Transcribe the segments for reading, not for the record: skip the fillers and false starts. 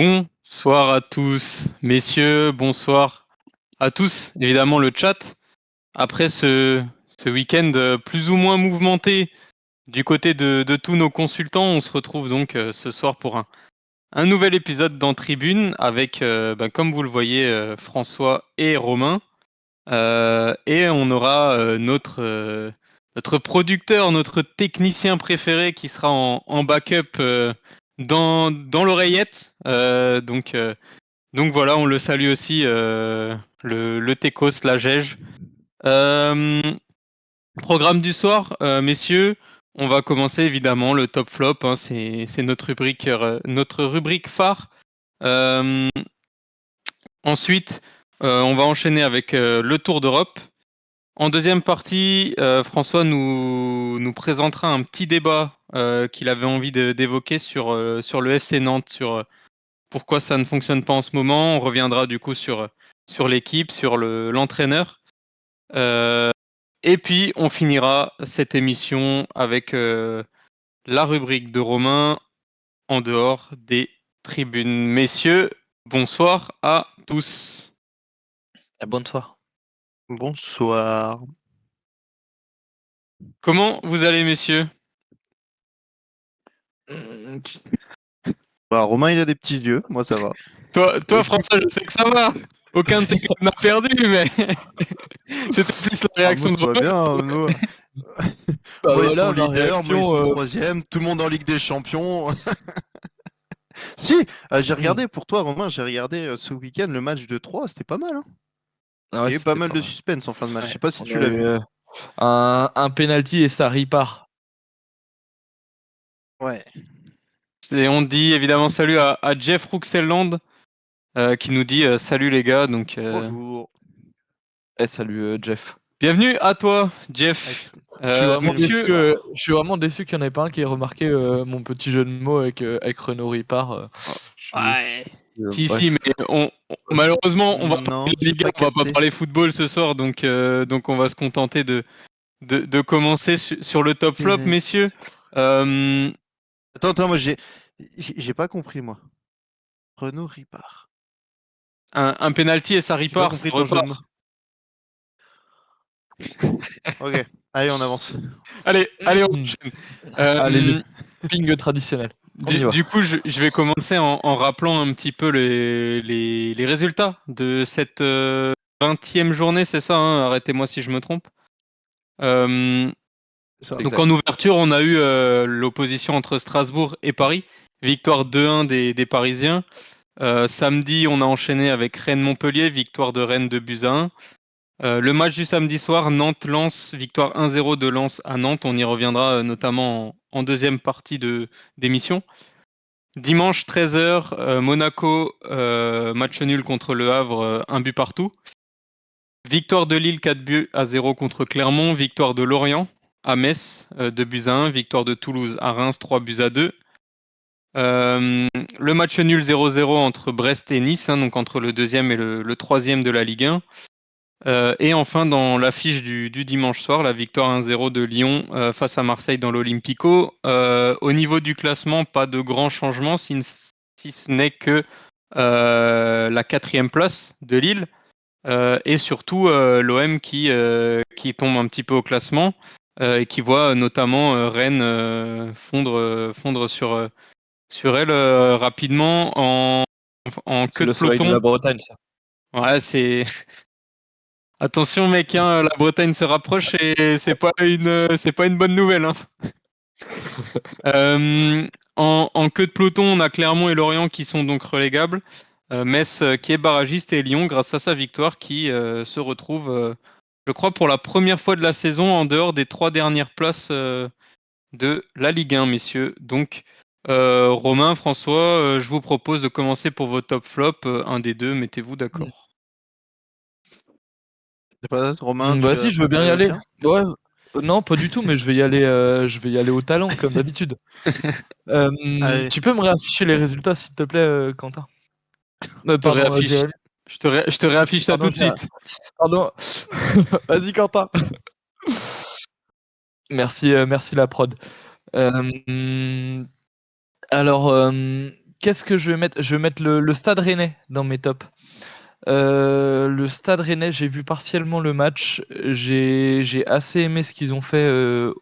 Bonsoir à tous, messieurs, bonsoir à tous, évidemment le chat. Après ce week-end plus ou moins mouvementé du côté de tous nos consultants, on se retrouve donc ce soir pour un nouvel épisode dans Tribune avec, comme vous le voyez, François et Romain. Et on aura notre producteur, notre technicien préféré qui sera en backup dans l'oreillette. Donc voilà, on le salue aussi, le Tecos, la Gège. Programme du soir, messieurs, on va commencer évidemment le top flop, hein, c'est notre rubrique phare. Ensuite, on va enchaîner avec le Tour d'Europe. En deuxième partie, François nous présentera un petit débat qu'il avait envie d'évoquer sur le FC Nantes, sur pourquoi ça ne fonctionne pas en ce moment. On reviendra du coup sur l'équipe, sur l'entraîneur. Et puis, on finira cette émission avec la rubrique de Romain en dehors des tribunes. Messieurs, bonsoir à tous. Bonsoir. Bonsoir. Comment vous allez, messieurs? Romain, il a des petits yeux, moi ça va. Toi, François, je sais que ça va. Aucun de tes clubs n'a perdu, mais c'était plus la réaction moi, de tout va Romain. bien. Moi, Bah moi, ils voilà, sont ma leaders, moi ils réaction, sont troisième, tout le monde en Ligue des Champions. Si, j'ai regardé pour toi, Romain, j'ai regardé ce week-end le match de 3, c'était pas mal. Hein. Ah ouais, Il y a eu pas c'était mal pas de mal. suspense en fin de match. Ouais. Je sais pas si On tu a l'as eu vu. un penalty et ça repart. Ouais. Et on dit évidemment salut à Jeff Ruxelland qui nous dit salut les gars. Donc, Bonjour. Salut Jeff. bienvenue à toi, Jeff. Je suis vraiment Messieurs, déçu qu'il n'y en ait pas un qui ait remarqué mon petit jeu de mots avec Renaud Ripard. ouais. Ouais. Si, mais malheureusement, on va parler Non, de j'ai Liga, pas on va pas capté. parler football ce soir, donc on va se contenter de commencer sur le top flop, Penalty. messieurs. Attends, moi j'ai pas compris moi. Renaud Ripard. Un penalty et ça J'ai pas repart, ça compris ton jeu de mots. repart. Ok, allez, on avance. Allez, on enchaîne. Allez, le ping traditionnel. On y va. Du coup, je vais commencer en rappelant un petit peu les résultats de cette 20e journée, c'est ça, hein, arrêtez-moi si je me trompe. Donc en ouverture, on a eu l'opposition entre Strasbourg et Paris. Victoire 2-1 des Parisiens. Samedi, on a enchaîné avec Rennes-Montpellier, victoire de Rennes 2-1. Le match du samedi soir, Nantes-Lens, victoire 1-0 de Lens à Nantes. On y reviendra notamment en deuxième partie d'émission. Dimanche 13h, Monaco, match nul contre Le Havre, 1 but partout. Victoire de Lille 4-0 contre Clermont. Victoire de Lorient à Metz, 2-1. Victoire de Toulouse à Reims, 3-2. Le match nul 0-0 entre Brest et Nice, hein, donc entre le deuxième et le troisième de la Ligue 1. Et enfin, dans l'affiche du dimanche soir, la victoire 1-0 de Lyon face à Marseille dans l'Olympico. Au niveau du classement, pas de grands changements, si ce n'est que la 4e place de Lille. Et surtout l'OM qui tombe un petit peu au classement et qui voit notamment Rennes fondre sur elle rapidement en C'est queue de le soleil de peloton. la Bretagne, ça. Ouais, c'est... Attention mec, hein, la Bretagne se rapproche et c'est pas une bonne nouvelle. Hein. En queue de peloton, on a Clermont et Lorient qui sont donc relégables. Metz qui est barragiste et Lyon, grâce à sa victoire, qui se retrouve, je crois, pour la première fois de la saison en dehors des 3 dernières places de la Ligue 1, messieurs. Donc, Romain, François, je vous propose de commencer pour vos top flops. Un des deux, mettez-vous d'accord. C'est pas Romain, tu Vas-y, as je veux bien préparé y le aller. tien? Ouais. Non, pas du tout, mais je vais y aller au talent, comme d'habitude. Allez. Tu peux me réafficher les résultats, s'il te plaît, Quentin? Pardon, je te réaffiche ça tout de suite. Pardon. Vas-y, Quentin. Merci la prod. Alors, Qu'est-ce que je vais mettre? Je vais mettre le Stade Rennais dans mes tops. Le Stade Rennais, j'ai vu partiellement le match. J'ai assez aimé ce qu'ils ont fait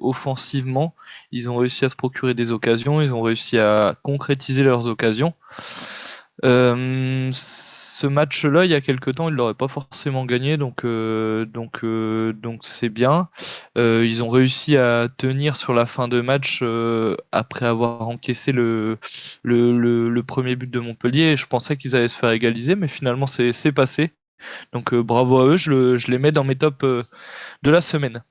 offensivement. Ils ont réussi à se procurer des occasions, ils ont réussi à concrétiser leurs occasions. Ce match-là, il y a quelque temps, ils l'auraient pas forcément gagné, donc c'est bien. Ils ont réussi à tenir sur la fin de match après avoir encaissé le premier but de Montpellier. Je pensais qu'ils allaient se faire égaliser, mais finalement c'est passé. Donc bravo à eux, je les mets dans mes tops de la semaine.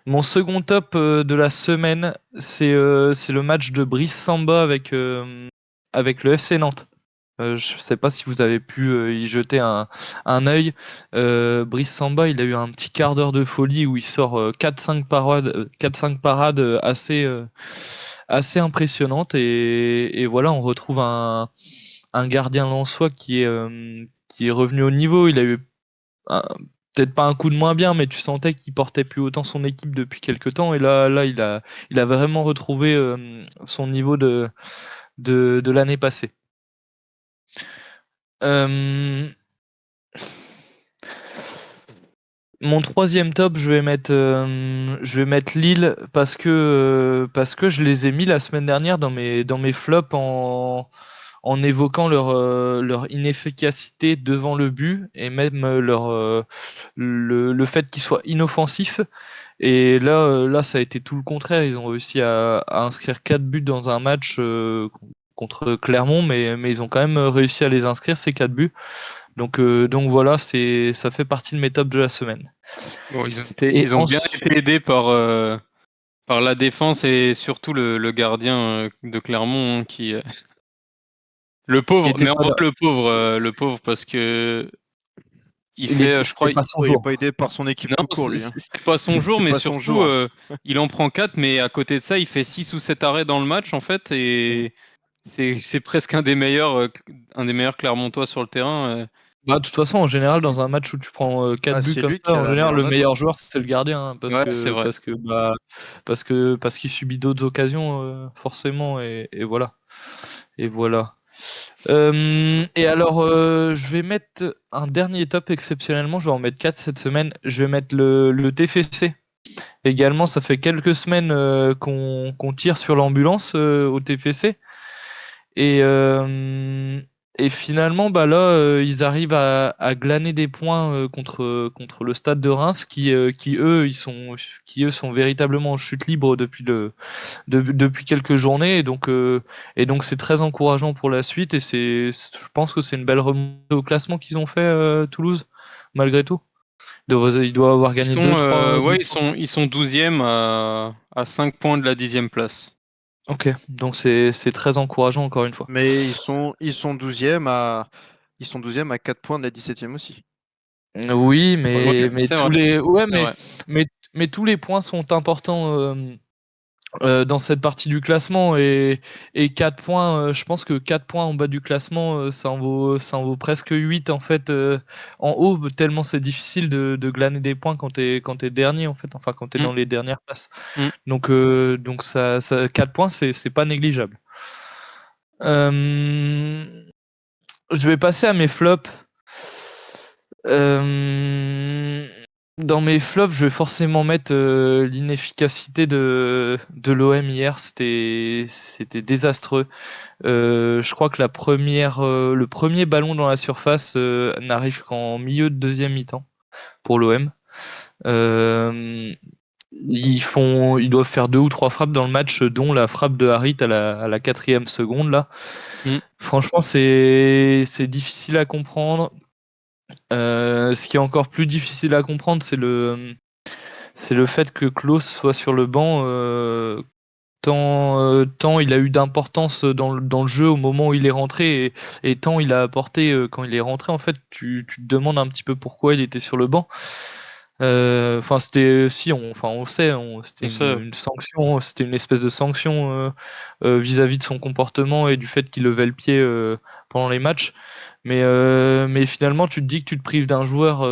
Mon second top de la semaine, c'est le match de Brice Samba avec le FC Nantes. Je sais pas si vous avez pu y jeter un œil. Brice Samba, il a eu un petit quart d'heure de folie où il sort 4-5 parades assez impressionnantes. Et voilà, on retrouve un gardien lensois qui est revenu au niveau. Il a eu un- peut-être pas un coup de moins bien, mais tu sentais qu'il portait plus autant son équipe depuis quelque temps. Et là, il a vraiment retrouvé son niveau de l'année passée. Euh, Mon troisième top, je vais mettre Lille parce que je les ai mis la semaine dernière dans mes flops en évoquant leur inefficacité devant le but et même le fait qu'ils soient inoffensifs. Et là, ça a été tout le contraire. Ils ont réussi à inscrire 4 buts dans un match contre Clermont, mais ils ont quand même réussi à les inscrire, ces 4 buts. Donc voilà, ça fait partie de mes tops de la semaine. Bon, Et ils ont bien été aidés par la défense et surtout le gardien de Clermont qui le il pauvre, était mais en pas vrai là. le pauvre parce que il Il fait, était, je crois, c'était pas son Il n'est jour. pas aidé par son équipe non, tout court, lui. Hein. c'était pas son jour, C'est mais pas son surtout, jour. Hein. il en prend 4, mais à côté de ça, il fait 6 ou 7 arrêts dans le match, en fait, et c'est presque un des meilleurs Clermontois sur le terrain. Bah, de toute façon, en général, dans un match où tu prends 4 Ah, buts c'est comme lui ça, qui a en la général, meilleure le note. Hein. meilleur joueur, c'est le gardien, hein, Ouais, c'est vrai. parce qu'il subit d'autres occasions, forcément, et voilà. Et voilà. Et alors, je vais mettre un dernier top exceptionnellement. Je vais en mettre 4 cette semaine. Je vais mettre le TFC. Également, ça fait quelques semaines qu'on tire sur l'ambulance au TFC. Et, euh, et finalement, bah là, ils arrivent à glaner des points contre le Stade de Reims, qui eux sont véritablement en chute libre depuis quelques journées. Et donc c'est très encourageant pour la suite. Et je pense que c'est une belle remontée au classement qu'ils ont fait Toulouse, malgré tout. Ils doivent avoir gagné Ouais, deux, trois. ils sont 12e à 5 points de la 10e place. Ok, donc c'est très encourageant encore une fois. Mais ils sont 12e à 4 points de la 17e aussi. Oui, Faut pas l'oublier. C'est vrai, c'est vrai. mais mais tous les points sont importants dans cette partie du classement et 4 points, je pense que 4 points en bas du classement, ça en vaut presque 8 en fait en haut, tellement c'est difficile de glaner des points quand t'es dernier en fait, enfin quand t'es Mm, dans les dernières places. mm. Donc ça 4 points, c'est pas négligeable. Euh, je vais passer à mes flops. Euh, Dans mes flops, je vais forcément mettre l'inefficacité de l'OM hier. C'était désastreux. Je crois que le premier ballon dans la surface n'arrive qu'en milieu de deuxième mi-temps pour l'OM. Euh, ils doivent faire 2 ou 3 frappes dans le match, dont la frappe de Harit à la 4e seconde là. Mm. Franchement, c'est difficile à comprendre. Ce qui est encore plus difficile à comprendre, c'est le fait que Klose soit sur le banc tant il a eu d'importance dans le jeu au moment où il est rentré et tant il a apporté quand il est rentré. En fait, tu te demandes un petit peu pourquoi il était sur le banc. Enfin, on le sait, c'était Comme ça, une sanction, c'était une espèce de sanction vis-à-vis de son comportement et du fait qu'il levait le pied pendant les matchs. Mais finalement, tu te dis que tu te prives d'un joueur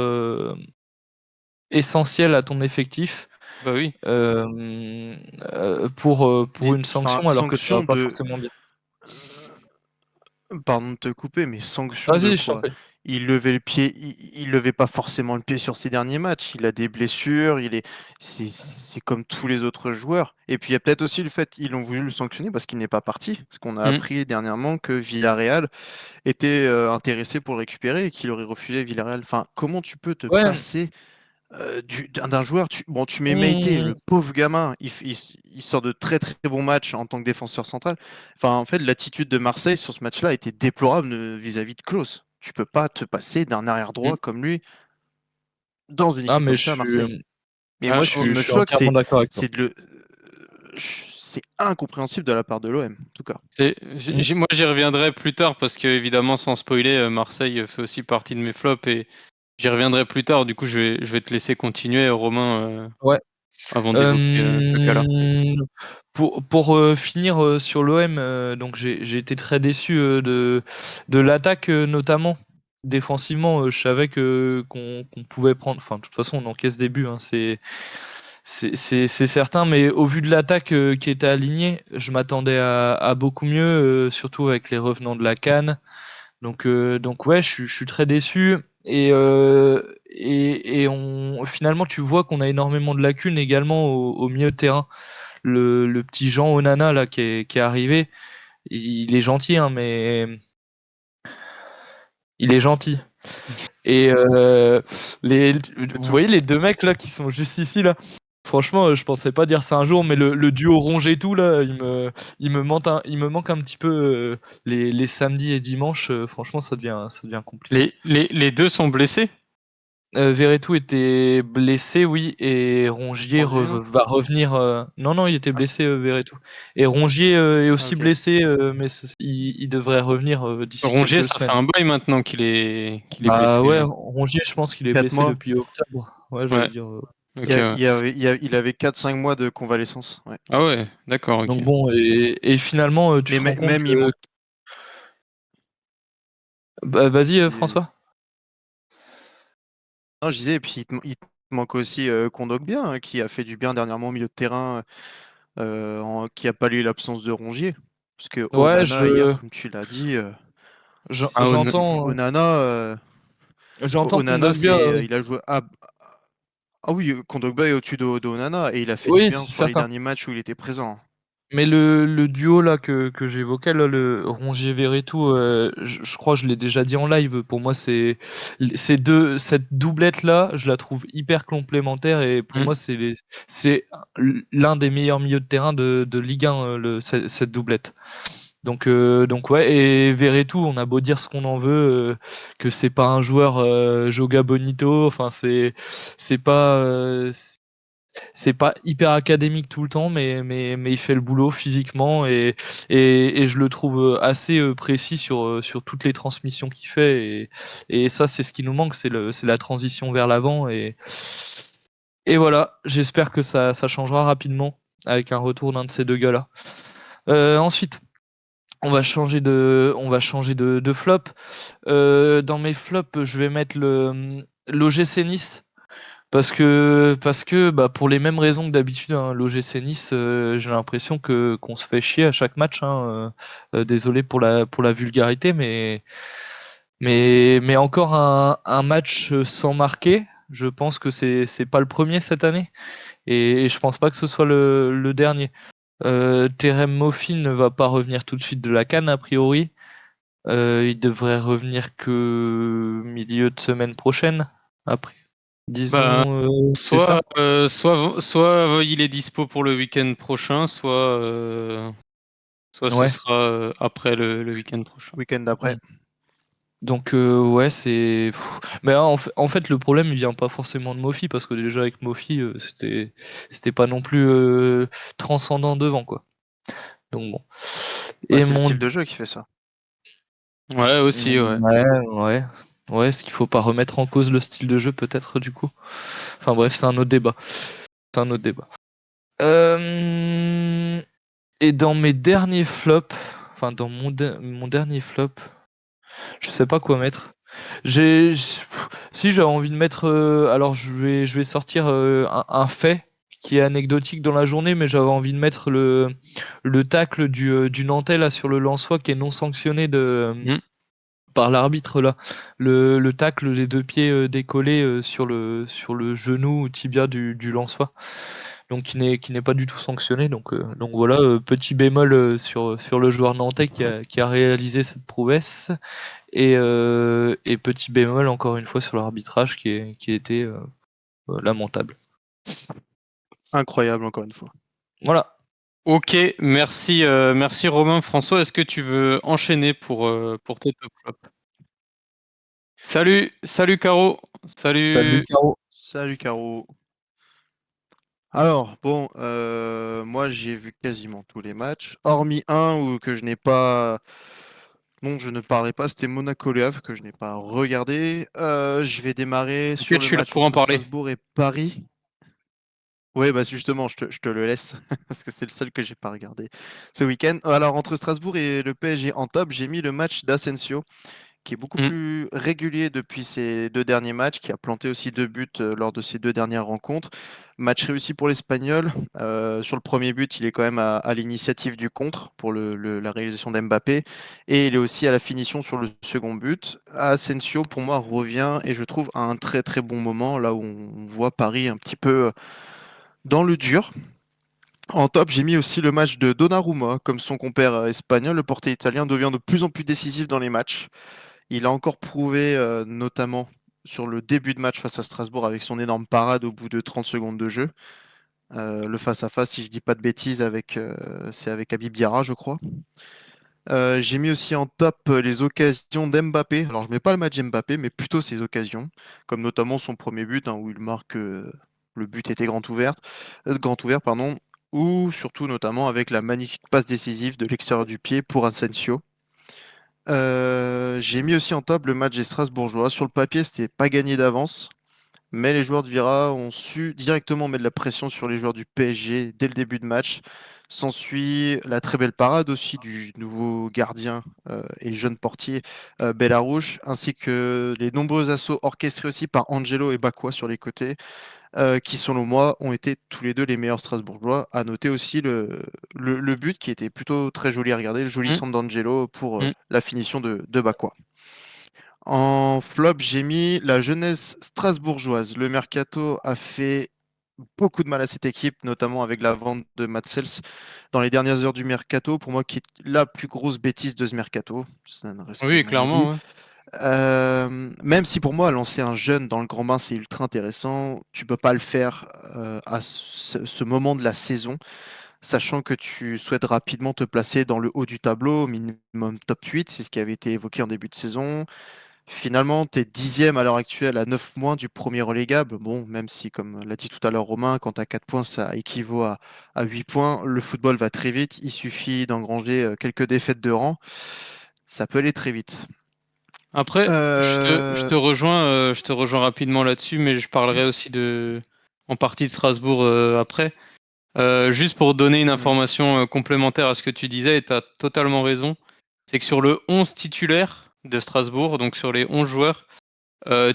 essentiel à ton effectif Bah oui. Pour Mais une enfin, sanction alors que ça va sanction pas de. forcément bien. Pardon de te couper, mais sanction de Vas-y, je t'en quoi? prie. Il levait le pied, il levait pas forcément le pied sur ses derniers matchs. Il a des blessures, c'est comme tous les autres joueurs. Et puis il y a peut-être aussi le fait qu'ils ont voulu le sanctionner parce qu'il n'est pas parti. Parce qu'on a Mm. appris dernièrement que Villarreal était intéressé pour le récupérer et qu'il aurait refusé Villarreal. Enfin, comment tu peux te Ouais. passer d'un joueur, bon, tu mets Meïté, le Mmh. pauvre gamin, il sort de très très bons matchs en tant que défenseur central. Enfin, en fait, l'attitude de Marseille sur ce match-là était déplorable vis-à-vis de Klose. Tu peux pas te passer d'un arrière droit Mm. comme lui dans une Ah, équipe mais comme ça à Marseille. Mais Ah, moi, je ce qui suis. je me suis choque, entièrement d'accord avec toi. c'est incompréhensible de la part de l'OM, en tout cas. Mmh. Moi, j'y reviendrai plus tard parce que, évidemment, sans spoiler, Marseille fait aussi partie de mes flops et j'y reviendrai plus tard. Du coup, je vais te laisser continuer, Romain, Ouais. avant d'évoquer ce cas-là. Pour finir sur l'OM, donc j'ai été très déçu de l'attaque, notamment. Défensivement, je savais qu'on pouvait prendre. Enfin, de toute façon, on encaisse des buts, hein, c'est certain, mais au vu de l'attaque qui était alignée, je m'attendais à beaucoup mieux, surtout avec les revenants de la CAN. Donc ouais, je suis très déçu. Finalement, tu vois qu'on a énormément de lacunes également au milieu de terrain. Le petit Jean Onana là qui est arrivé, il est gentil, hein, mais il est gentil. Et C'est vous tout. voyez les deux mecs là qui sont juste ici là. Franchement, je pensais pas dire ça un jour, mais le duo Ronge et tout là, il me manque un petit peu les samedis et dimanches. Franchement, ça devient compliqué. Les deux sont blessés? Verretou était blessé, oui, et Rongier Suspendu, non? va revenir. Non, non, il était Ah, blessé, Verretou. Et Rongier est ah, aussi ok. blessé, mais il devrait revenir d'ici Rongier, quelques ça fait semaines. un bail maintenant qu'il est Bah blessé, ouais, hein. Rongier, je pense qu'il est 4 blessé mois. depuis octobre. Ouais, j'allais Ouais, dire. ok, ouais. Il avait 4-5 mois de convalescence. Ouais. Ah ouais, d'accord, ok. Donc bon, et finalement, tu Mais te rends compte même, il que. manque. Bah, vas-y, Vas-y, vas-y. François. Non, je disais, et puis il te manque aussi Kondogbia, hein, qui a fait du bien dernièrement au milieu de terrain, qui a pallié l'absence de Rongier. Parce que Ouais, Onana, hier, comme tu l'as dit, Ah, j'entends, Onana, j'entends Onana Kondogbia. il a joué. Ah oui, Kondogbia est au-dessus de Onana et il a fait du Oui, bien c'est sur les certain. derniers matchs où il était présent. Mais le duo là que j'évoquais, là, le Rongier-Verretou, je crois que je l'ai déjà dit en live. Pour moi, cette doublette là, je la trouve hyper complémentaire et pour Mm. moi, c'est l'un des meilleurs milieux de terrain de Ligue 1, cette doublette. Donc ouais, et Verretou, on a beau dire ce qu'on en veut, que c'est pas un joueur Joga Bonito, enfin c'est pas c'est pas hyper académique tout le temps, mais il fait le boulot physiquement et je le trouve assez précis sur toutes les transmissions qu'il fait. Et ça, c'est ce qui nous manque, c'est la transition vers l'avant. Et voilà, j'espère que ça changera rapidement avec un retour d'un de ces deux gars-là. Ensuite, on va changer de flop. Dans mes flops, je vais mettre l'OGC Nice. Parce que bah, pour les mêmes raisons que d'habitude, hein, l'OGC Nice, j'ai l'impression qu'on se fait chier à chaque match, hein. Désolé pour la vulgarité, mais encore un match sans marquer. Je pense que c'est pas le premier cette année et je pense pas que ce soit le dernier. Terem Moffi ne va pas revenir tout de suite de la CAN a priori. Il devrait revenir que milieu de semaine prochaine. Après, Bah, disons, c'est ça? soit il est dispo pour le week-end prochain, soit ce Ouais. sera après le week-end prochain. Week-end d'après. Mm. Donc ouais, c'est. Mais en fait, le problème il vient pas forcément de Mofi parce que déjà avec Mofi, c'était pas non plus transcendant devant quoi. Donc bon. Bah, Et c'est le mon style de jeu qui fait ça. Ouais, aussi, ouais. ouais, ouais, ouais, est-ce qu'il faut pas remettre en cause le style de jeu peut-être du coup? Enfin bref, c'est un autre débat. C'est un autre débat. Euh, Et dans mes derniers flops, enfin dans mon dernier flop, je sais pas quoi mettre. Si j'avais envie de mettre, alors je vais sortir un fait qui est anecdotique dans la journée, mais j'avais envie de mettre le tacle du Nantais là sur le Lensois qui est non sanctionné Mm. par l'arbitre là. Le tacle, les deux pieds décollés sur le genou ou tibia du Lensois. Donc qui n'est pas du tout sanctionné. Donc voilà, petit bémol sur le joueur nantais qui a réalisé cette prouesse. Et petit bémol encore une fois sur l'arbitrage qui était lamentable. Incroyable, encore une fois. Voilà. Ok, merci, merci Romain. François, est-ce que tu veux enchaîner pour tes top flops? Salut Caro. Salut Salut. Caro. Salut Caro. Alors, bon, moi j'ai vu quasiment tous les matchs, hormis un où que je n'ai pas, dont je ne parlais pas, c'était Monaco-Le Havre que je n'ai pas regardé. Je vais démarrer Ok, sur je le suis là match pour en entre parler. Strasbourg et Paris. Oui, bah justement, je te le laisse, parce que c'est le seul que j'ai pas regardé ce week-end. Alors, entre Strasbourg et le PSG en top, j'ai mis le match d'Asensio, qui est beaucoup Mm. plus régulier depuis ses 2 derniers matchs, qui a planté aussi 2 buts lors de ses 2 dernières rencontres. Match réussi pour l'Espagnol. Sur le premier but, il est quand même à l'initiative du contre pour la réalisation d'Mbappé. Et il est aussi à la finition sur le second but. Asensio, pour moi, revient et je trouve à un très très bon moment, là où on voit Paris un petit peu dans le dur. En top, j'ai mis aussi le match de Donnarumma, comme son compère espagnol. Le portier italien devient de plus en plus décisif dans les matchs. Il a encore prouvé, notamment sur le début de match face à Strasbourg avec son énorme parade au bout de 30 secondes de jeu. Le face-à-face, si je dis pas de bêtises, c'est avec Habib Diarra, je crois. J'ai mis aussi en top les occasions d'Mbappé. Alors, je mets pas le match d'Mbappé, mais plutôt ses occasions, comme notamment son premier but, hein, où il marque le but était grand ouvert, pardon, ou surtout notamment avec la magnifique passe décisive de l'extérieur du pied pour Asensio. J'ai mis aussi en top le match des Strasbourgeois. Sur le papier, c'était pas gagné d'avance, mais les joueurs de Vira ont su directement mettre de la pression sur les joueurs du PSG dès le début de match. S'ensuit la très belle parade aussi du nouveau gardien et jeune portier Bellarouche, ainsi que les nombreux assauts orchestrés aussi par Angelo et Bakwa sur les côtés, qui selon moi ont été tous les deux les meilleurs Strasbourgeois. À noter aussi le but qui était plutôt très joli à regarder, le joli Mm. centre d'Angelo pour Mm. la finition de Bakwa. En flop, j'ai mis la jeunesse strasbourgeoise. Le mercato a fait beaucoup de mal à cette équipe, notamment avec la vente de Matsels dans les dernières heures du mercato, pour moi qui est la plus grosse bêtise de ce mercato. Ça ne reste que Oui, mon avis. clairement, ouais. Même si pour moi, lancer un jeune dans le grand bain, c'est ultra intéressant, tu peux pas le faire à ce moment de la saison, sachant que tu souhaites rapidement te placer dans le haut du tableau, au minimum top 8, c'est ce qui avait été évoqué en début de saison. Finalement, tu es 10e à l'heure actuelle à 9 points du premier relégable. Bon, même si, comme l'a dit tout à l'heure Romain, quand tu as 4 points, ça équivaut à 8 points. Le football va très vite. Il suffit d'engranger quelques défaites de rang. Ça peut aller très vite. Après, Euh, je te rejoins rapidement là-dessus, mais je parlerai aussi en partie de Strasbourg après. Juste pour donner une hmm, information complémentaire à ce que tu disais, et tu as totalement raison, c'est que sur le 11 titulaire de Strasbourg, donc sur les 11 joueurs,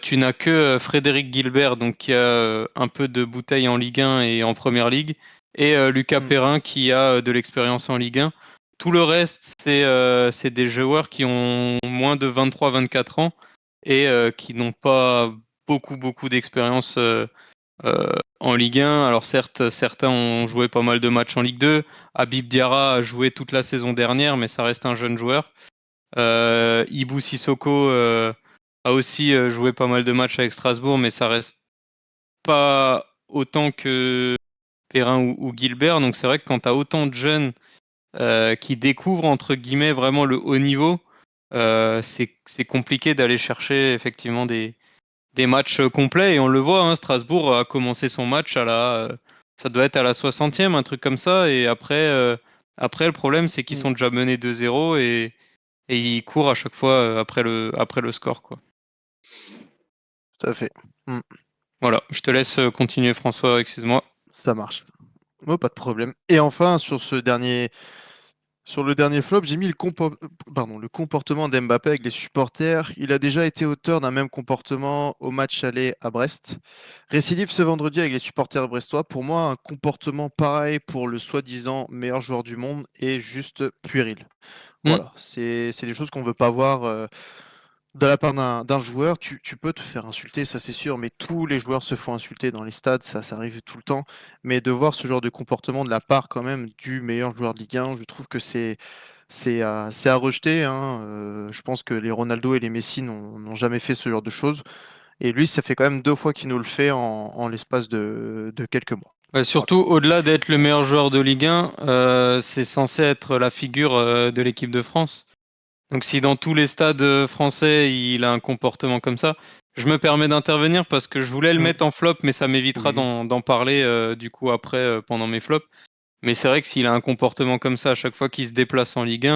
tu n'as que Frédéric Gilbert, donc qui a un peu de bouteille en Ligue 1 et en Première Ligue, et Lucas hmm, Perrin qui a de l'expérience en Ligue 1. Tout le reste, c'est des joueurs qui ont moins de 23-24 ans et qui n'ont pas beaucoup d'expérience en Ligue 1. Alors certes, certains ont joué pas mal de matchs en Ligue 2. Habib Diarra a joué toute la saison dernière, mais ça reste un jeune joueur. Ibou Sissoko a aussi joué pas mal de matchs avec Strasbourg, mais ça reste pas autant que Perrin ou Gilbert. Donc c'est vrai que quand tu as autant de jeunes qui découvrent entre guillemets vraiment le haut niveau, c'est compliqué d'aller chercher effectivement des matchs complets. Et on le voit, hein, Strasbourg a commencé son match ça doit être à la 60e, un truc comme ça. Et après le problème, c'est qu'ils hmm, sont déjà menés 2-0 et ils courent à chaque fois après le score, quoi. tout à fait. Hmm, Voilà, je te laisse continuer, François, excuse-moi. ça marche. Oh, pas de problème. Et enfin, sur ce dernier Sur le dernier flop, j'ai mis le comportement d'Mbappé avec les supporters. Il a déjà été auteur d'un même comportement au match aller à Brest. Récidive ce vendredi avec les supporters brestois. Pour moi, un comportement pareil pour le soi-disant meilleur joueur du monde est juste puéril. Hmm. Voilà, c'est des choses qu'on ne veut pas voir de la part d'un joueur. Tu peux te faire insulter, ça c'est sûr, mais tous les joueurs se font insulter dans les stades, ça arrive tout le temps. Mais de voir ce genre de comportement de la part quand même du meilleur joueur de Ligue 1, je trouve que c'est à rejeter, hein. Je pense que les Ronaldo et les Messi n'ont jamais fait ce genre de choses. Et lui, ça fait quand même 2 fois qu'il nous le fait en l'espace de quelques mois. Ouais, Voilà. surtout, au-delà d'être le meilleur joueur de Ligue 1, c'est censé être la figure de l'équipe de France. Donc si dans tous les stades français, il a un comportement comme ça, je me permets d'intervenir parce que je voulais le Mm. mettre en flop, mais ça m'évitera Oui. d'en parler du coup après pendant mes flops. Mais c'est vrai que s'il a un comportement comme ça à chaque fois qu'il se déplace en Ligue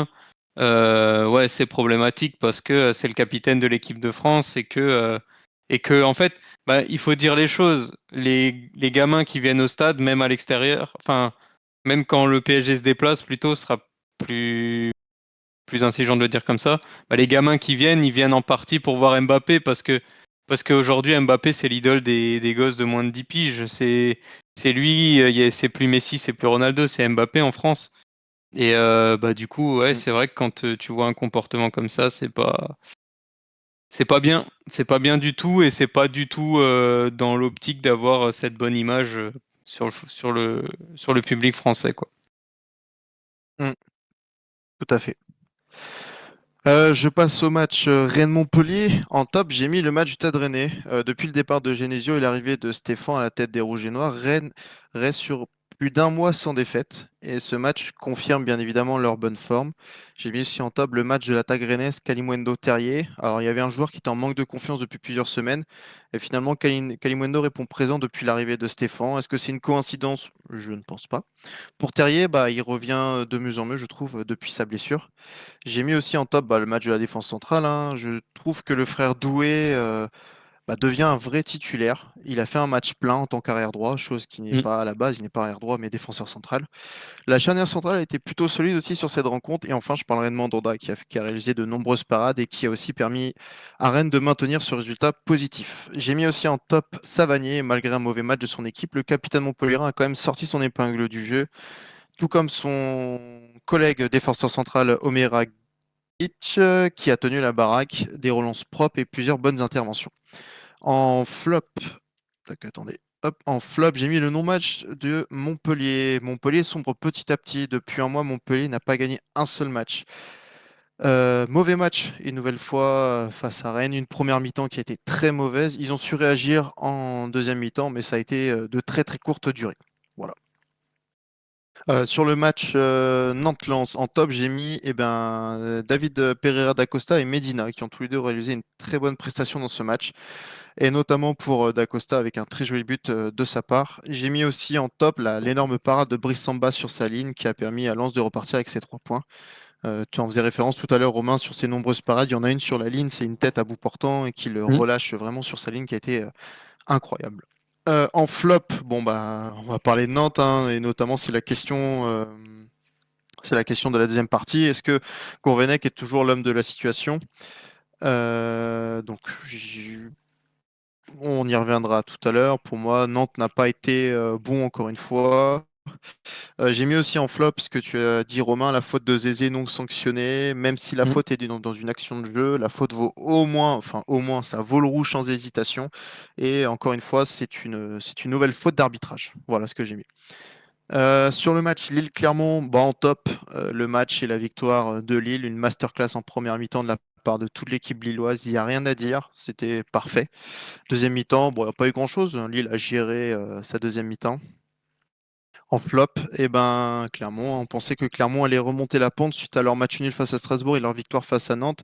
1, ouais, c'est problématique parce que c'est le capitaine de l'équipe de France et que en fait, bah, il faut dire les choses. Les gamins qui viennent au stade, même à l'extérieur, enfin, même quand le PSG se déplace, plutôt, ce sera plus plus intelligent de le dire comme ça. Bah, les gamins qui viennent, ils viennent en partie pour voir Mbappé parce qu'aujourd'hui Mbappé c'est l'idole des gosses de moins de 10 piges. C'est lui, c'est plus Messi, c'est plus Ronaldo, c'est Mbappé en France. Et bah du coup ouais Mm. c'est vrai que quand tu vois un comportement comme ça c'est pas bien, c'est pas bien du tout et c'est pas du tout dans l'optique d'avoir cette bonne image sur le public français quoi. Mm. Tout à fait. Je passe au match Rennes-Montpellier. En top, j'ai mis le match du Stade Rennais. Depuis le départ de Genesio et l'arrivée de Stéphane à la tête des Rouges et Noirs, Rennes reste sur plus d'un mois sans défaite. Et ce match confirme bien évidemment leur bonne forme. J'ai mis aussi en top le match de l'attaque rennaise Kalimundo-Terrier. Alors, il y avait un joueur qui était en manque de confiance depuis plusieurs semaines. Et finalement, Kalimundo répond présent depuis l'arrivée de Stéphane. Est-ce que c'est une coïncidence? Je ne pense pas. Pour Terrier, bah, il revient de mieux en mieux, je trouve, depuis sa blessure. J'ai mis aussi en top le match de la défense centrale, hein. Je trouve que le frère Doué devient un vrai titulaire. Il a fait un match plein en tant qu'arrière droit, chose qui n'est Mm. pas à la base, il n'est pas arrière droit mais défenseur central. La charnière centrale a été plutôt solide aussi sur cette rencontre. Et enfin, je parlerai de Mandanda qui a réalisé de nombreuses parades et qui a aussi permis à Rennes de maintenir ce résultat positif. J'ai mis aussi en top Savanier. Malgré un mauvais match de son équipe, le capitaine montpelliérain a quand même sorti son épingle du jeu, tout comme son collègue défenseur central Omera qui a tenu la baraque, des relances propres et plusieurs bonnes interventions. En flop, tac, attendez. Hop, en flop, j'ai mis le non-match de Montpellier. Montpellier sombre petit à petit. Depuis un mois, Montpellier n'a pas gagné un seul match. Mauvais match, une nouvelle fois, face à Rennes. Une première mi-temps qui a été très mauvaise. Ils ont su réagir en deuxième mi-temps, mais ça a été de très très courte durée. Voilà. Sur le match Nantes-Lens, en top, j'ai mis David Pereira da Costa et Medina, qui ont tous les deux réalisé une très bonne prestation dans ce match, et notamment pour da Costa avec un très joli but de sa part. J'ai mis aussi en top l'énorme parade de Brice Samba sur sa ligne, qui a permis à Lens de repartir avec ses 3 points. Tu en faisais référence tout à l'heure, Romain, sur ses nombreuses parades. Il y en a une sur la ligne, c'est une tête à bout portant et qui le Mm. relâche vraiment sur sa ligne, qui a été incroyable. En flop, bon bah, on va parler de Nantes, hein, et notamment c'est la question de la deuxième partie. Est-ce que Gourvenec est toujours l'homme de la situation? Donc, on y reviendra tout à l'heure. Pour moi, Nantes n'a pas été bon encore une fois. J'ai mis aussi en flop ce que tu as dit, Romain, la faute de Zézé non sanctionnée. Même si la Mm. faute est dans une action de jeu, la faute vaut au moins, ça vaut le rouge sans hésitation. Et encore une fois, c'est une nouvelle faute d'arbitrage. Voilà ce que j'ai mis. Sur le match Lille-Clermont, bah, en top, le match et la victoire de Lille, une masterclass en première mi-temps de la part de toute l'équipe lilloise, il n'y a rien à dire, c'était parfait. Deuxième mi-temps, bon, il n'y a pas eu grand-chose, Lille a géré sa deuxième mi-temps. En flop, Clermont, on pensait que Clermont allait remonter la pente suite à leur match nul face à Strasbourg et leur victoire face à Nantes.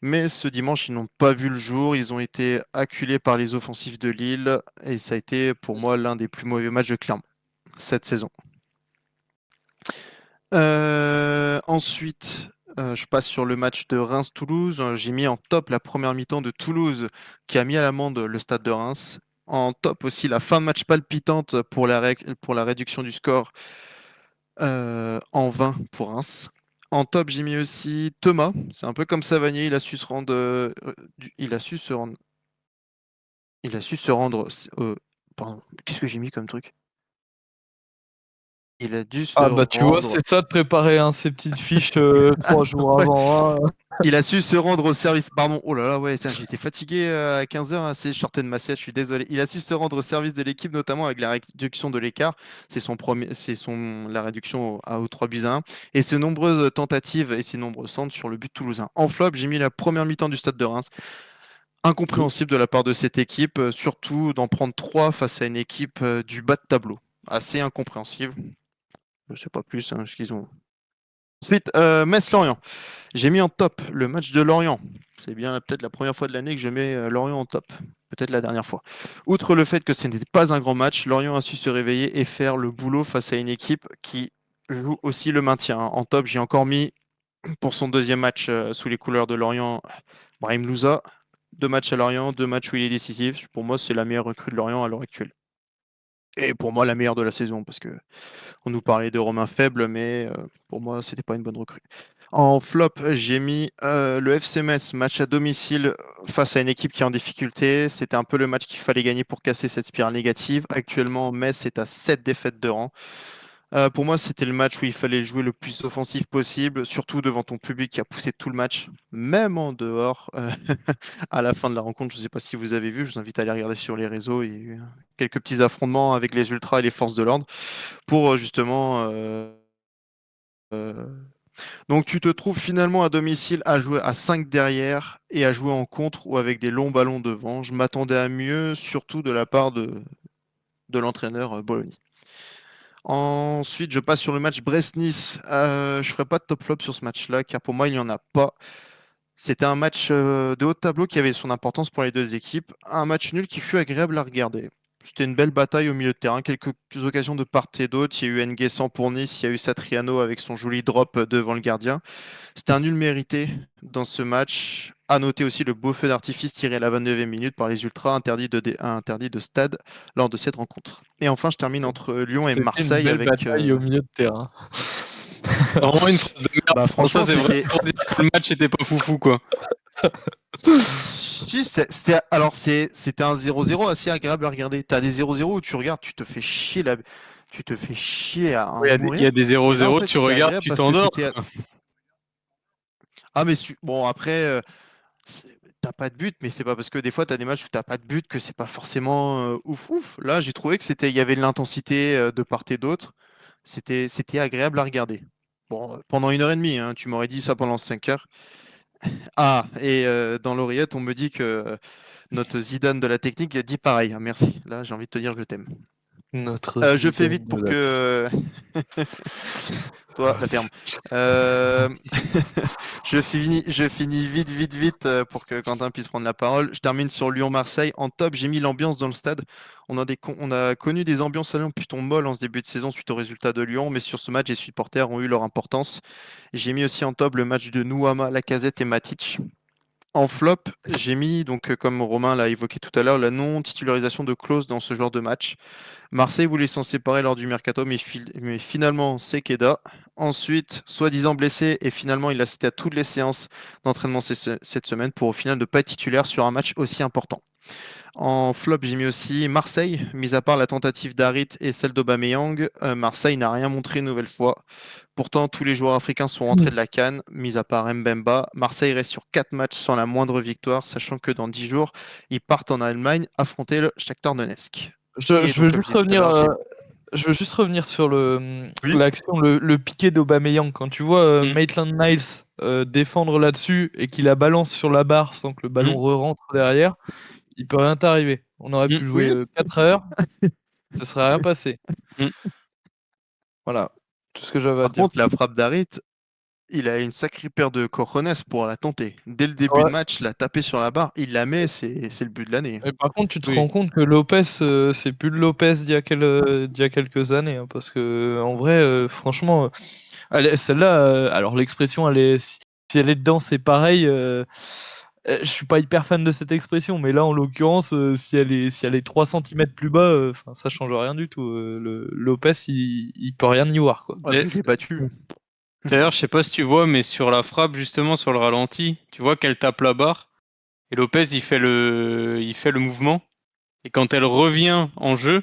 Mais ce dimanche, ils n'ont pas vu le jour. Ils ont été acculés par les offensifs de Lille et ça a été pour moi l'un des plus mauvais matchs de Clermont cette saison. Ensuite, je passe sur le match de Reims-Toulouse. J'ai mis en top la première mi-temps de Toulouse qui a mis à l'amende le stade de Reims. En top aussi la fin de match palpitante pour la réduction du score en 20 pour Reims. En top, j'ai mis aussi Thomas. C'est un peu comme Savanier, il a su se rendre. Il a su se rendre. Il a su se rendre. Pardon, qu'est-ce que j'ai mis comme truc? Il a dû se Ah bah tu vois, rendre. c'est ça de préparer ces petites fiches 3 jours Ouais. avant. Il a su se rendre au service. Pardon, oh là là, ouais, tiens, j'étais fatigué à 15h, je sortais de ma sieste, je suis désolé. Il a su se rendre au service de l'équipe, notamment avec la réduction de l'écart. La réduction aux 3 buts à 1. Et ses nombreuses tentatives et ses nombreux centres sur le but toulousain. En flop, j'ai mis la première mi-temps du Stade de Reims. Incompréhensible de la part de cette équipe, surtout d'en prendre 3 face à une équipe du bas de tableau. Assez incompréhensible. Je ne sais pas plus ce qu'ils ont. Ensuite, Metz-Lorient. J'ai mis en top le match de Lorient. C'est bien peut-être la première fois de l'année que je mets Lorient en top. Peut-être la dernière fois. Outre le fait que ce n'était pas un grand match, Lorient a su se réveiller et faire le boulot face à une équipe qui joue aussi le maintien. En top, j'ai encore mis pour son deuxième match sous les couleurs de Lorient, Brahim Louza. 2 matchs à Lorient, 2 matchs où il est décisif. Pour moi, c'est la meilleure recrue de Lorient à l'heure actuelle. Et pour moi, la meilleure de la saison, parce que on nous parlait de Romain faible, mais pour moi, c'était pas une bonne recrue. En flop, j'ai mis le FC Metz, match à domicile face à une équipe qui est en difficulté. C'était un peu le match qu'il fallait gagner pour casser cette spirale négative. Actuellement, Metz est à 7 défaites de rang. Pour moi, c'était le match où il fallait jouer le plus offensif possible, surtout devant ton public qui a poussé tout le match, même en dehors. À la fin de la rencontre, je ne sais pas si vous avez vu, je vous invite à aller regarder sur les réseaux. Il y a eu quelques petits affrontements avec les ultras et les forces de l'ordre pour justement. Euh, Donc tu te trouves finalement à domicile à jouer à 5 derrière et à jouer en contre ou avec des longs ballons devant. Je m'attendais à mieux, surtout de la part de l'entraîneur Bologna. Ensuite, je passe sur le match Brest-Nice. Je ne ferai pas de top flop sur ce match-là, car pour moi, il n'y en a pas. C'était un match de haut de tableau qui avait son importance pour les deux équipes. Un match nul qui fut agréable à regarder. C'était une belle bataille au milieu de terrain, quelques occasions de part et d'autre. Il y a eu N'Guessan pour Nice, il y a eu Satriano avec son joli drop devant le gardien. C'était un nul mérité dans ce match. À noter aussi le beau feu d'artifice tiré à la 29e minute par les Ultras interdits de stade lors de cette rencontre. Et enfin, je termine entre Lyon et C'était une Marseille belle avec. bataille au milieu de terrain. Vraiment une phrase de merde. Bah, Ça, franchement, c'est vraiment c'était. pour dire que le match était pas foufou, quoi. Si, c'était un 0-0 assez agréable à regarder. T'as des 0-0 où tu regardes, tu te fais chier à en Il y a mourir. des Et là, en 0-0, fait, tu c'était regardes, agréable tu parce que t'endors. c'était. Ah, mais bon, après, t'as pas de but, mais c'est pas parce que des fois, t'as des matchs où t'as pas de but que c'est pas forcément ouf ouf. Là, j'ai trouvé que il y avait de l'intensité de part et d'autre. C'était agréable à regarder. Bon, pendant 1h30, hein, tu m'aurais dit ça pendant 5 heures. Ah, et dans l'oreillette, on me dit que notre Zidane de la technique dit pareil. Ah, merci. Là, j'ai envie de te dire que je t'aime. Notre Je fais Zidane vite de pour la que. Toi, la ferme. Euh, je finis vite, vite, vite pour que Quentin puisse prendre la parole. Je termine sur Lyon-Marseille. En top, j'ai mis l'ambiance dans le stade. On a connu des ambiances à Lyon plutôt molles en ce début de saison suite aux résultats de Lyon, mais sur ce match, les supporters ont eu leur importance. J'ai mis aussi en top le match de Nouama, Lacazette et Matic. En flop, j'ai mis, donc, comme Romain l'a évoqué tout à l'heure, la non-titularisation de Klose dans ce genre de match. Marseille voulait s'en séparer lors du mercato, mais finalement, c'est Keda. Ensuite, soi-disant blessé, et finalement, il a cité à toutes les séances d'entraînement cette semaine pour au final ne pas être titulaire sur un match aussi important. En flop, j'ai mis aussi Marseille, mis à part la tentative d'Harit et celle d'Aubameyang. Marseille n'a rien montré une nouvelle fois. Pourtant, tous les joueurs africains sont rentrés de la CAN, mis à part Mbemba. Marseille reste sur 4 matchs sans la moindre victoire, sachant que dans 10 jours, ils partent en Allemagne affronter le Shakhtar Donetsk. Et Je donc, veux comme juste je disais tout à revenir, l'heure, je veux juste revenir sur Oui. l'action, le piqué d'Aubameyang. Quand tu vois Mm. Maitland-Niles défendre là-dessus et qu'il la balance sur la barre sans que le ballon Mm. re-rentre derrière, il peut rien t'arriver. On aurait Mm. pu jouer Oui. 4 heures, ça serait rien passé. Mm. Voilà, tout ce que j'avais à Par dire. contre, la frappe d'Harit, il a une sacrée paire de cojones pour la tenter. Dès le début de Ouais. match, la taper sur la barre, il la met, c'est le but de l'année. Et par contre, tu te Oui. rends compte que Lopez, c'est plus le Lopez d'il y a quelques années, hein, parce que en vrai, franchement, celle-là, alors l'expression, si elle est dedans, c'est pareil. Je suis pas hyper fan de cette expression, mais là, en l'occurrence, si elle est 3 centimètres plus bas, ça change rien du tout. Le Lopez, il peut rien y voir, quoi. Ouais, bah, il est battu. D'ailleurs, je sais pas si tu vois, mais sur la frappe, justement, sur le ralenti, tu vois qu'elle tape la barre et Lopez, il fait le mouvement. Et quand elle revient en jeu,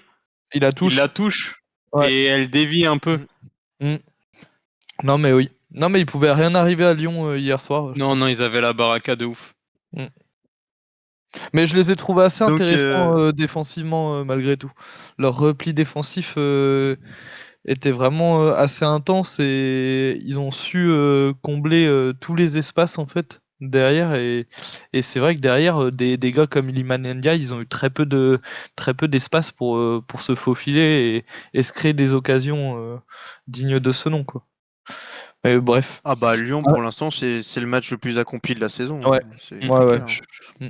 Il la il touche. la touche Ouais. et elle dévie un peu. Mm. Non, mais oui. Non, mais il pouvait rien arriver à Lyon hier soir, je Non, non, pense. ils avaient la baraka de ouf. Mm. Mais je les ai trouvés assez Donc, intéressants défensivement, malgré tout. Leur repli défensif était vraiment assez intense et ils ont su combler tous les espaces en fait derrière et c'est vrai que derrière des gars comme Iliman Ndiaye ils ont eu très peu d'espace pour se faufiler et se créer des occasions dignes de ce nom quoi. Mais bref. ah bah Lyon, Ouais, pour l'instant, c'est le match le plus accompli de la saison, ouais, hein. C'est ouais, très ouais. clair, hein.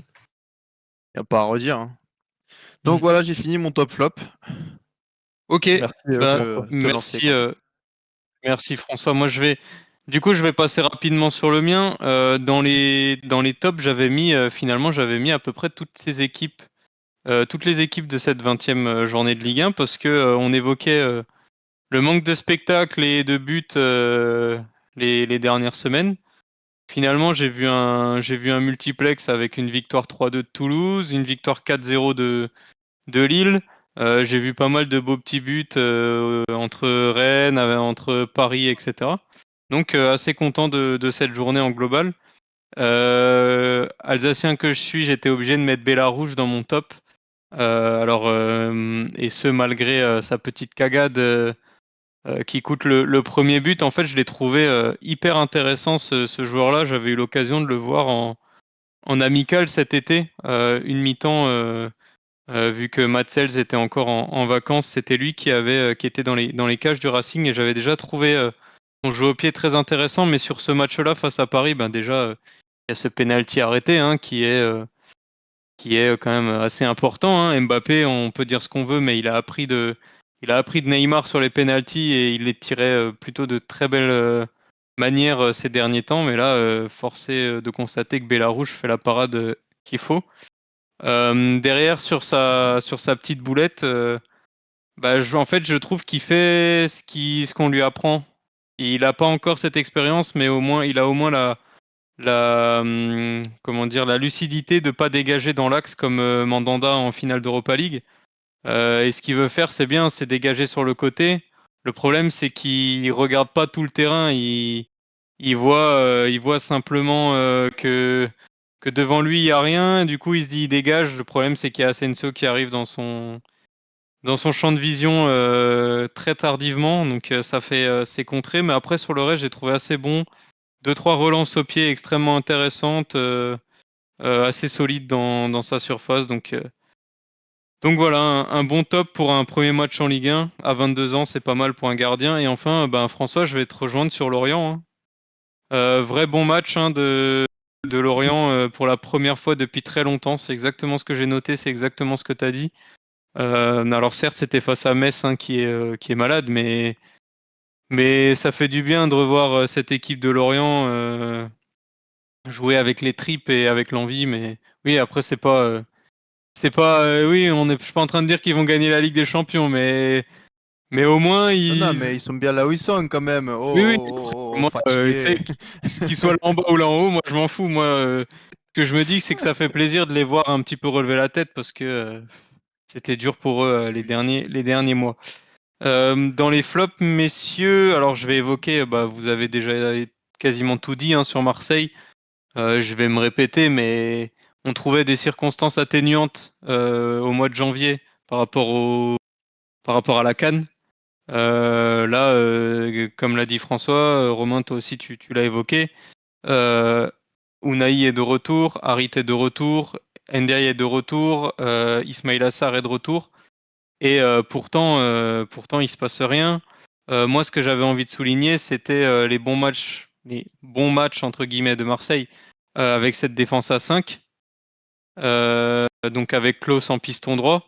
Y a pas à redire, hein. Mm. Donc voilà, j'ai fini mon top flop. Ok, Merci Tu bah François. peux te lancer, merci, Quentin. merci François. Moi du coup je vais passer rapidement sur le mien. Dans les tops, finalement j'avais mis à peu près toutes les équipes de cette 20e journée de Ligue 1 parce que on évoquait le manque de spectacle et de buts les dernières semaines. Finalement, j'ai vu un multiplex avec une victoire 3-2 de Toulouse, une victoire 4-0 de Lille. J'ai vu pas mal de beaux petits buts entre Rennes, entre Paris, etc. Donc assez content de cette journée en global. Alsacien que je suis, j'étais obligé de mettre Bélarouge dans mon top. Et ce malgré sa petite cagade qui coûte le premier but. En fait, je l'ai trouvé hyper intéressant ce joueur-là. J'avais eu l'occasion de le voir en amical cet été, une mi-temps. Vu que Matsels était encore en vacances, c'était lui qui était dans les cages du Racing et j'avais déjà trouvé son jeu au pied très intéressant. Mais sur ce match-là face à Paris, ben déjà il y a ce penalty arrêté hein, qui est quand même assez important. Hein. Mbappé, on peut dire ce qu'on veut, mais il a appris de Neymar sur les penalties et il les tirait plutôt de très belles manières ces derniers temps. Mais là, force est de constater que Bélarouche fait la parade qu'il faut. Derrière, sur sa petite boulette, en fait, je trouve qu'il fait ce qu'on lui apprend. Il n'a pas encore cette expérience, mais au moins, il a au moins comment dire, la lucidité de pas dégager dans l'axe comme Mandanda en finale d'Europa League. Et ce qu'il veut faire, c'est bien, c'est dégager sur le côté. Le problème, c'est qu'il regarde pas tout le terrain. Il voit simplement que devant lui, il y a rien. Du coup, il se dit, il dégage. Le problème, c'est qu'il y a Asensio qui arrive dans son champ de vision très tardivement. Donc, ça fait c'est contré. Mais après, sur le reste, j'ai trouvé assez bon. Deux, trois relances au pied extrêmement intéressantes, assez solides dans sa surface. Donc voilà, un bon top pour un premier match en Ligue 1. À 22 ans, c'est pas mal pour un gardien. Et enfin, ben, François, je vais te rejoindre sur Lorient. Hein. Vrai bon match hein, de Lorient pour la première fois depuis très longtemps. C'est exactement ce que j'ai noté, c'est exactement ce que tu as dit. Alors certes, c'était face à Metz hein, qui est malade, mais ça fait du bien de revoir cette équipe de Lorient jouer avec les tripes et avec l'envie. Mais oui, après, oui, je suis pas en train de dire qu'ils vont gagner la Ligue des Champions, mais au moins, Non, non, mais ils sont bien là où ils sont quand même. oui, oui, moi, tu sais, Fatigué. qu'ils soient là en bas ou là en haut, moi, je m'en fous. Moi, ce que je me dis, c'est que ça fait plaisir de les voir un petit peu relever la tête parce que c'était dur pour eux les derniers mois. Dans les flops, messieurs, alors je vais évoquer, bah, vous avez déjà quasiment tout dit hein, sur Marseille. Je vais me répéter, mais on trouvait des circonstances atténuantes au mois de janvier par rapport par rapport à la CAN. Là, comme l'a dit François, Romain, toi aussi tu l'as évoqué. Euh, Unai est de retour, Harit est de retour, Ndiaye est de retour, Ismail Assar est de retour. Et pourtant, il se passe rien. Moi, ce que j'avais envie de souligner, c'était les bons matchs entre guillemets de Marseille avec cette défense à 5. Donc avec Klaus en piston droit.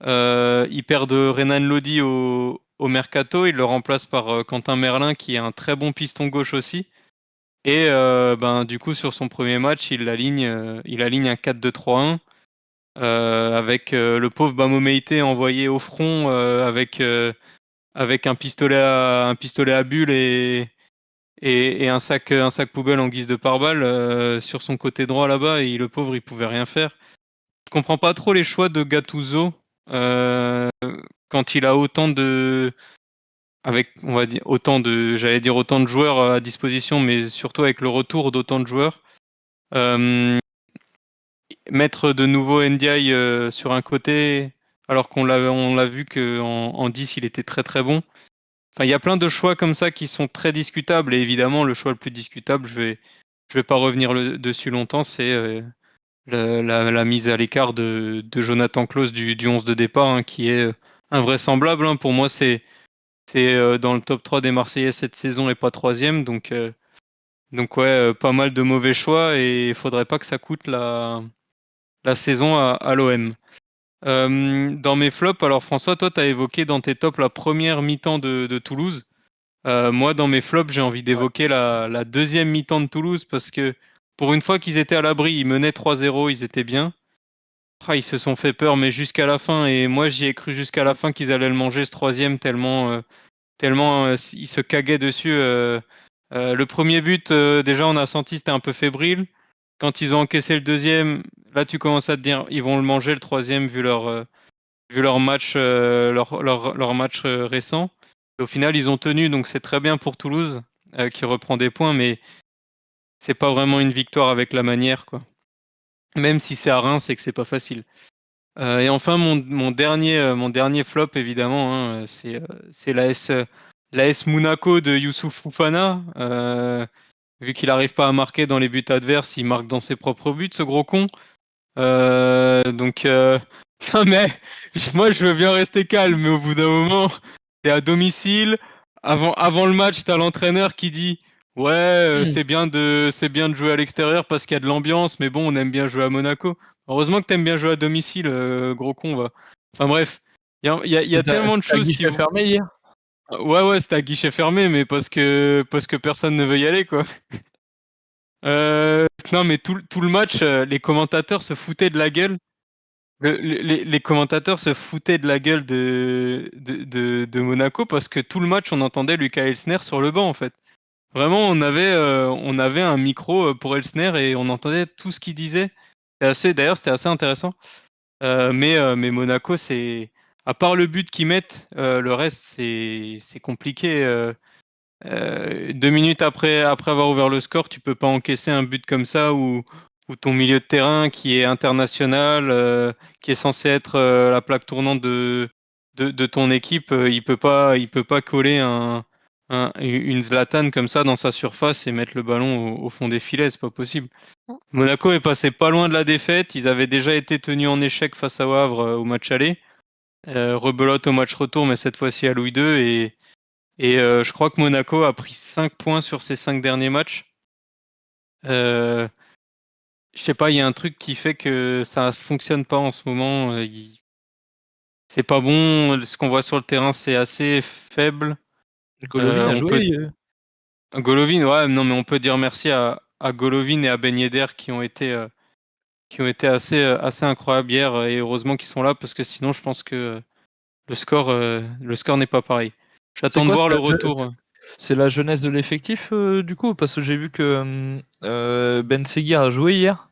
Ils perdent Renan Lodi au mercato, ils le remplacent par Quentin Merlin qui est un très bon piston gauche aussi. Et ben du coup sur son premier match, il aligne un 4-2-3-1 avec le pauvre Bamo Meïté envoyé au front avec un pistolet à bulles et un sac poubelle en guise de pare-balles sur son côté droit là-bas, et le pauvre, il pouvait rien faire. Je comprends pas trop les choix de Gattuso quand il a autant de j'allais dire autant de joueurs à disposition, mais surtout avec le retour d'autant de joueurs. Mettre de nouveau Ndiaye sur un côté, alors on l'a vu qu'en 10, il était très très bon. Enfin, il y a plein de choix comme ça qui sont très discutables, et évidemment, le choix le plus discutable, je vais pas revenir dessus longtemps, c'est la mise à l'écart de Jonathan Klaus du 11 de départ, hein, qui est invraisemblable. Hein. Pour moi, c'est dans le top 3 des Marseillais cette saison et pas troisième. Donc ouais, pas mal de mauvais choix, et il faudrait pas que ça coûte la saison à l'OM. Dans mes flops, alors François, toi, tu as évoqué dans tes tops la première mi-temps de Toulouse. Moi, dans mes flops, j'ai envie d'évoquer la deuxième mi-temps de Toulouse, parce que pour une fois qu'ils étaient à l'abri, ils menaient 3-0, ils étaient bien. Ils se sont fait peur, mais jusqu'à la fin, et moi j'y ai cru jusqu'à la fin qu'ils allaient le manger ce troisième, tellement ils se cagaient dessus. Le premier but, déjà on a senti c'était un peu fébrile. Quand ils ont encaissé le deuxième, là tu commences à te dire ils vont le manger le troisième vu leur match leur match récent. Et au final ils ont tenu, donc c'est très bien pour Toulouse qui reprend des points, mais c'est pas vraiment une victoire avec la manière, quoi. Même si c'est à Reims, c'est que c'est pas facile. Et enfin, mon dernier flop, évidemment, hein, c'est l'AS Monaco de Youssouf Fofana. Vu qu'il n'arrive pas à marquer dans les buts adverses, il marque dans ses propres buts, ce gros con. Donc, non, mais moi, je veux bien rester calme, mais au bout d'un moment, t'es à domicile. Avant le match, t'as l'entraîneur qui dit: ouais, c'est bien de jouer à l'extérieur parce qu'il y a de l'ambiance, mais bon, on aime bien jouer à Monaco. Heureusement que t'aimes bien jouer à domicile, gros con, va. Enfin bref, il y a tellement de C'était à choses qui guichet vont. fermé hier. Ouais, c'était à guichet fermé, mais parce que personne ne veut y aller, quoi. Non, mais tout le match, les commentateurs se foutaient de la gueule. Les commentateurs se foutaient de la gueule de Monaco, parce que tout le match, on entendait Lucas Elsner sur le banc, en fait. Vraiment, on avait un micro pour Elsner, et on entendait tout ce qu'il disait. D'ailleurs, c'était assez intéressant. Mais Monaco, à part le but qu'ils mettent, le reste, c'est compliqué. 2 minutes après avoir ouvert le score, tu peux pas encaisser un but comme ça, où ton milieu de terrain, qui est international, qui est censé être la plaque tournante de ton équipe, il peut pas coller une Zlatan comme ça dans sa surface et mettre le ballon au fond des filets, c'est pas possible. Monaco est passé pas loin de la défaite. Ils avaient déjà été tenus en échec face à Wavre au match aller. Rebelote au match retour, mais cette fois-ci à Louis II. Et je crois que Monaco a pris 5 points sur ses 5 derniers matchs. Je sais pas, il y a un truc qui fait que ça fonctionne pas en ce moment. C'est pas bon. Ce qu'on voit sur le terrain, c'est assez faible. Golovin a On peut joué. Golovin, ouais, non, mais on peut dire merci à Golovin et à Ben Yedder qui ont été assez incroyables hier, et heureusement qu'ils sont là, parce que sinon je pense que le score n'est pas pareil. C'est J'attends de quoi? voir le retour. C'est la jeunesse de l'effectif, du coup? Parce que j'ai vu que Ben Seguir a joué hier.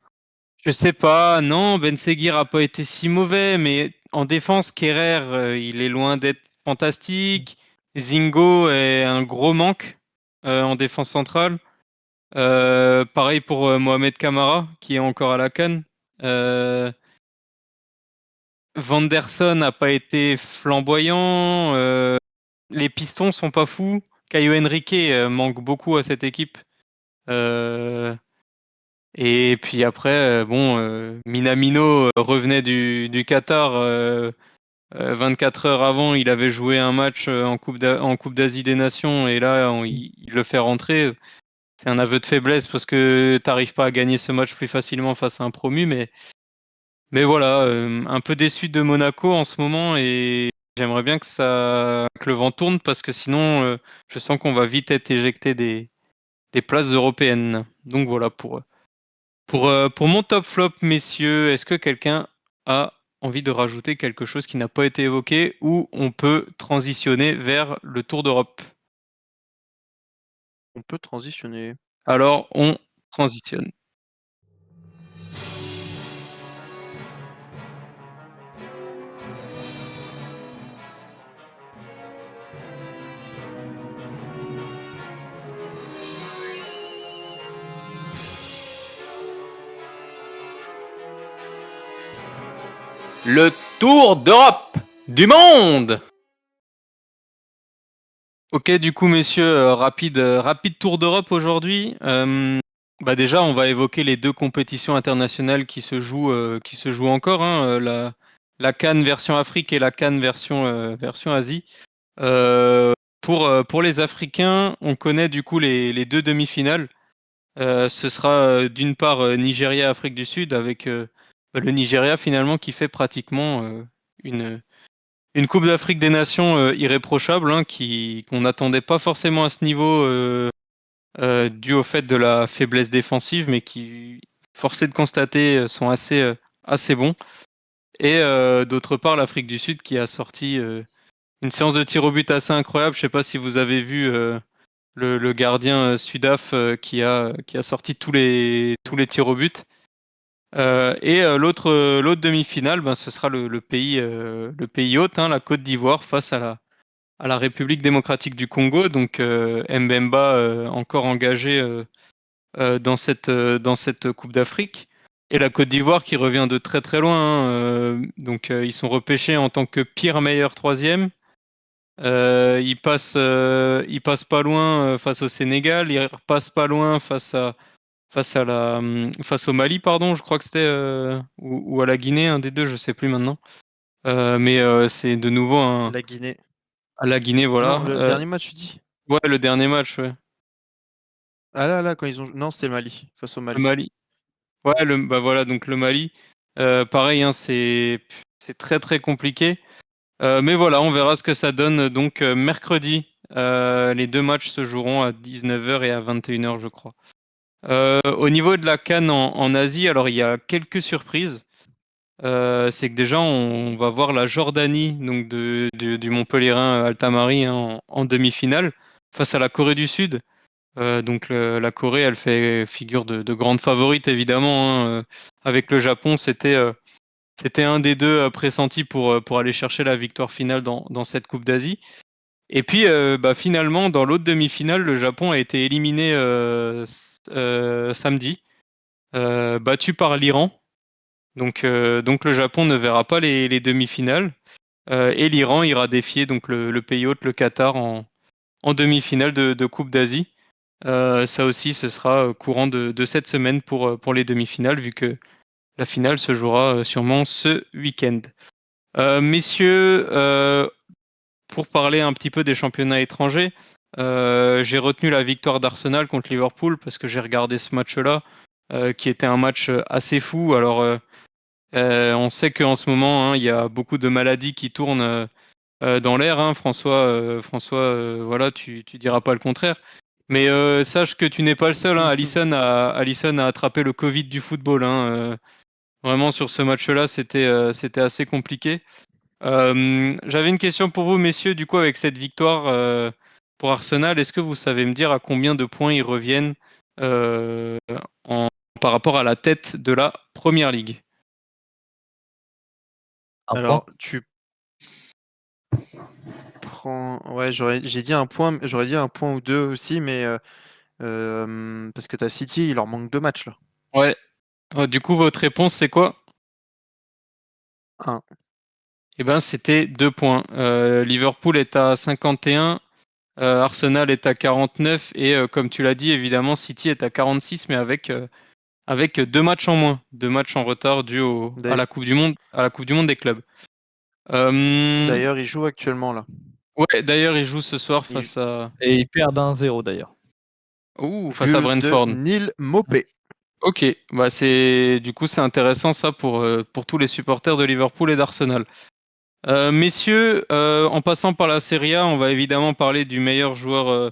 Je sais pas, non, Ben Seguir a pas été si mauvais, mais en défense, Kerrer, il est loin d'être fantastique. Zingo est un gros manque en défense centrale. Pareil pour Mohamed Kamara, qui est encore à la CAN. Vanderson n'a pas été flamboyant. Les pistons sont pas fous. Caio Henrique manque beaucoup à cette équipe. Et puis après, Minamino revenait du Qatar. 24 heures avant, il avait joué un match en Coupe d'Asie des Nations, et là, il le fait rentrer. C'est un aveu de faiblesse, parce que t'arrives pas à gagner ce match plus facilement face à un promu, mais voilà, un peu déçu de Monaco en ce moment, et j'aimerais bien que le vent tourne, parce que sinon, je sens qu'on va vite être éjecté des places européennes. Donc voilà pour mon top flop, messieurs. Est-ce que quelqu'un a envie de rajouter quelque chose qui n'a pas été évoqué, ou on peut transitionner vers le Tour d'Europe? On peut transitionner. Alors, on transitionne. Le tour d'Europe du monde. Ok, du coup, messieurs, rapide tour d'Europe aujourd'hui. Déjà, on va évoquer les 2 compétitions internationales qui se jouent encore, hein, la CAN version Afrique et la CAN version Asie. Pour les Africains, on connaît du coup les 2 demi-finales. Ce sera d'une part Nigeria, Afrique du Sud, avec le Nigeria finalement qui fait pratiquement une, une Coupe d'Afrique des Nations irréprochable, hein, qu'on n'attendait pas forcément à ce niveau dû au fait de la faiblesse défensive, mais qui, forcé de constater, sont assez bons. Et d'autre part, l'Afrique du Sud qui a sorti une séance de tir au but assez incroyable. Je ne sais pas si vous avez vu le gardien Sudaf qui a sorti tous les tirs au but. L'autre demi-finale, ce sera le pays hôte, hein, la Côte d'Ivoire, face à la République démocratique du Congo. Donc Mbemba encore engagé dans cette Coupe d'Afrique. Et la Côte d'Ivoire qui revient de très très loin, hein, ils sont repêchés en tant que pire meilleur troisième. Ils passent pas loin face au Sénégal, ils repassent pas loin face au Mali, pardon, je crois que c'était ou à la Guinée, un des deux, je sais plus maintenant. C'est de nouveau La Guinée. à la Guinée, Non, voilà. le dernier match, tu dis? Ouais, le dernier match, ouais. Ah là, quand ils ont. Non, c'était le Mali, face au Le Mali. Mali. Ouais, voilà, donc le Mali. Pareil, hein, c'est très très compliqué. Mais voilà, on verra ce que ça donne. Donc mercredi, les 2 matchs se joueront à 19h et à 21h, je crois. Au niveau de la CAN en Asie, alors il y a quelques surprises. C'est que déjà, on va voir la Jordanie, donc du Montpellierin Altamari, hein, en demi-finale, face à la Corée du Sud. Donc la Corée, elle fait figure de grande favorite, évidemment, hein. Avec le Japon, c'était un des deux pressentis pour aller chercher la victoire finale dans cette Coupe d'Asie. Et puis, finalement, dans l'autre demi-finale, le Japon a été éliminé samedi, battu par l'Iran. Donc le Japon ne verra pas les demi-finales. Et l'Iran ira défier donc le pays hôte, le Qatar, en demi-finale de Coupe d'Asie. Ça aussi, ce sera courant de cette semaine pour les demi-finales, vu que la finale se jouera sûrement ce week-end. Messieurs, pour parler un petit peu des championnats étrangers, j'ai retenu la victoire d'Arsenal contre Liverpool parce que j'ai regardé ce match-là, qui était un match assez fou. Alors, on sait qu'en ce moment, hein, il y a beaucoup de maladies qui tournent dans l'air, hein. François, voilà, tu diras pas le contraire. Mais sache que tu n'es pas le seul, hein. Alisson a attrapé le Covid du football, hein. Vraiment, sur ce match-là, c'était assez compliqué. J'avais une question pour vous, messieurs. Du coup, avec cette victoire pour Arsenal, est-ce que vous savez me dire à combien de points ils reviennent euh, en- par rapport à la tête de la Première Ligue? Un Alors, point. tu prends. Ouais, j'ai dit un point, j'aurais dit un point ou deux aussi, mais parce que t'as City, il leur manque 2 matchs là. Ouais. Du coup, votre réponse, c'est quoi? Un. Eh ben, c'était 2 points. Liverpool est à 51, Arsenal est à 49 et comme tu l'as dit, évidemment, City est à 46, mais avec 2 matchs en moins, 2 matchs en retard dû à D'ailleurs, la Coupe du Monde des clubs. Euh, d'ailleurs, il joue actuellement là. ouais, d'ailleurs, ils jouent ce soir Il- Et ils perdent 1-0 d'ailleurs. face à But de Brentford. Neil Maupay. Ok, du coup c'est intéressant ça pour tous les supporters de Liverpool et d'Arsenal. Messieurs, en passant par la Serie A, on va évidemment parler du meilleur joueur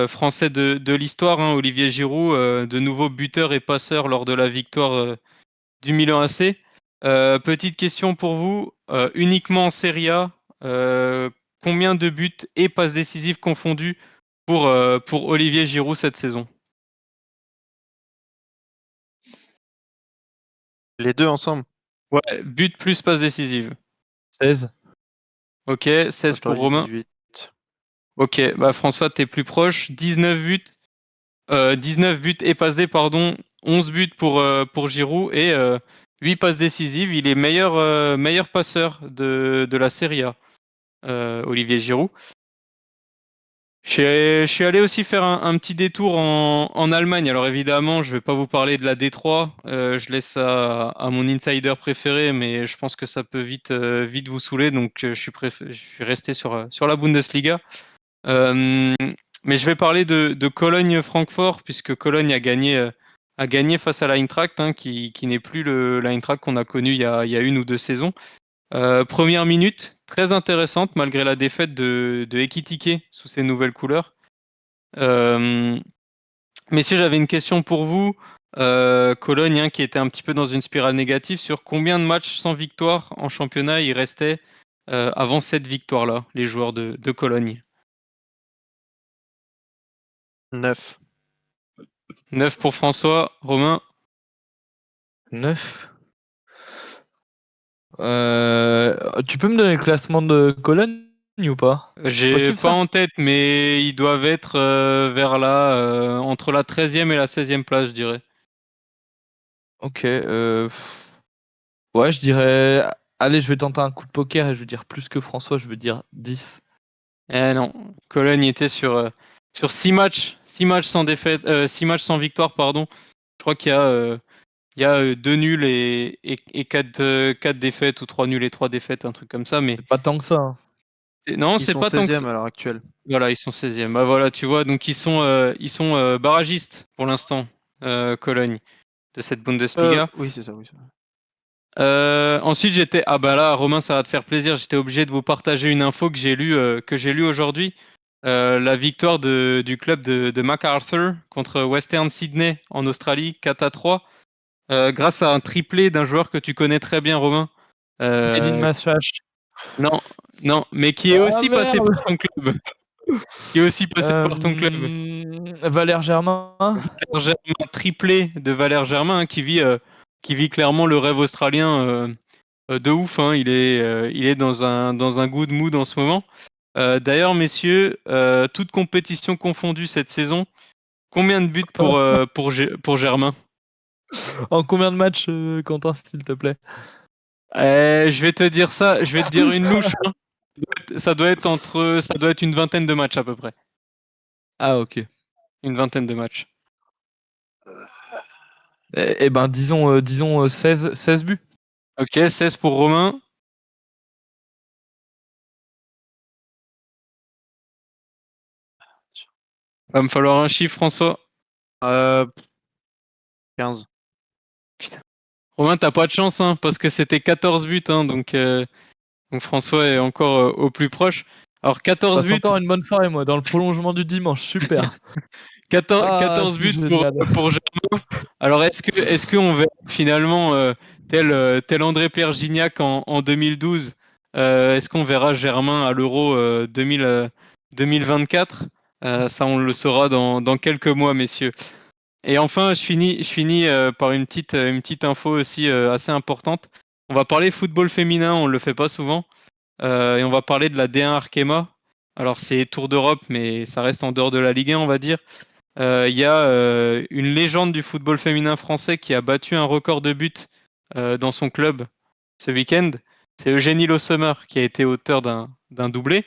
français de l'histoire, hein, Olivier Giroud, de nouveau buteur et passeur lors de la victoire du Milan AC. Petite question pour vous, uniquement en Serie A, combien de buts et passes décisives confondus pour Olivier Giroud cette saison? Les deux ensemble. Ouais, but plus passe décisive. 16. Ok, 16 pour J'aurais dit Romain. 18. Ok, bah François, t'es plus proche. 19 buts. 19 buts et passes D, pardon. 11 buts pour Giroud et 8 passes décisives. Il est meilleur passeur de la Serie A, Olivier Giroud. Je suis allé aussi faire un petit détour en Allemagne. Alors évidemment, je vais pas vous parler de la D3. Je laisse ça à mon insider préféré, mais je pense que ça peut vite vous saouler. Donc je suis resté sur la Bundesliga. Euh, mais je vais parler de Cologne-Francfort, puisque Cologne a gagné face à l'Eintracht, hein, qui n'est plus l'Eintracht qu'on a connu il y a 1 ou 2 saisons. Première minute, très intéressante malgré la défaite de Ekitike sous ses nouvelles couleurs. Euh, Messieurs, j'avais une question pour vous. Cologne, hein, qui était un petit peu dans une spirale négative, sur combien de matchs sans victoire en championnat il restait avant cette victoire-là, les joueurs de Cologne? 9. 9 pour François. Romain? 9. Tu peux me donner le classement de Cologne ou pas? C'est J'ai possible pas ça? en tête, mais ils doivent être vers entre la 13e et la 16e place, je dirais. Ok. Ouais, je dirais. Allez, je vais tenter un coup de poker et je vais dire plus que François, je veux dire 10. Eh non, Cologne était sur 6 matchs sans défaite, 6 matchs sans victoire, pardon. Je crois il y a 2 nuls et 4 défaites, ou 3 nuls et 3 défaites, un truc comme ça. Mais C'est pas tant que ça, hein. non, Ils c'est sont pas tant que ça. 16e à l'heure actuelle. Voilà, ils sont 16e. Bah voilà, tu vois, donc ils sont barragistes pour l'instant, Cologne, de cette Bundesliga. Oui, c'est ça. Oui. Ensuite, ah bah là, Romain, ça va te faire plaisir. J'étais obligé de vous partager une info que j'ai lue aujourd'hui. La victoire du club de MacArthur contre Western Sydney en Australie, 4-3, grâce à un triplé d'un joueur que tu connais très bien, Romain. Made in Euh, Machache. non, non, mais qui est Ah aussi passé merde! par ton club. Qui est aussi passé par ton club. Valère Germain. Valère Germain, triplé de Valère Germain, hein, qui vit clairement le rêve australien de ouf. Hein. Il est dans un good mood en ce moment. D'ailleurs, messieurs, toutes compétitions confondues cette saison, combien de buts pour Germain? En combien de matchs, Quentin, s'il te plaît? Je vais te dire ça, je vais te dire une louche. Hein. Ça doit être une vingtaine de matchs à peu près. Ah, ok. Une vingtaine de matchs. Eh ben, disons 16 buts. Ok, 16 pour Romain. Va me falloir un chiffre, François. 15. Romain, t'as pas de chance, hein, parce que c'était 14 buts, hein, donc François est encore au plus proche. Alors 14 Passe buts, encore une bonne soirée, moi, dans le prolongement du dimanche. Super. 14 C'est buts génial. pour Germain. Alors est-ce qu'on verra finalement tel André-Pierre Gignac en 2012, est-ce qu'on verra Germain à l'Euro 2024? Ça, on le saura dans quelques mois, messieurs. Et enfin, je finis par une petite info aussi assez importante. On va parler football féminin, on le fait pas souvent, et on va parler de la D1 Arkema. Alors c'est Tour d'Europe, mais ça reste en dehors de la Ligue 1, on va dire. Il y a une légende du football féminin français qui a battu un record de buts dans son club ce week-end. C'est Eugénie Le Sommer qui a été auteur d'un doublé.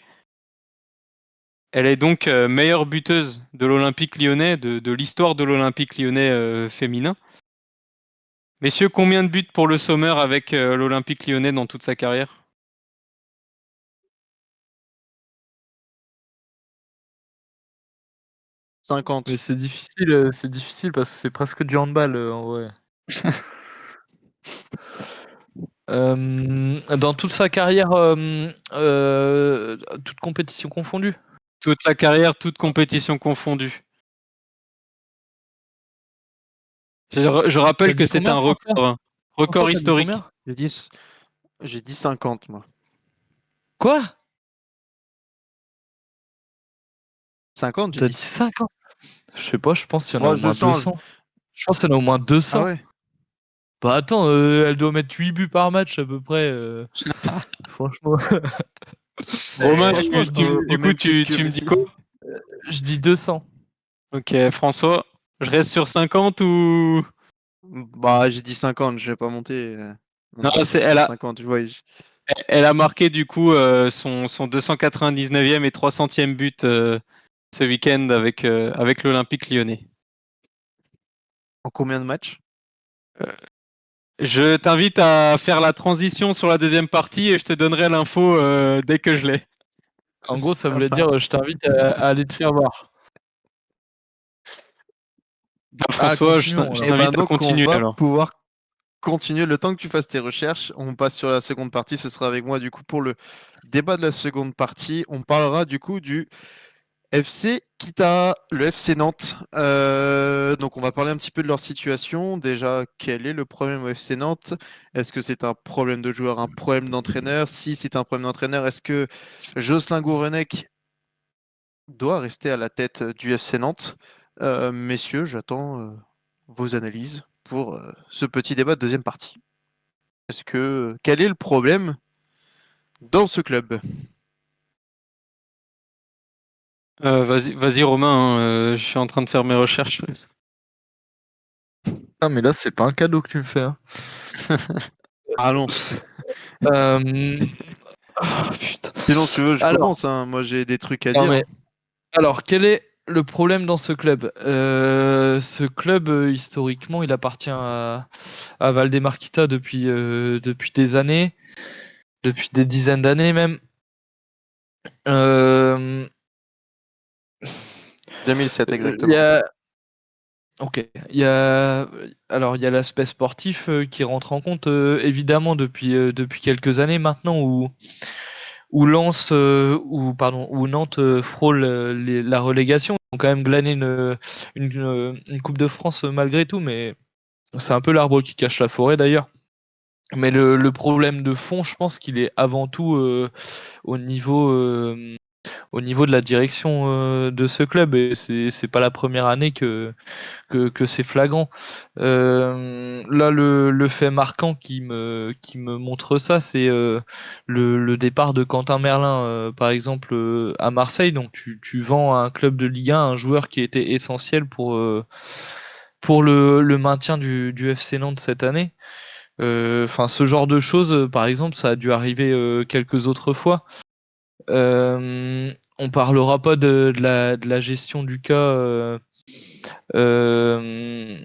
Elle est donc meilleure buteuse de l'Olympique lyonnais, de l'histoire de l'Olympique lyonnais féminin. Messieurs, combien de buts pour Le Sommer avec l'Olympique lyonnais dans toute sa carrière? 50. Mais c'est difficile parce que c'est presque du handball, en vrai. Dans toute sa carrière, toute compétition confondue. Toute sa carrière, toute compétition confondue. Je T'as rappelle que dit c'est combien, un François? record, hein. François, Record t'as dit historique. combien? J'ai dit 50, moi. Quoi? 50, j'ai T'as dit. dit 50? Je sais pas, je pense qu'il y en a Moi, au je moins change. 200. Je pense qu'il y en a au moins 200. Ah ouais. Bah attends, elle doit mettre 8 buts par match à peu près. Franchement, Romain, franchement, du au coup, même titre que tu me dis Messi. quoi? je dis 200. Ok, François, je reste sur 50 ou... Bah, j'ai dit 50, je vais pas monter. Non, Non, c'est, sur 50, je vois. elle a marqué du coup son 299e et 300e but ce week-end avec l'Olympique Lyonnais. En combien de matchs? Je t'invite à faire la transition sur la deuxième partie et je te donnerai l'info dès que je l'ai. En gros, ça Ça voulait dire, marche. je t'invite à aller te faire voir. Bah, Ah, François, continuons je alors. Et ben t'invite à donc, on continuer va alors. pouvoir continuer le temps que tu fasses tes recherches. On passe sur la seconde partie. Ce sera avec moi du coup pour le débat de la seconde partie. On parlera du coup du FC Kita, le FC Nantes. Donc on va parler un petit peu de leur situation. Déjà, quel est le problème au FC Nantes? Est-ce que c'est un problème de joueur, un problème d'entraîneur? Si c'est un problème d'entraîneur, est-ce que Jocelyn Gourvenec doit rester à la tête du FC Nantes? Messieurs, j'attends vos analyses pour ce petit débat de deuxième partie. Quel est le problème dans ce club? Vas-y Romain, hein, je suis en train de faire mes recherches. Ah, mais là, c'est pas un cadeau que tu me fais, hein. Ah non. Euh, ah, putain. Sinon, si tu veux, je Alors, commence, hein. Moi, j'ai des trucs à non, dire, mais hein. alors, quel est le problème dans ce club? Ce club, historiquement, il appartient à Valdemarquita depuis des années, depuis des dizaines d'années même. Euh, 2007 il y exactement. a, ok, il y a l'aspect sportif qui rentre en compte évidemment depuis quelques années maintenant où Nantes frôle la relégation. Ils ont quand même glané une Coupe de France malgré tout, mais c'est un peu l'arbre qui cache la forêt d'ailleurs. Mais le problème de fond, je pense qu'il est avant tout au niveau, euh, au niveau de la direction de ce club. Et c'est pas la première année que c'est flagrant. Là, le fait marquant qui me montre ça, c'est le départ de Quentin Merlin, par exemple, à Marseille. Donc, tu vends à un club de Ligue 1 un joueur qui était essentiel pour le maintien du FC Nantes cette année. Enfin, ce genre de choses, par exemple, ça a dû arriver quelques autres fois. On parlera pas de la gestion du cas. Euh,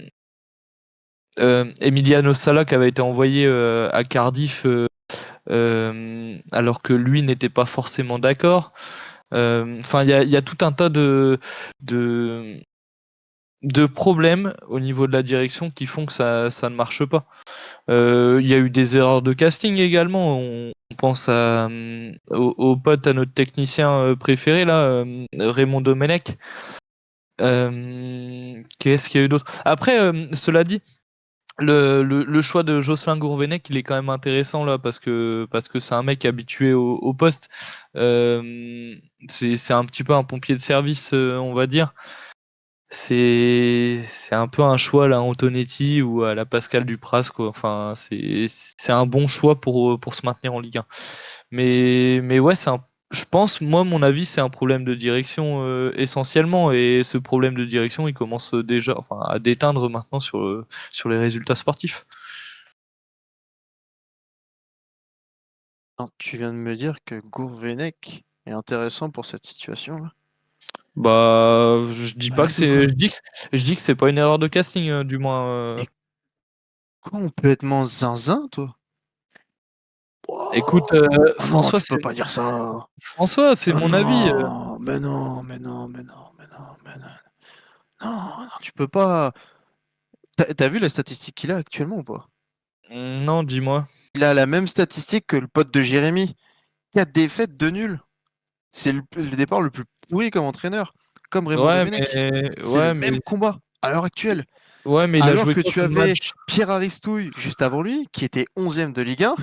Emiliano Sala qui avait été envoyé à Cardiff alors que lui n'était pas forcément d'accord. Enfin, il y a tout un tas de, de problèmes au niveau de la direction qui font que ça ne marche pas. Il y a eu des erreurs de casting également. On pense au pote, à notre technicien préféré, là, Raymond Domenech. Qu'est-ce qu'il y a eu d'autre? Après, cela dit, le choix de Jocelyn Gourvenec, il est quand même intéressant là parce que c'est un mec habitué au poste. C'est un petit peu un pompier de service, on va dire. C'est un peu un choix à la Antonetti ou à la Pascal Dupraz, quoi. Enfin, c'est un bon choix pour se maintenir en Ligue 1. Mais ouais, je pense, moi, mon avis, c'est un problème de direction essentiellement. Et ce problème de direction, il commence déjà enfin, à déteindre maintenant sur les résultats sportifs. Non, tu viens de me dire que Gourvenec est intéressant pour cette situation-là. Bah, je dis pas que Malade ou quoi? je dis que c'est pas une erreur de casting, du moins. Mais complètement zinzin, toi. Écoute, Wow. Ah non, François, tu peux pas dire ça. c'est Ah mon avis. non, mais non, mais non, mais non, mais non, mais non. Non, non, tu peux pas. T'as vu la statistique qu'il a actuellement ou pas? Non, dis-moi. Il a la même statistique que le pote de Jérémy. 4 défaites, 2 nuls. C'est le départ le plus pourri comme entraîneur. Comme Raymond Domenech. C'est le Ouais, mais même combat à l'heure actuelle. il a Alors joué que quoi tu comme avais match? Pierre Aristouille juste avant lui, qui était 11e de Ligue 1.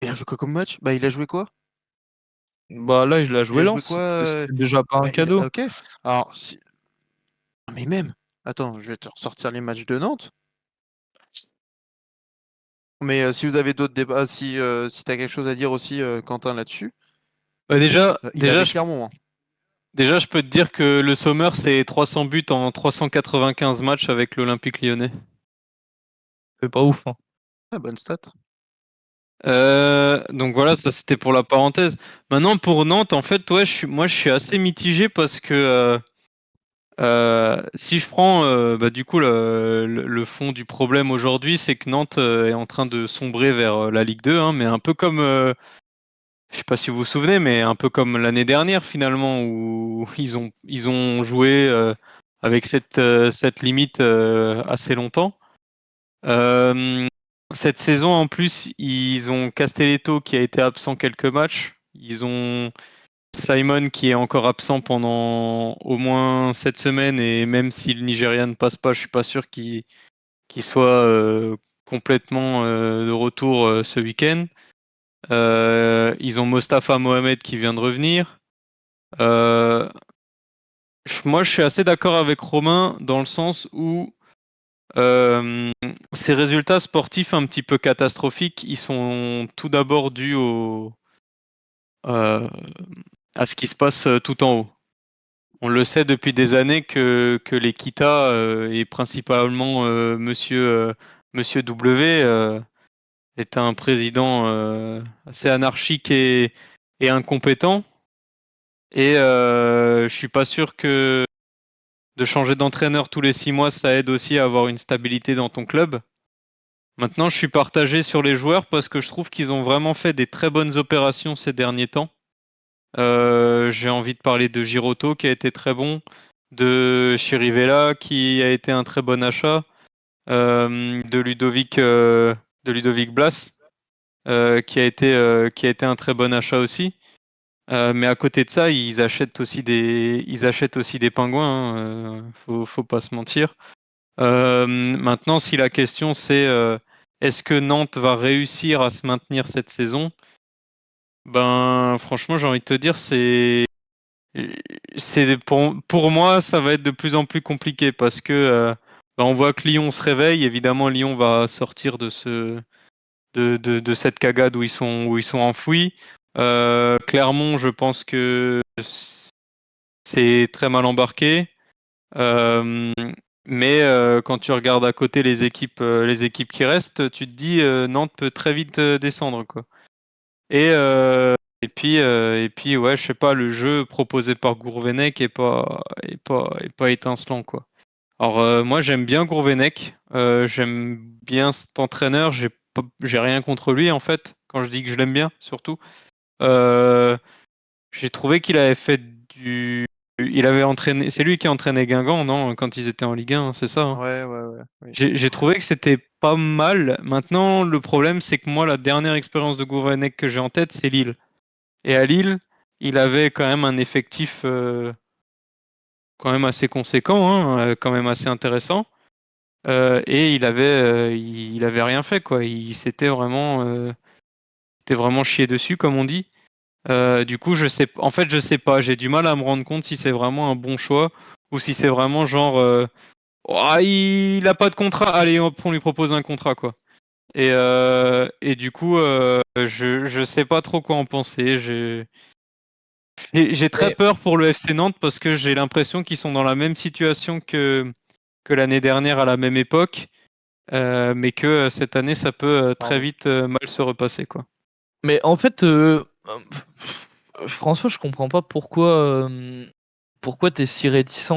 Il a joué quoi comme match? Bah, il a joué quoi? Bah là, il a Il joué a joué Lens. quoi C'était déjà pas un cadeau. Ok. Alors, mais même. Attends, je vais te ressortir les matchs de Nantes. Mais si vous avez d'autres débats, si tu as quelque chose à dire aussi, Quentin, là-dessus, Bah, déjà, il est déjà, avec je, Clermont. Hein. déjà, je peux te dire que le Sommer, c'est 300 buts en 395 matchs avec l'Olympique Lyonnais. C'est pas ouf. Hein. Ah, bonne stat. Donc voilà, ça c'était pour la parenthèse. Maintenant, pour Nantes, en fait, ouais, moi je suis assez mitigé parce que si je prends bah, du coup le fond du problème aujourd'hui, c'est que Nantes est en train de sombrer vers la Ligue 2, hein, mais un peu comme, je sais pas si vous vous souvenez, mais un peu comme l'année dernière finalement, où ils ont joué avec cette limite assez longtemps. Euh, Cette saison, en plus, ils ont Castelletto qui a été absent quelques matchs. Ils ont Simon qui est encore absent pendant au moins 7 semaines. Et même si le Nigeria ne passe pas, je suis pas sûr qu'il soit complètement de retour ce week-end. Ils ont Mostafa Mohamed qui vient de revenir. Euh, Moi, je suis assez d'accord avec Romain dans le sens où Euh, ces résultats sportifs un petit peu catastrophiques, ils sont tout d'abord dus euh, à ce qui se passe tout en haut. On le sait depuis des années que l'Equita et principalement Monsieur W est un président assez anarchique et incompétent. Et je suis pas sûr que de changer d'entraîneur tous les 6 mois, ça aide aussi à avoir une stabilité dans ton club. Maintenant, je suis partagé sur les joueurs parce que je trouve qu'ils ont vraiment fait des très bonnes opérations ces derniers temps. J'ai envie de parler de Giroto qui a été très bon, de Chirivella qui a été un très bon achat, de Ludovic Blas qui a été un très bon achat aussi. Mais à côté de ça, ils achètent aussi des pingouins. Faut pas se mentir. Maintenant, si la question c'est est-ce que Nantes va réussir à se maintenir cette saison? Ben, franchement, j'ai envie de te dire, pour moi, ça va être de plus en plus compliqué parce que ben, on voit que Lyon se réveille. Évidemment, Lyon va sortir de cette cagade où ils sont enfouis. Clermont, je pense que c'est très mal embarqué. Euh, mais quand tu regardes à côté les équipes qui restent, tu te dis Nantes peut très vite descendre quoi. Et puis ouais, je sais pas, le jeu proposé par Gourvenec est pas étincelant quoi. Alors moi j'aime bien Gourvenec, j'aime bien cet entraîneur, j'ai rien contre lui en fait. Quand je dis que je l'aime bien, surtout. Euh, j'ai trouvé qu'il avait fait du. Il avait entraîné. C'est lui qui a entraîné Guingamp, non? Quand ils étaient en Ligue 1, c'est ça, hein. Ouais, oui. J'ai trouvé que c'était pas mal. Maintenant, le problème, c'est que moi, la dernière expérience de Gourvenec que j'ai en tête, c'est Lille. Et à Lille, il avait quand même un effectif quand même assez conséquent, hein, quand même assez intéressant. Et il avait rien fait, quoi. C'était vraiment chié dessus, comme on dit. Du coup, je sais pas. J'ai du mal à me rendre compte si c'est vraiment un bon choix ou si c'est vraiment genre, oh, il a pas de contrat. Allez, hop, on lui propose un contrat, quoi. Et du coup, je sais pas trop quoi en penser. J'ai très Mais, peur pour le FC Nantes parce que j'ai l'impression qu'ils sont dans la même situation que l'année dernière à la même époque, mais que cette année, ça peut très Pardon. vite mal se repasser, quoi. mais en fait, François, je comprends pas pourquoi t'es si réticent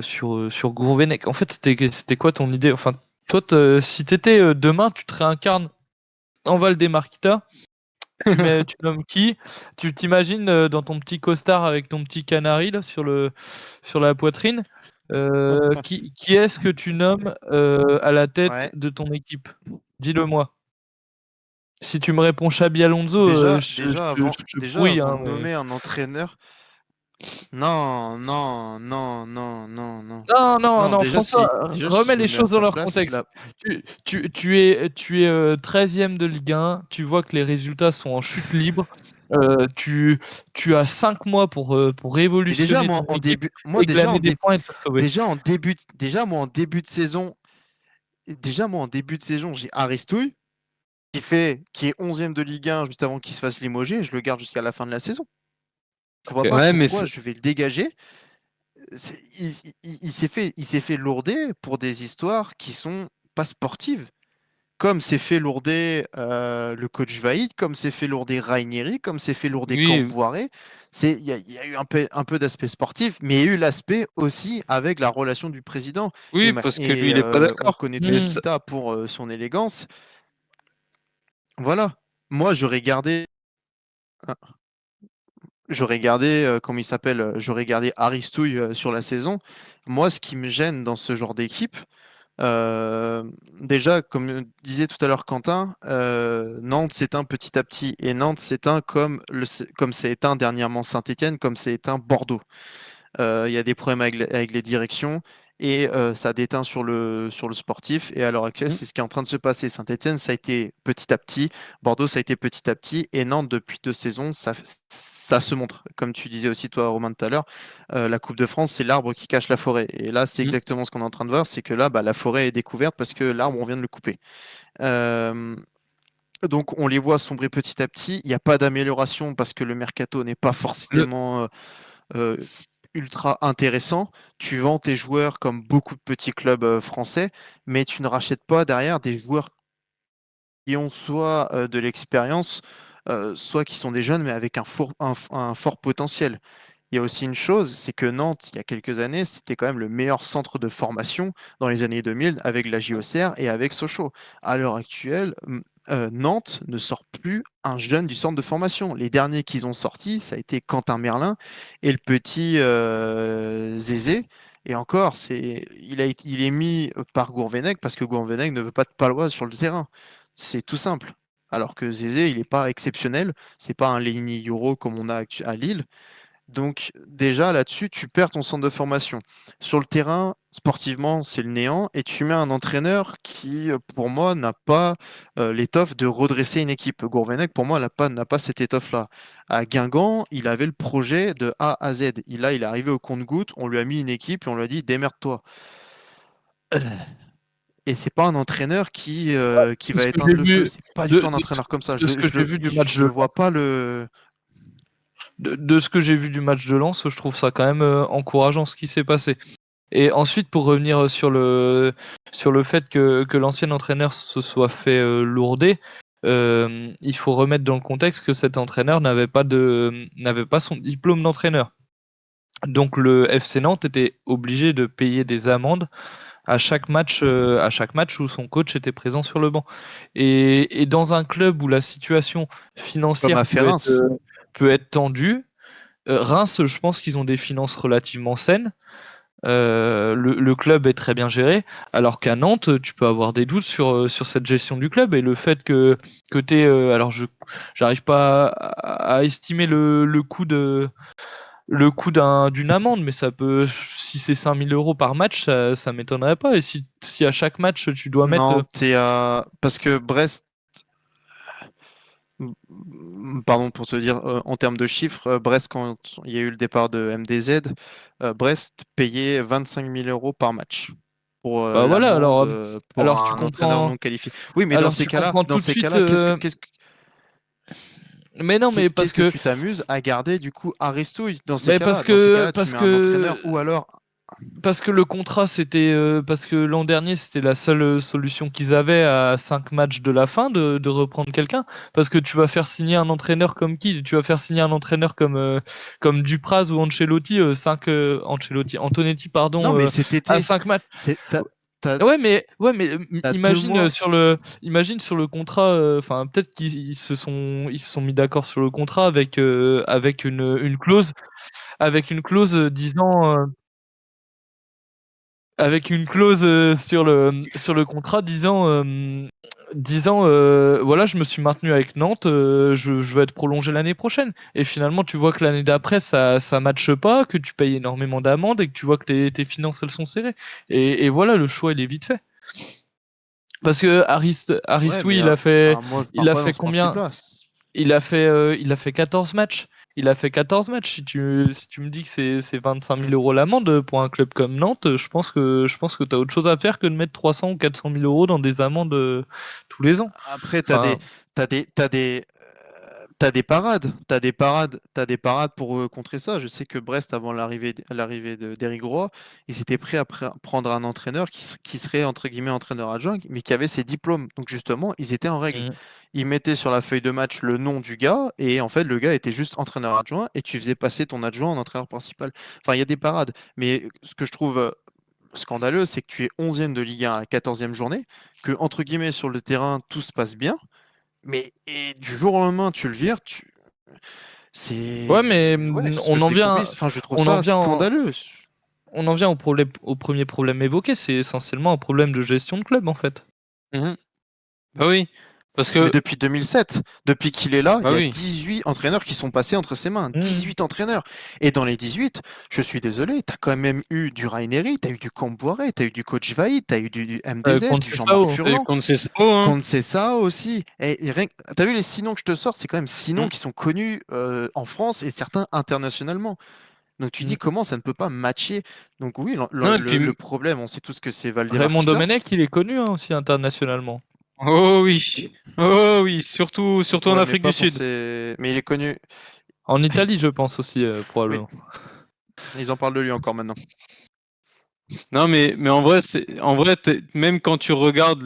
sur Gourvenec. En fait, c'était quoi ton idée? Enfin, toi, si t'étais demain, tu te réincarnes en Valdemarquita. Tu nommes qui? Tu t'imagines dans ton petit costard avec ton petit canari là, sur la poitrine. Qui est-ce que tu nommes à la tête Ouais. de ton équipe? Dis-le-moi. Si tu me réponds Xabi Alonso, Déjà, je te brouille. avant Hein, de mais... nommer un entraîneur. Non, non, non, non, non, non. Non, non, Non, non, François, déjà, si remets je me les mets à choses dans sa leur place, contexte. Tu es 13e de Ligue 1, tu vois que les résultats sont en chute libre. Tu as 5 mois pour Et déjà, révolutionner moi, ton en équipe début, moi, et glaner des points et te faire sauver. déjà, moi, en début de saison, j'ai Aristouille qui est 11e de Ligue 1 juste avant qu'il se fasse limoger. Je le garde jusqu'à la fin de la saison. Je vois Ok. pas Ouais, mais pourquoi je vais le dégager. Il s'est fait lourder pour des histoires qui sont pas sportives. Comme s'est fait lourder le coach Vaïd, comme s'est fait lourder Ranieri, comme s'est fait lourder oui, Campoiré. Il y a eu un peu d'aspect sportif, mais il y a eu l'aspect aussi avec la relation du président. oui, parce que lui, il est pas On d'accord. connaît Mais tous Kita pour son élégance. Voilà. Moi, j'aurais gardé, comment il s'appelle, j'aurais gardé Aristouille sur la saison. Moi, ce qui me gêne dans ce genre d'équipe, euh, déjà, comme disait tout à l'heure Quentin, Nantes s'éteint petit à petit. Et Nantes s'éteint comme s'est éteint dernièrement Saint-Étienne, comme s'est éteint Bordeaux. Il y a des problèmes avec les directions et ça déteint sur le sportif. Et à l'heure actuelle, c'est ce qui est en train de se passer. Saint-Étienne, ça a été petit à petit. Bordeaux, ça a été petit à petit. Et Nantes, depuis 2 saisons, ça se montre. Comme tu disais aussi, toi, Romain, tout à l'heure, la Coupe de France, c'est l'arbre qui cache la forêt. Et là, c'est exactement ce qu'on est en train de voir. C'est que là, bah, la forêt est découverte parce que l'arbre, on vient de le couper. Euh, donc, on les voit sombrer petit à petit. Il n'y a pas d'amélioration parce que le mercato n'est pas Le, forcément euh, ultra intéressant. Tu vends tes joueurs comme beaucoup de petits clubs français, mais tu ne rachètes pas derrière des joueurs qui ont soit de l'expérience, soit qui sont des jeunes, mais avec un fort potentiel. Il y a aussi une chose, c'est que Nantes, il y a quelques années, c'était quand même le meilleur centre de formation dans les années 2000 avec la JOCR et avec Sochaux. À l'heure actuelle, Nantes ne sort plus un jeune du centre de formation. Les derniers qu'ils ont sortis, ça a été Quentin Merlin et le petit Zézé. Et encore, il est mis par Gourvenec parce que Gourvenec ne veut pas de Palois sur le terrain. C'est tout simple. Alors que Zézé, il n'est pas exceptionnel. C'est pas un Léni Yoro comme on a à Lille. Donc déjà là-dessus, tu perds ton centre de formation. Sur le terrain, sportivement, c'est le néant et tu mets un entraîneur qui, pour moi, n'a pas l'étoffe de redresser une équipe. Gourvenec, pour moi, n'a pas cette étoffe-là. À Guingamp, il avait le projet de A à Z. Il est arrivé au compte-gouttes, on lui a mis une équipe et on lui a dit démerde-toi. Et c'est pas un entraîneur qui de ce va que j'ai éteindre le feu. vu, C'est pas du de, tout un de, entraîneur comme ça. de ce que j'ai vu du match Je de le vois pas le. de ce que j'ai vu du match de Lens, je trouve ça quand même encourageant ce qui s'est passé. Et ensuite, pour revenir sur le fait que l'ancien entraîneur se soit fait lourder, il faut remettre dans le contexte que cet entraîneur n'avait pas son diplôme d'entraîneur. Donc le FC Nantes était obligé de payer des amendes à chaque match où son coach était présent sur le banc. Et dans un club où la situation Comme financière a fait Reims. peut être tendue, Reims, je pense qu'ils ont des finances relativement saines. Le club est très bien géré, alors qu'à Nantes, tu peux avoir des doutes sur cette gestion du club et le fait que tu alors j'arrive pas à estimer le coût d'une amende, mais ça peut, si c'est 5 000 € par match, ça m'étonnerait pas. Et si à chaque match tu dois mettre. Non, t'es à. Parce que Brest, pardon pour te dire, en termes de chiffres, Brest, quand il y a eu le départ de MDZ, Brest payait 25 000 € par match pour Bah voilà, l'amende pour alors tu un entraîneur comprends, non qualifié. Oui, mais alors tu comprends dans tout de ces suite. cas-là, Mais non, mais parce qu'est-ce que que, tu t'amuses à garder du coup Aristouille dans ces mais cas-là? Dans ces cas-là, tu parce mets un entraîneur que ou alors. Parce que le contrat, c'était parce que l'an dernier, c'était la seule solution qu'ils avaient à 5 matchs de la fin de reprendre quelqu'un. Parce que tu vas faire signer un entraîneur comme qui? Tu vas faire signer un entraîneur comme Dupraz ou Ancelotti, Antonetti, Non, pardon, mais cet à été, 5 matchs. c'est t'as, Ouais, mais t'as 2 mois. imagine sur le contrat. Enfin, peut-être ils se sont mis d'accord sur le contrat avec une clause disant. Avec une clause sur le contrat disant voilà, je me suis maintenu avec Nantes, je vais être prolongé l'année prochaine. Et finalement, tu vois que l'année d'après, ça matche pas, que tu payes énormément d'amendes et que tu vois que tes finances, elles sont serrées. Et voilà, le choix, il est vite fait. Parce que Ouais, Aristoui, mais moi, je il pars a pas dans fait ce combien? principe-là. il a fait 14 matchs. Il a fait 14 matchs. Si tu me dis que c'est 25 000 euros l'amende pour un club comme Nantes, je pense que tu as autre chose à faire que de mettre 300 ou 400 000 euros dans des amendes tous les ans. Après, Enfin, t'as des parades, t'as des parades pour contrer ça. Je sais que Brest, avant l'arrivée d'Éric Roy, ils étaient prêts à prendre un entraîneur qui serait entre guillemets entraîneur adjoint, mais qui avait ses diplômes. Donc justement, ils étaient en règle. mm, Ils mettaient sur la feuille de match le nom du gars, et en fait, le gars était juste entraîneur adjoint, et tu faisais passer ton adjoint en entraîneur principal. Enfin, il y a des parades. Mais ce que je trouve scandaleux, c'est que tu es 11e de Ligue 1 à la 14e journée, que entre guillemets sur le terrain, tout se passe bien. Mais et du jour au lendemain, tu le vires, ouais, mais ouais, ce que on en c'est vient, complice. Enfin, je trouve on en ça vient, scandaleux. au premier problème évoqué. C'est essentiellement un problème de gestion de club en fait. Mhm. Bah oui, parce Mais que depuis 2007, depuis qu'il est là, il bah y a oui. 18 entraîneurs qui sont passés entre ses mains. Mm. 18 entraîneurs. Et dans les 18, je suis désolé, tu as quand même eu du Ranieri, tu as eu du Camboire, tu as eu du coach Vaïd, tu as eu du MDZ, Contre du ça, Jean-Marc Et Furlan. quand c'est ça, hein. Quand c'est ça aussi. T'as vu les 6 noms que je te sors, c'est quand même 6 noms Mhm. qui sont connus en France et certains internationalement. Donc tu dis Mm. comment ça ne peut pas matcher. Donc oui, Non, et puis le problème, on sait tous que c'est Valdemar Raymond Kita. Domenech, il est connu aussi internationalement. oh oui, oh oui, surtout en Ouais, mais Afrique pas du pour Sud. ses. Mais il est connu. En Italie, je pense aussi, Oui, probablement. ils en parlent de lui encore maintenant. Non, mais en vrai, même quand tu regardes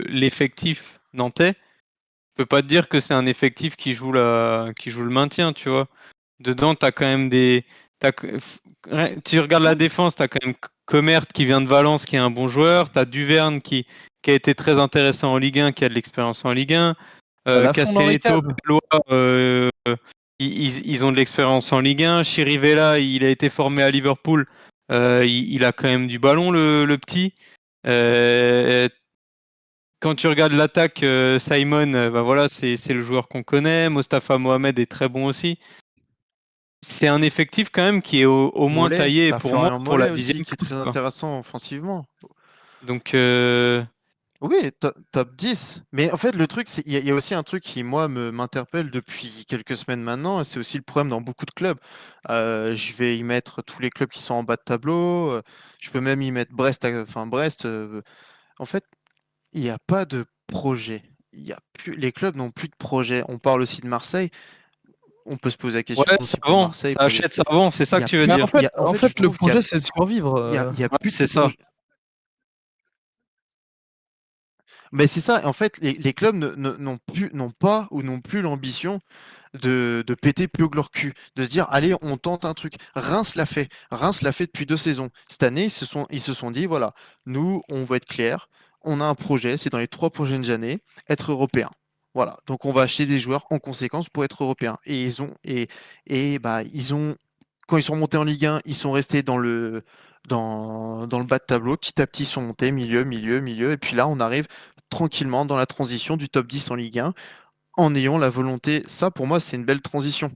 l'effectif nantais, je peux pas te dire que c'est un effectif qui joue le maintien, tu vois. Dedans, t'as quand même ouais, tu regardes la défense, t'as quand même Comert qui vient de Valence, qui est un bon joueur. T'as Duverne qui a été très intéressant en Ligue 1, qui a de l'expérience en Ligue 1. À la fond dans les Castelletto, caves. Palois, ils ont de l'expérience en Ligue 1. Chirivella, il a été formé à Liverpool. Il a quand même du ballon, le petit. Euh, Quand tu regardes l'attaque, Simon, bah voilà, c'est le joueur qu'on connaît. Mostafa Mohamed est très bon aussi. C'est un effectif quand même qui est au moins Mollet, taillé t'as pour moi Florian pour la Mollet aussi 10e qui est place, très quoi. intéressant offensivement. Donc, Oui, top 10. Mais en fait, le truc, c'est il y a aussi un truc qui, moi, m'interpelle depuis quelques semaines maintenant, et c'est aussi le problème dans beaucoup de clubs. Je vais y mettre tous les clubs qui sont en bas de tableau. Je peux même y mettre Brest. Enfin, Brest, en fait, il n'y a pas de projet. Il y a plus, les clubs n'ont plus de projet. On parle aussi de Marseille. On peut se poser la ouais, question ça aussi pour vend, Marseille, ça pour les. achète, ça vend, c'est Il ça y que a tu veux plus. Mais en dire. fait, En en fait, je fait, le trouve qu'il y a, projet, c'est de survivre. il y a Ouais, plus de c'est ça. projet. Mais c'est ça. En fait, les clubs n'ont pas ou n'ont plus l'ambition de péter plus haut que leur cul, de se dire allez, on tente un truc. Reims l'a fait. Reims l'a fait depuis 2 saisons. Cette année, ils se sont dit voilà, nous, on va être clair, on a un projet, c'est dans les 3 prochaines années, être européen. Voilà, donc on va acheter des joueurs en conséquence pour être européen. Bah ils ont quand ils sont montés en Ligue 1, ils sont restés dans le bas de tableau. Petit à petit, ils sont montés milieu, milieu, milieu. Et puis là, on arrive tranquillement dans la transition du top 10 en Ligue 1 en ayant la volonté. Ça, pour moi, c'est une belle transition.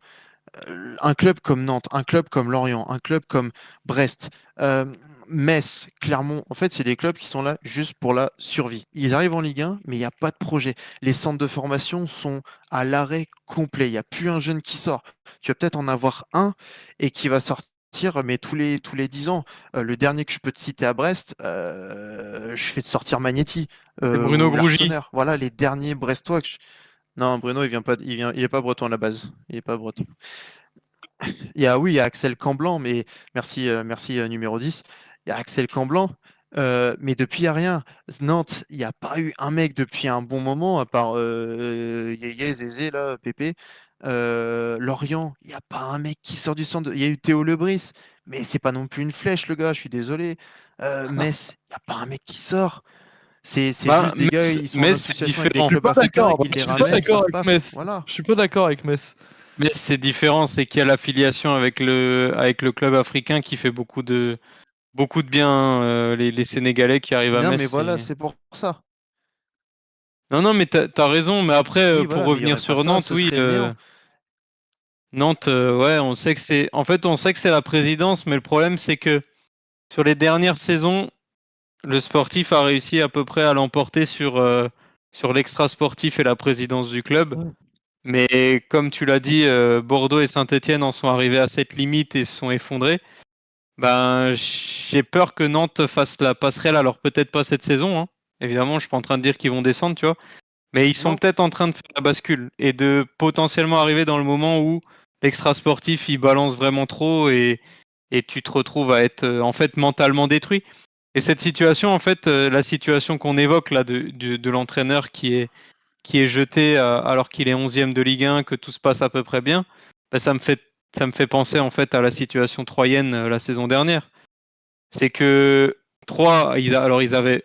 Un club comme Nantes, un club comme Lorient, un club comme Brest, euh, Metz, Clermont, en fait, c'est des clubs qui sont là juste pour la survie. Ils arrivent en Ligue 1, mais il n'y a pas de projet. Les centres de formation sont à l'arrêt complet. Il n'y a plus un jeune qui sort. Tu vas peut-être en avoir un et qui va sortir, mais tous les 10 ans. Le dernier que je peux te citer à Brest, je fais te sortir Magnetti C'est Bruno ou Grougy. Larsonneur. Voilà les derniers Brestois. Non, Bruno, il vient pas, il est pas breton à la base. Il est pas breton. Oui, il y a Axel Camblan, mais merci numéro 10. Il y a Axel Camblan, mais depuis, il n'y a rien. Nantes, il n'y a pas eu un mec depuis un bon moment, à part Yeye, Zézé, là, Pépé. Lorient, il n'y a pas un mec qui sort du centre. Il y a eu Théo Lebris, mais c'est pas non plus une flèche, le gars, je suis désolé. Metz, il n'y a pas un mec qui sort. C'est Bah, juste des gars, ils sont en mais c'est association avec des Je différent. suis clubs pas africains d'accord. qui Je les suis pas ramènent, d'accord paf, avec paf, Metz. voilà. Je suis pas d'accord avec Metz. Mais c'est différent, c'est qu'il y a l'affiliation avec le club africain qui fait beaucoup de bien. Les Sénégalais qui arrivent à Non, Metz, mais voilà, c'est. c'est pour ça. Non, non, mais t'as raison. Mais après, Oui, pour voilà, mais il n'y revenir aurait pas sur ça, Nantes, ce oui, serait le néant. Nantes, ouais, on sait que c'est. En fait, on sait que c'est la présidence, mais le problème, c'est que sur les dernières saisons, le sportif a réussi à peu près à l'emporter sur l'extra sportif et la présidence du club. Mais comme tu l'as dit, Bordeaux et Saint-Etienne en sont arrivés à cette limite et se sont effondrés. Ben, j'ai peur que Nantes fasse la passerelle, alors peut-être pas cette saison, hein. Évidemment, je suis pas en train de dire qu'ils vont descendre, tu vois. Mais ils sont Non. peut-être en train de faire la bascule et de potentiellement arriver dans le moment où l'extra sportif il balance vraiment trop et tu te retrouves à être en fait mentalement détruit. Et cette situation, en fait, la situation qu'on évoque là de l'entraîneur qui est jeté alors qu'il est 11e de Ligue 1, que tout se passe à peu près bien, ben, ça me fait penser en fait à la situation troyenne la saison dernière. C'est que Troyes, alors ils avaient,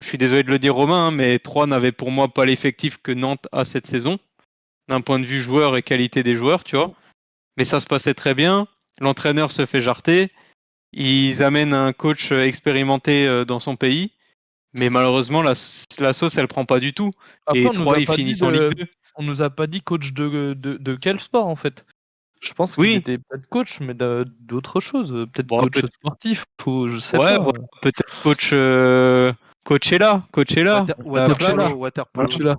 je suis désolé de le dire Romain, hein, mais Troyes n'avait pour moi pas l'effectif que Nantes a cette saison, d'un point de vue joueur et qualité des joueurs, tu vois. Mais ça se passait très bien, l'entraîneur se fait jarter, ils amènent un coach expérimenté dans son pays, mais malheureusement la sauce elle prend pas du tout. Après, Et Troyes ils finissent en Ligue 2. on nous a pas dit coach de quel sport en fait. Je pense qu'il Oui, était peut-être coach, mais d'autres choses. Peut-être bon, coach sportif, ou je sais ouais, pas. voilà, peut-être Coachella, la plage. Waterpolo, Voilà. Coach là.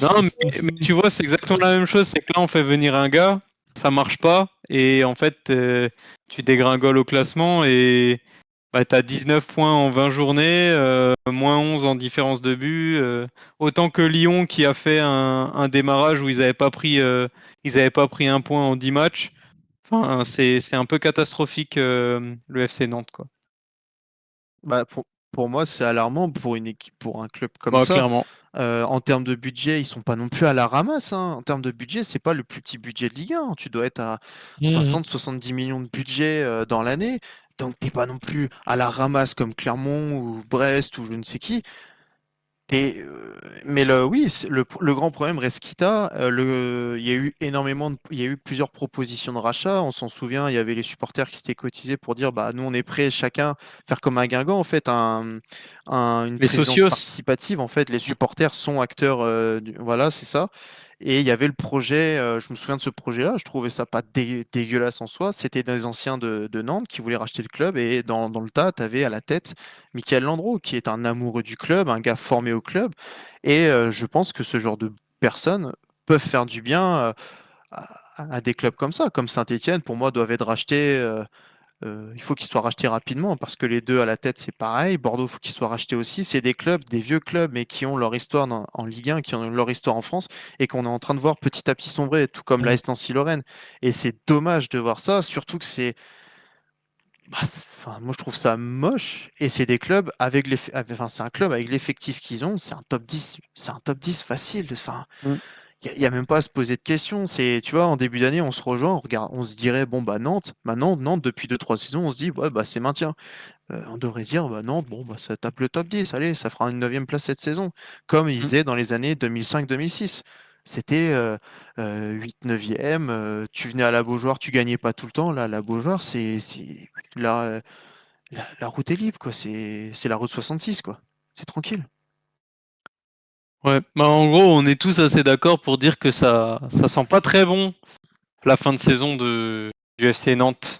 Non, mais tu vois, c'est exactement la même chose. C'est que là, on fait venir un gars, ça marche pas, et en fait, tu dégringoles au classement et bah, tu as 19 points en 20 journées, moins 11 en différence de but. Autant que Lyon qui a fait un démarrage où ils avaient pas pris un point en 10 matchs. Enfin, c'est un peu catastrophique le FC Nantes, quoi. Bah, pour moi, c'est alarmant pour une équipe, pour un club comme Bah, ça. clairement. En termes de budget, ils sont pas non plus à la ramasse, hein. En termes de budget, c'est pas le plus petit budget de Ligue 1. Tu dois être à Mhm. 60-70 millions de budget dans l'année. Donc t'es pas non plus à la ramasse comme Clermont ou Brest ou je ne sais qui. Mais oui, le grand problème reste Kita. Il y a eu il y a eu plusieurs propositions de rachat. On s'en souvient, il y avait les supporters qui s'étaient cotisés pour dire, bah nous on est prêts chacun faire comme un Guingamp en fait, une Les présidence socios. participative. En fait, les supporters sont acteurs. Voilà, c'est ça. Et il y avait le projet. Je me souviens de ce projet-là. Je trouvais ça pas dégueulasse en soi. C'était des anciens de Nantes qui voulaient racheter le club et dans le tas, tu avais à la tête Michael Landreau, qui est un amoureux du club, un gars formé au club. Et je pense que ce genre de personnes peuvent faire du bien à des clubs comme ça, comme Saint-Etienne, pour moi, doivent être rachetés. Il faut qu'ils soient rachetés rapidement parce que les deux à la tête, c'est pareil. Bordeaux, il faut qu'ils soient rachetés aussi. C'est des clubs, des vieux clubs, mais qui ont leur histoire en Ligue 1, qui ont leur histoire en France et qu'on est en train de voir petit à petit sombrer, tout comme l'AS Nancy-Lorraine. Et c'est dommage de voir ça, surtout que enfin, moi je trouve ça moche et c'est des clubs enfin, c'est un club avec l'effectif qu'ils ont, c'est un top 10 facile. Enfin, Mm. il y a même pas à se poser de questions. C'est, tu vois, en début d'année, on se rejoint, on regarde, on se dirait bon bah Nantes, maintenant Nantes depuis 2-3 saisons, on se dit ouais bah c'est maintien. On devrait se dire bah Nantes, bon bah ça tape le top 10, allez, ça fera une 9e place cette saison, comme ils Mm. faisaient dans les années 2005-2006. C'était 8 9e, tu venais à la Beaujoire, tu gagnais pas tout le temps. Là, la Beaujoire, là, la route est libre, quoi. C'est la route 66, quoi. C'est tranquille. Ouais, bah en gros, on est tous assez d'accord pour dire que ça sent pas très bon la fin de saison du FC Nantes.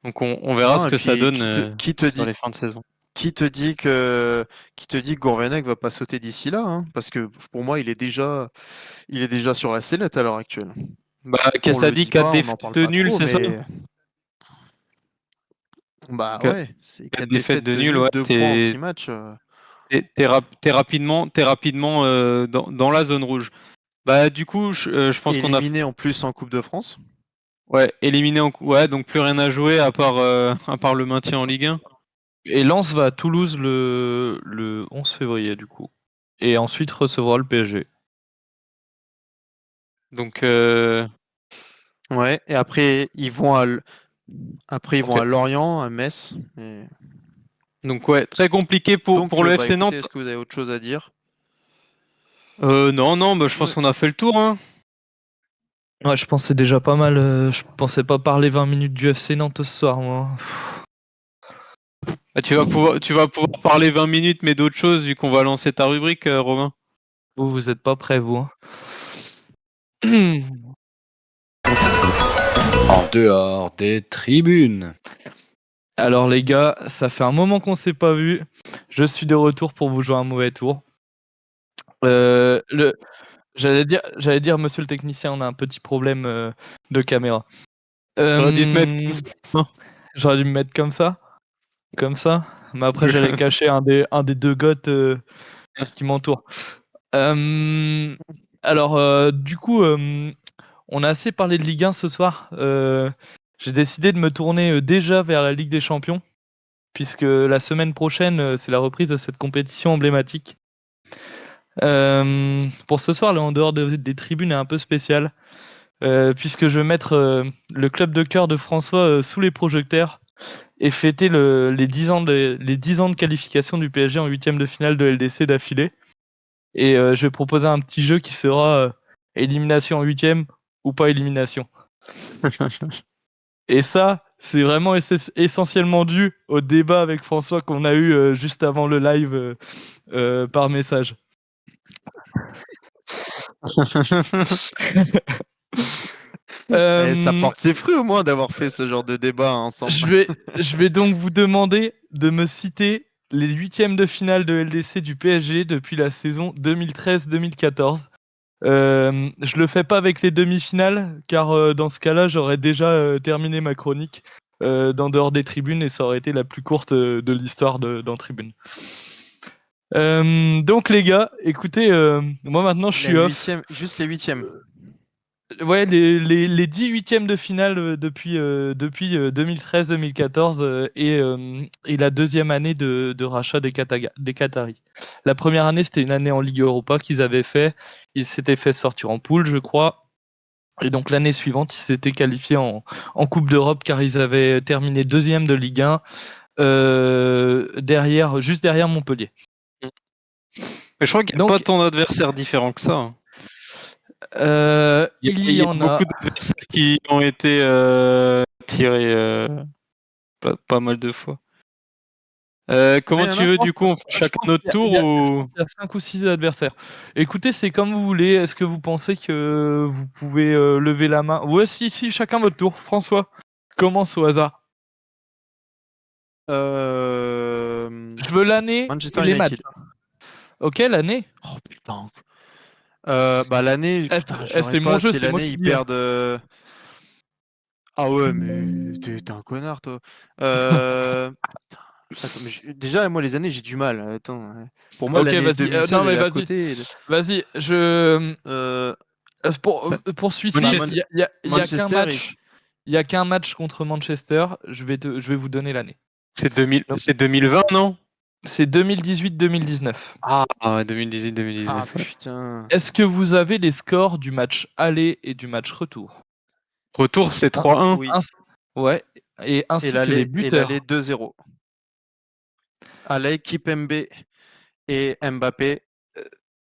Donc on verra Non, ce et que ça puis donne sur les fins de saison. qui te dit que Gourvenec va pas sauter d'ici là, hein, parce que pour moi, il est déjà sur la sellette à l'heure actuelle. Bah, On qu'est-ce que ça le dit? dit 4 pas, on n'en défaites parle de pas nul, trop, c'est ça? mais bah 4 ouais, c'est 4 défaites défaites de de nul, ouais, nul, 2 points en 6 matchs. t'es rapidement dans la zone rouge. Bah du coup, je pense qu'on a Éliminé en plus en Coupe de France. ouais, éliminé ouais, donc plus rien à jouer à part le maintien en Ligue 1. Et Lens va à Toulouse le 11 février, du coup. Et ensuite recevra le PSG. Donc Ouais, et après ils vont ok. à Lorient, à Metz. Donc ouais, très compliqué Donc, pour le bah FC écoutez, Nantes. est-ce que vous avez autre chose à dire? Non, non, bah, je pense Ouais. qu'on a fait le tour, hein. Ouais, je pensais déjà pas mal. Je pensais pas parler 20 minutes du FC Nantes ce soir, moi. Bah, tu vas pouvoir parler 20 minutes, mais d'autres choses, vu qu'on va lancer ta rubrique, Romain. Vous êtes pas prêts, vous. Hein. En dehors des tribunes. Alors les gars, ça fait un moment qu'on s'est pas vu. Je suis de retour pour vous jouer un mauvais tour. Le J'allais dire, monsieur le technicien, on a un petit problème de caméra. J'aurais dû te mettre comme ça. Non. J'aurais dû me mettre comme ça. Comme ça. Mais après, j'allais cacher un des deux goths qui m'entourent. Alors, du coup, on a assez parlé de Ligue 1 ce soir. J'ai décidé de me tourner déjà vers la Ligue des Champions, puisque la semaine prochaine, c'est la reprise de cette compétition emblématique. Pour ce soir, là, en dehors des tribunes, est un peu spécial, puisque je vais mettre le club de cœur de François sous les projecteurs et fêter les 10 ans de qualification du PSG en 8e de finale de LDC d'affilée. Et je vais proposer un petit jeu qui sera élimination en 8e ou pas élimination. Et ça, c'est vraiment essentiellement dû au débat avec François qu'on a eu juste avant le live par message. Ça porte ses fruits au moins d'avoir fait ce genre de débat ensemble. Je vais donc vous demander de me citer les 8e de finale de LDC du PSG depuis la saison 2013-2014. Je le fais pas avec les demi-finales, car dans ce cas-là, j'aurais déjà terminé ma chronique d'en dehors des tribunes et ça aurait été la plus courte de l'histoire d'en tribune. Donc les gars, écoutez, moi maintenant je suis off. Juste les 8e. Ouais, les 10 huitièmes de finale depuis 2013-2014 et la deuxième année de rachat des Qataris. La première année, c'était une année en Ligue Europa qu'ils avaient fait. Ils s'étaient fait sortir en poule, je crois. Et donc l'année suivante, ils s'étaient qualifiés en Coupe d'Europe car ils avaient terminé deuxième de Ligue 1, juste derrière Montpellier. Mais je crois qu'il n'y a pas tant d'adversaires différents que ça. Il y en a beaucoup d'adversaires qui ont été tirés pas mal de fois. Comment tu veux, du coup, on fait chacun notre tour ou... Il y a 5 ou 6 adversaires. Écoutez, c'est comme vous voulez. Est-ce que vous pensez que vous pouvez lever la main? Ouais, si, chacun votre tour. François, commence au hasard. Je veux l'année Manchester et les United. matchs. Ok, l'année. Oh putain. L'année, c'est mon jeu, c'est c'est moi l'année qui ils dis. perdent. Ah ouais, mais t'es un connard, toi. Attends, mais déjà, moi, les années, j'ai du mal. Attends. Pour moi, Ok, l'année vas-y. 2016, Non, mais elle est à vas-y. côté. Vas-y, je. Euh, Pour celui-ci, Manchester- il y a qu'un Manchester match. Il y a qu'un match contre Manchester. Je vais vous donner l'année. C'est 2020, non? C'est 2018-2019. Ah, 2018-2019. Ah Ouais. putain. Est-ce que vous avez les scores du match aller et du match retour? Retour, c'est 3-1. Oui. Ouais. Et ainsi que les buteurs. Et l'aller 2-0. Aller, Kipembe et Mbappé.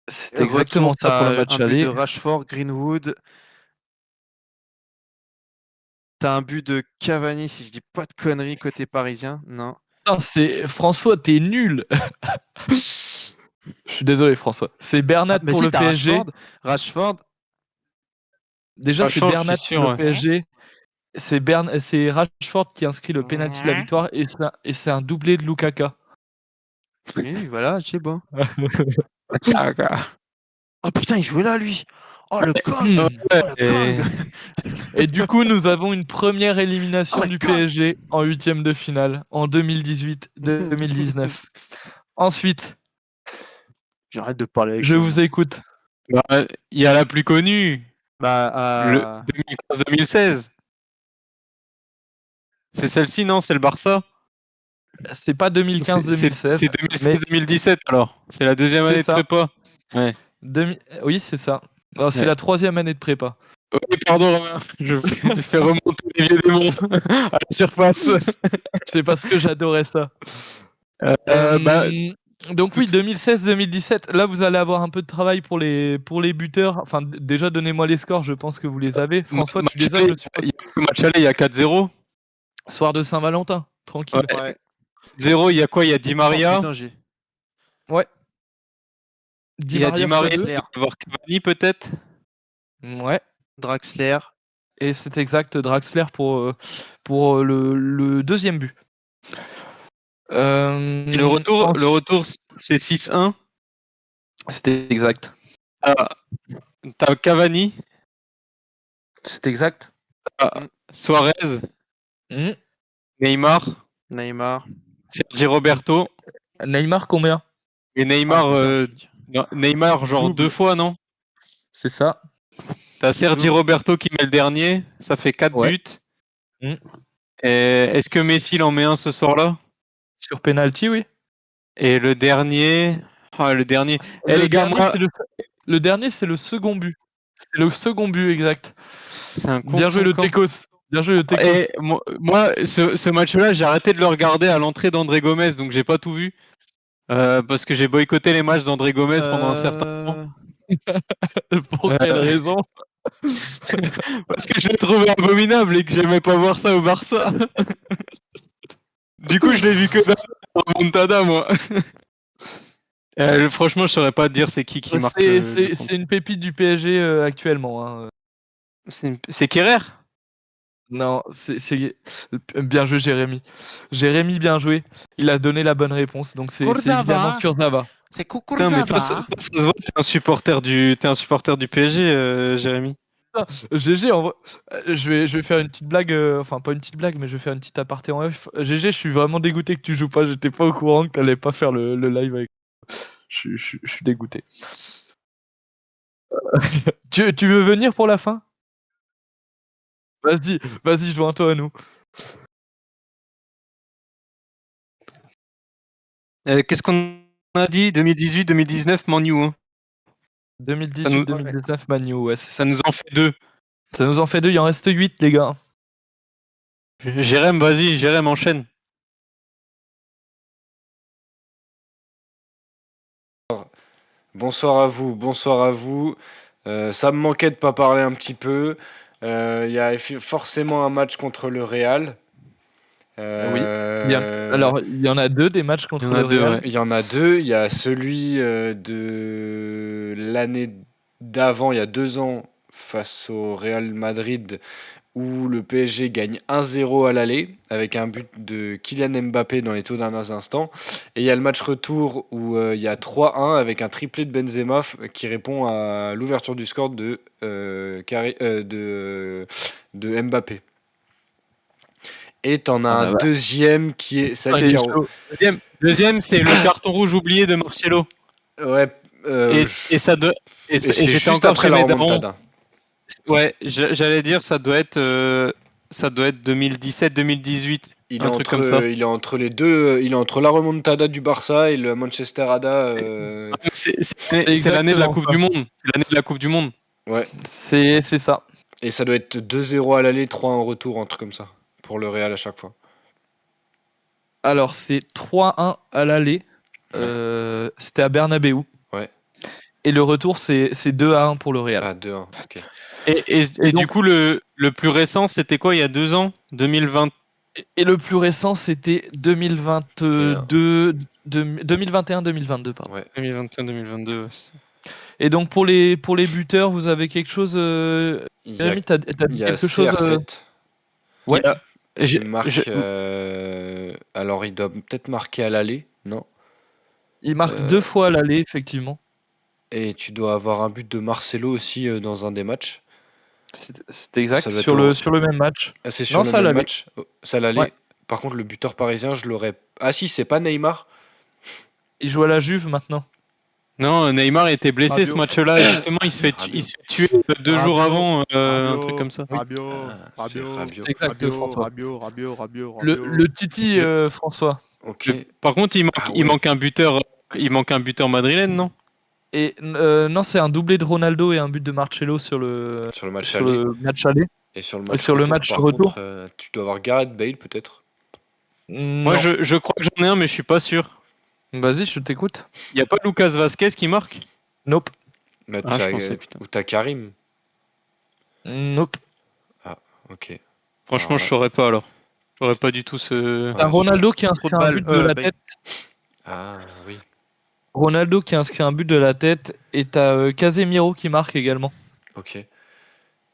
C'est exactement ça pour le match un but aller. de Rashford, Greenwood. T'as un but de Cavani, si je dis pas de conneries côté parisien. Non. Putain, François, t'es nul. Je suis désolé, François. C'est Bernat Mais pour si, le t'as PSG. Rashford. Déjà, c'est Rashford, je Bernat suis pour sûr, le PSG. C'est Rashford qui inscrit le penalty de la victoire et c'est un doublé de Lukaku. Oui, voilà, c'est bon. Ah, Oh putain, il jouait là, lui. Oh, le gang. Hmm. Oh, le gang. Et du coup, nous avons une première élimination Oh, du le gang. PSG en 8e de finale en 2018-2019. Ensuite, J'arrête de parler avec je toi. vous écoute. Bah, il y a la plus connue, le Bah, 2015-2016. C'est celle-ci, non? C'est le Barça? C'est pas 2015-2016, C'est mais 2016-2017 alors. C'est la deuxième c'est année de ça. prépa. Ouais. Oui, c'est ça. Non, c'est Ouais. la 3e année de prépa. Oui, pardon, Romain. Je fais remonter les vieux démons à la surface. C'est parce que j'adorais ça. Bah, Donc oui, 2016-2017. Là, vous allez avoir un peu de travail pour les buteurs. Enfin, déjà, donnez-moi les scores. Je pense que vous les avez. François, tu les as, je suppose. match aller, il y a 4-0. Soir de Saint-Valentin, tranquille. ouais. 0, il y a quoi? Il y a Di Oh Maria. putain, j'ai. Ouais. Il y a Di Maria, il Draxler. va y avoir Cavani peut-être. Ouais. Draxler. Et c'est exact, Draxler pour le deuxième but. Et le retour, c'est 6-1. C'était exact. Ah, t'as Cavani, C'est exact. t'as Suarez, Hmm. Neymar, Neymar. Sergi Roberto. Neymar, combien? Et Neymar, Ah, putain, non, Neymar genre Double. 2 fois, non? C'est ça. T'as Sergi Double. Roberto qui met le dernier, ça fait 4 Ouais. buts. Mm. Et est-ce que Messi il en met un ce soir-là? Sur penalty, oui. Et le dernier. Ah, le dernier. Eh Le les gars, dernier, moi, le dernier, c'est le second but. C'est le second but, exact. c'est un Bien joué contre le son camp. Tecos. Bien joué le Tecos. Et moi ce match-là, j'ai arrêté de le regarder à l'entrée d'André Gomez, donc j'ai pas tout vu. Parce que j'ai boycotté les matchs d'André Gomez pendant un certain temps. Pour quelle raison? Parce que je l'ai trouvé abominable et que j'aimais pas voir ça au Barça. Du coup, je l'ai vu que dans Remontada, moi. Franchement, je saurais pas te dire c'est qui marque le C'est contre. une pépite du PSG actuellement. Hein. C'est Kerrer. Non, c'est bien joué, Jérémy. Jérémy, bien joué. Il a donné la bonne réponse. Donc c'est évidemment Kurzawa. C'est Putain, mais toi, ça se voit, t'es un supporter du PSG, Jérémy. GG, je vais faire une petite blague, enfin pas une petite blague, mais je vais faire une petite aparté en F. GG, je suis vraiment dégoûté que tu joues pas. J'étais pas au courant que t'allais pas faire le live avec. Je suis dégoûté. Tu veux venir pour la fin? Vas-y, joins-toi à nous. Qu'est-ce qu'on a dit? 2018, 2019, Man U, hein. 2018-2019 Manu, ouais, c'est ça. Ça nous en fait 2. Ça nous en fait 2, il en reste 8, les gars. Jérém, vas-y, Jérém, enchaîne. Bonsoir à vous, bonsoir à vous. Ça me manquait de pas parler un petit peu. Il y a forcément un match contre le Real. Alors, il y en a 2 des matchs contre Il y en a le 2, Real. ouais. Il y en a 2. Il y a celui de l'année d'avant, il y a 2 ans, face au Real Madrid, où le PSG gagne 1-0 à l'aller, avec un but de Kylian Mbappé dans les tout derniers instants. Et il y a le match retour où il y a 3-1 avec un triplé de Benzema qui répond à l'ouverture du score de Mbappé. Et t'en as Ah bah un bah. deuxième qui est... Salut il est Caro. chaud. Deuxième, c'est le carton rouge oublié de Marcelo. Ouais, Et ça doit. Et c'est j'étais juste encore après chez la mes darons. remontada. Ouais, j'allais dire ça doit être 2017-2018. Il Un truc comme ça. est entre les deux, il est entre la remontada du Barça et le Manchester Ada. C'est l'année de la exactement Coupe ça. du Monde. C'est l'année de la Coupe du Monde. Ouais. C'est ça. Et ça doit être 2-0 à l'aller, 3 en retour, un truc comme ça. Pour le Real à chaque fois. Alors, c'est 3-1 à l'aller. C'était à Bernabeu. Ouais. Et le retour, c'est 2-1 pour le Real. Ah, 2-1, ok. Et donc- du coup, le plus récent, c'était quoi il y a 2 ans? 2020. Et le plus récent, c'était 2021-2022, pardon. Ouais. 2021-2022. Et donc, pour les buteurs, vous avez quelque chose. Il y a, Jérémy, t'as dit il y a quelque chose. CR7 Ouais. qui marque. Alors, il doit peut-être marquer à l'aller, non? Il marque 2 fois à l'aller, effectivement. Et tu dois avoir un but de Marcelo aussi dans un des matchs. C'est exact. Ça doit Sur être le même match. Ah, c'est sur Non, le ça même l'allait. match. Ça l'allait. Ouais. Par contre, le buteur parisien, je l'aurais. Ah si, c'est pas Neymar. Il joue à la Juve maintenant. Non, Neymar était blessé Rabiot. ce match-là. Et justement, il se fait tuer 2 jours avant, un truc comme ça. Rabiot, c'est Rabiot. C'est exact, François. Rabiot. Le Titi, François. Ok. Par contre, il ouais. manque un buteur. Il manque un buteur madrilène, non? Et non, c'est un doublé de Ronaldo et un but de Marcelo sur le Match aller. match aller. Et sur le Et match sur retour, le match par retour. contre, tu dois avoir Gareth Bale peut-être. Moi, je crois que j'en ai un, mais je suis pas sûr. Vas-y, je t'écoute. Il y a pas Lucas Vasquez qui marque? Nope. Mais Ah, je pensais, putain. Ou t'as Karim. Nope. Ok. Franchement, Alors je là- saurais pas alors. Je saurais pas du tout ce. T'as Ouais, Ronaldo qui Trop inscrit de un balles, but de la Bale. tête. Ah oui. Ronaldo qui inscrit un but de la tête. Et t'as Casemiro qui marque également. Ok.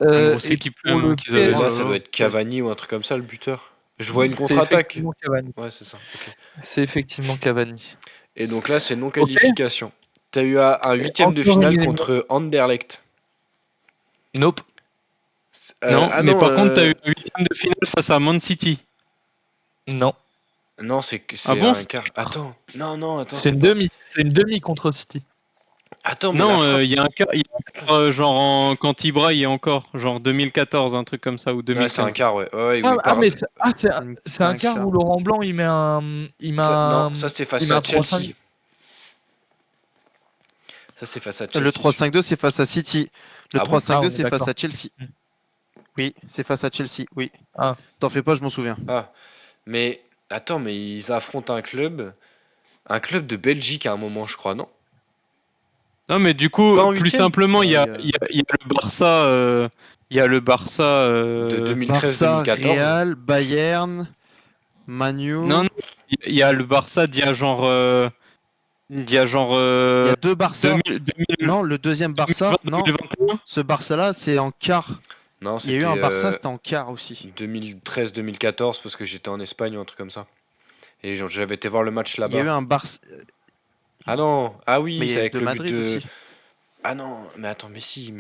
Un gros Et équipe pour le qu'ils avaient. Et Oh là, là ça là. doit être Cavani ou un truc comme ça, le buteur. Je vois une c'est contre-attaque. effectivement Cavani. Ouais, c'est ça. Ok. C'est effectivement Cavani. Et donc là, c'est non-qualification. T'as eu un huitième de Encore finale éliminé. contre Anderlecht. Nope. Non, ah mais non, par contre, t'as eu un huitième de finale face à Man City. Non. non, c'est Ah bon? un quart. Attends, non, attends, C'est c'est une pas. demi. C'est une demi contre City. Attends, mais la Non, frappe. il y a un quart, genre quand Ibra y est encore, genre 2014, un truc comme ça, ou Ouais, c'est un 2015. quart, ouais. Ouais, Ah, oui, ah, par. mais c'est un Un quart quart. où Laurent Blanc il met un. Non, ça c'est Il face met à un 3-5. Chelsea. Ça c'est face à Le Chelsea. 3-5-2, c'est face à City. Le Ah bon? 3-5-2, on est c'est face d'accord. à Chelsea. Oui, c'est face à Chelsea, oui. Ah. T'en fais pas, je m'en souviens. Ah, mais attends, mais ils affrontent un club de Belgique à un moment, je crois, non? Non, mais du Pas coup, en plus huitième? simplement, il y a, Ouais, il y a le Barça, il y a le Barça. De Barça, 2013-2014. Real, Bayern, Manu. Non, non, il y a le Barça d'il y a genre Il y a deux Barça. 2000, Non, le deuxième Barça, 2020, non. 2021. Ce Barça-là, c'est en quart. Non, Il y a eu c'était un Barça, c'était en quart aussi. 2013-2014 parce que j'étais en Espagne ou un truc comme ça. Et j'avais été voir le match Il y a eu là-bas. un Barça. Ah non, ah Mais oui, il y c'est a eu avec de le but Madrid de. aussi. Ah non, mais si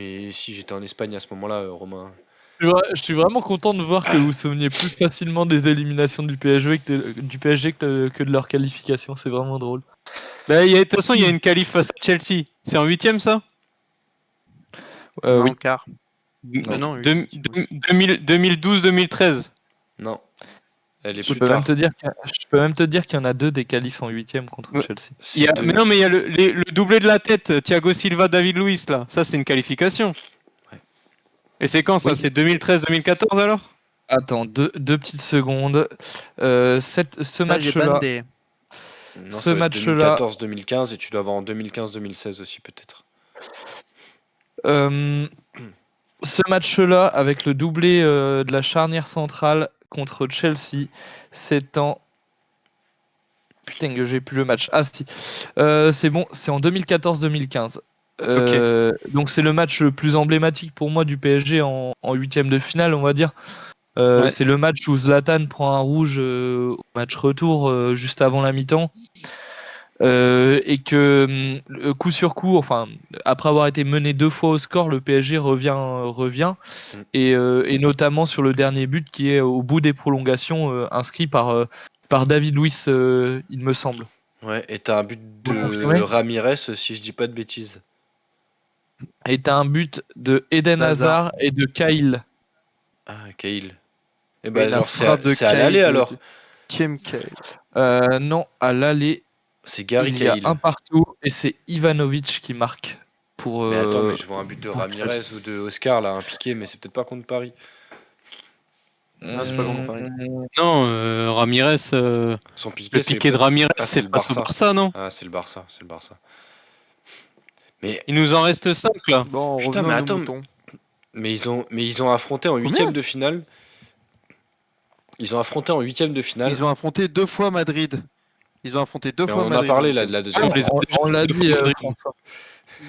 j'étais en Espagne à ce moment-là, Romain. Je suis vraiment content de voir que vous vous souveniez plus facilement des éliminations du PSG que de leur qualification. C'est vraiment drôle. Bah, de toute façon, il y a une qualif face à Chelsea. C'est en huitième, ça? Non, Oui. quart. Non. Non, oui. 2012-2013. Non, elle est Je plus peux même tard. te dire qu'il y en a deux des qualifs en huitième contre Ouais. Chelsea. C'est Mais non, mais il y a le doublé de la tête, Thiago Silva, David Luiz, là. Ça, c'est une qualification. Ouais. Et c'est quand ça? Oui. C'est 2013-2014 alors? Attends, deux petites secondes. Ce Ça, j'ai match-là, bandé. Non, ce ça va être match-là, 2014-2015 et tu dois avoir en 2015-2016 aussi peut-être. ce match-là, avec le doublé de la charnière centrale contre Chelsea, c'est en. Putain, que j'ai plus le match. Ah, si. C'est bon, c'est en 2014-2015. Donc, c'est le match le plus emblématique pour moi du PSG en huitième de finale, on va dire. Ouais. C'est le match où Zlatan prend un rouge au match retour juste avant la mi-temps. Et que coup sur coup, enfin, après avoir été mené 2 fois au score, le PSG revient Mm. et notamment sur le dernier but qui est au bout des prolongations inscrit par David Luiz, il me semble. Ouais, et t'as un but Vous le de confirmez Ramirez si je dis pas de bêtises. Et t'as un but de Eden Hazard. Hazard et de Kyle. Ah, Cahill. Et Oui, bah la alors frappe de c'est à Kyle l'aller de alors. Tim Kyle. Non, à l'aller, C'est Gary il y a Cahill. un partout et c'est Ivanovic qui marque pour. Mais attends, mais je vois un but de pour Ramirez Chelsea. ou de Oscar là, un piqué, mais c'est peut-être pas contre Paris. Non, c'est pas contre Paris. Non, Ramirez, Son le piqué, c'est piqué de Ramirez, Ah, c'est c'est le face au Barça. Barça, non? Ah, c'est le Barça, c'est le Barça. Mais Il nous en reste 5 là. Bon, putain, revenons mais à nos attends, moutons. ils ont affronté en Combien huitième de finale. Ils ont affronté en huitième de finale. Ils ont affronté 2 fois Madrid. Ils ont affronté 2 Mais fois on en a Madrid. parlé en là de huitième. la Ah, deuxième On les fois. a déjà on l'a deux dit, fois Madrid. François.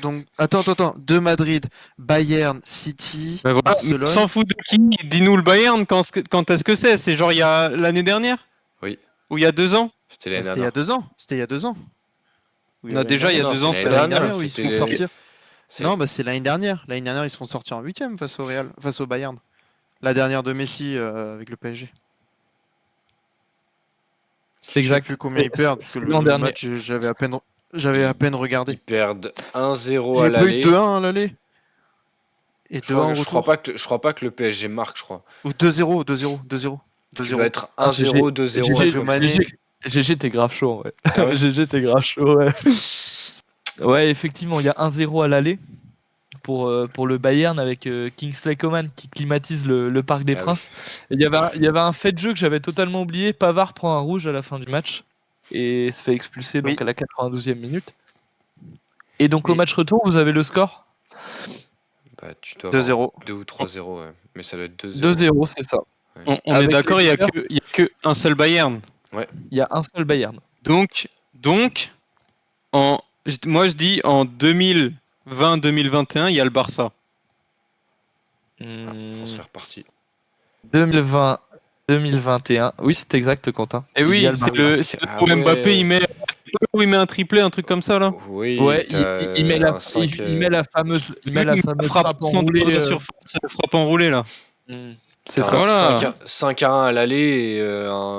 Donc, attends. 2 Madrid, Bayern, City, Ben voilà, mais on Barcelone. s'en fout de qui? Dis-nous le Bayern, quand est-ce que c'est? C'est genre il y a l'année dernière? Oui, Ou il y a 2 ans? c'était Bah, l'année c'était il y a dernière. 2 ans. C'était il y a 2 ans. Oui, On a l'année déjà, il y a dernière. Non, 2 c'est ans, l'année C'était c'était l'année dernière. dernière où ils se C'était font sortir. c'est- Non, bah c'est l'année dernière. L'année dernière, ils se font sortir en 8ème face au Real, face au Bayern. La dernière de Messi avec le PSG. C'est Je sais exact. plus combien ils perdent, parce que C'est l'an le dernier. match, j'avais à peine Ils regardé. perdent Il 1-0 n'y à a pas eu de l'aller. 2-1 à l'aller et 2-1 au Je crois retour. je crois pas que le PSG marque, je crois. Ou 2-0, 2-0, 2-0. Tu dois 2-0. être Ah, 1-0, 2-0, un truc Sadio comme ça. Mané. GG, t'es grave chaud, ouais. Ah ouais GG, t'es grave chaud, ouais. Ouais, effectivement, il y a 1-0 à l'aller pour le Bayern avec Kingsley Coman qui climatise le Parc des Ah oui. Princes. Et il y avait un fait de jeu que j'avais totalement oublié. Pavard prend un rouge à la fin du match et se fait expulser donc Oui. à la 92e minute. Et donc au Oui. match retour, vous avez le score Bah, tu dois 2-0. avoir 2 ou 3-0, ouais. Mais ça doit être 2-0. 2-0, c'est ça. On est Avec d'accord, les il buteurs, y a que un seul Bayern. il y a un seul Bayern. Donc moi je dis en 2020-2021, il y a le Barça. Transfert parti. 2020, 2021. Oui, c'est exact, Quentin. Et Il y a oui, le Barça. c'est là Ah où Mbappé ouais. il met où il met un triplé, un truc comme ça là. Oui, Ouais, t'as il met la, un 5, il met la fameuse, Oui, mais frappe enroulée. de surface, frappe enroulée là. C'est t'as ça. un Voilà. 5 à 1 à l'aller et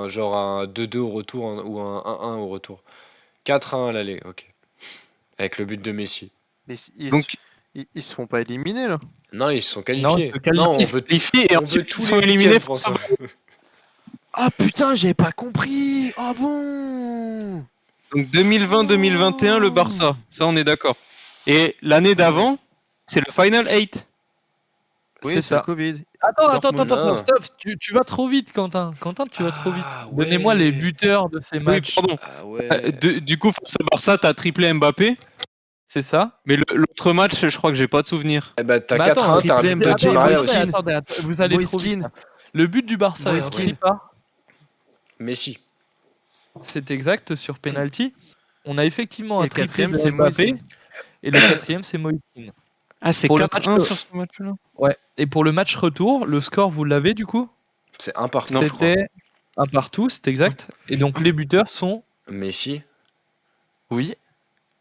genre un 2-2 au retour ou un 1-1 au retour. 4-1 à l'aller, ok. Avec le but de Messi. Mais Donc ils se font pas éliminer là. Non, ils se sont Non, il qualifiés. se qualifie. Non, ils se qualifient et on veut ensuite ils tous sont les éliminés huitièmes, face François. Ah putain, j'avais pas compris. Ah bon. Donc 2020-2021 le Barça, ça on est d'accord. Et l'année d'avant, c'est le Final 8. Oui, C'est c'est le ça. Covid. Attends, Non. stop. Tu vas trop vite, Quentin. Quentin, tu vas trop vite. Ah, Donnez-moi les ouais. buteurs de ces Oui, matchs. pardon. Ah ouais. Du coup, face au Barça, t'as triplé Mbappé, C'est ça. mais l'autre match, je crois que j'ai pas de souvenir. Eh ben, t'as Mais 4 attends, à 1, hein, t'as un triplé but de Mbappé, Di Maria aussi. attendez, vous allez trop vite. Moiskin. Là. Le but du Barça est Moiskin. inscrit par, Messi. c'est exact, sur penalty. On a effectivement Et un le triplé quatrième, de c'est Mbappé. Moiskin. Et le quatrième, c'est Moïse. Ah, c'est Pour le match, 4-1 sur ce match-là. ouais. Et pour le match retour, le score, vous l'avez du coup? C'est un partout, Non, je crois. C'était un partout, c'est exact. Et donc les buteurs sont, Messi oui,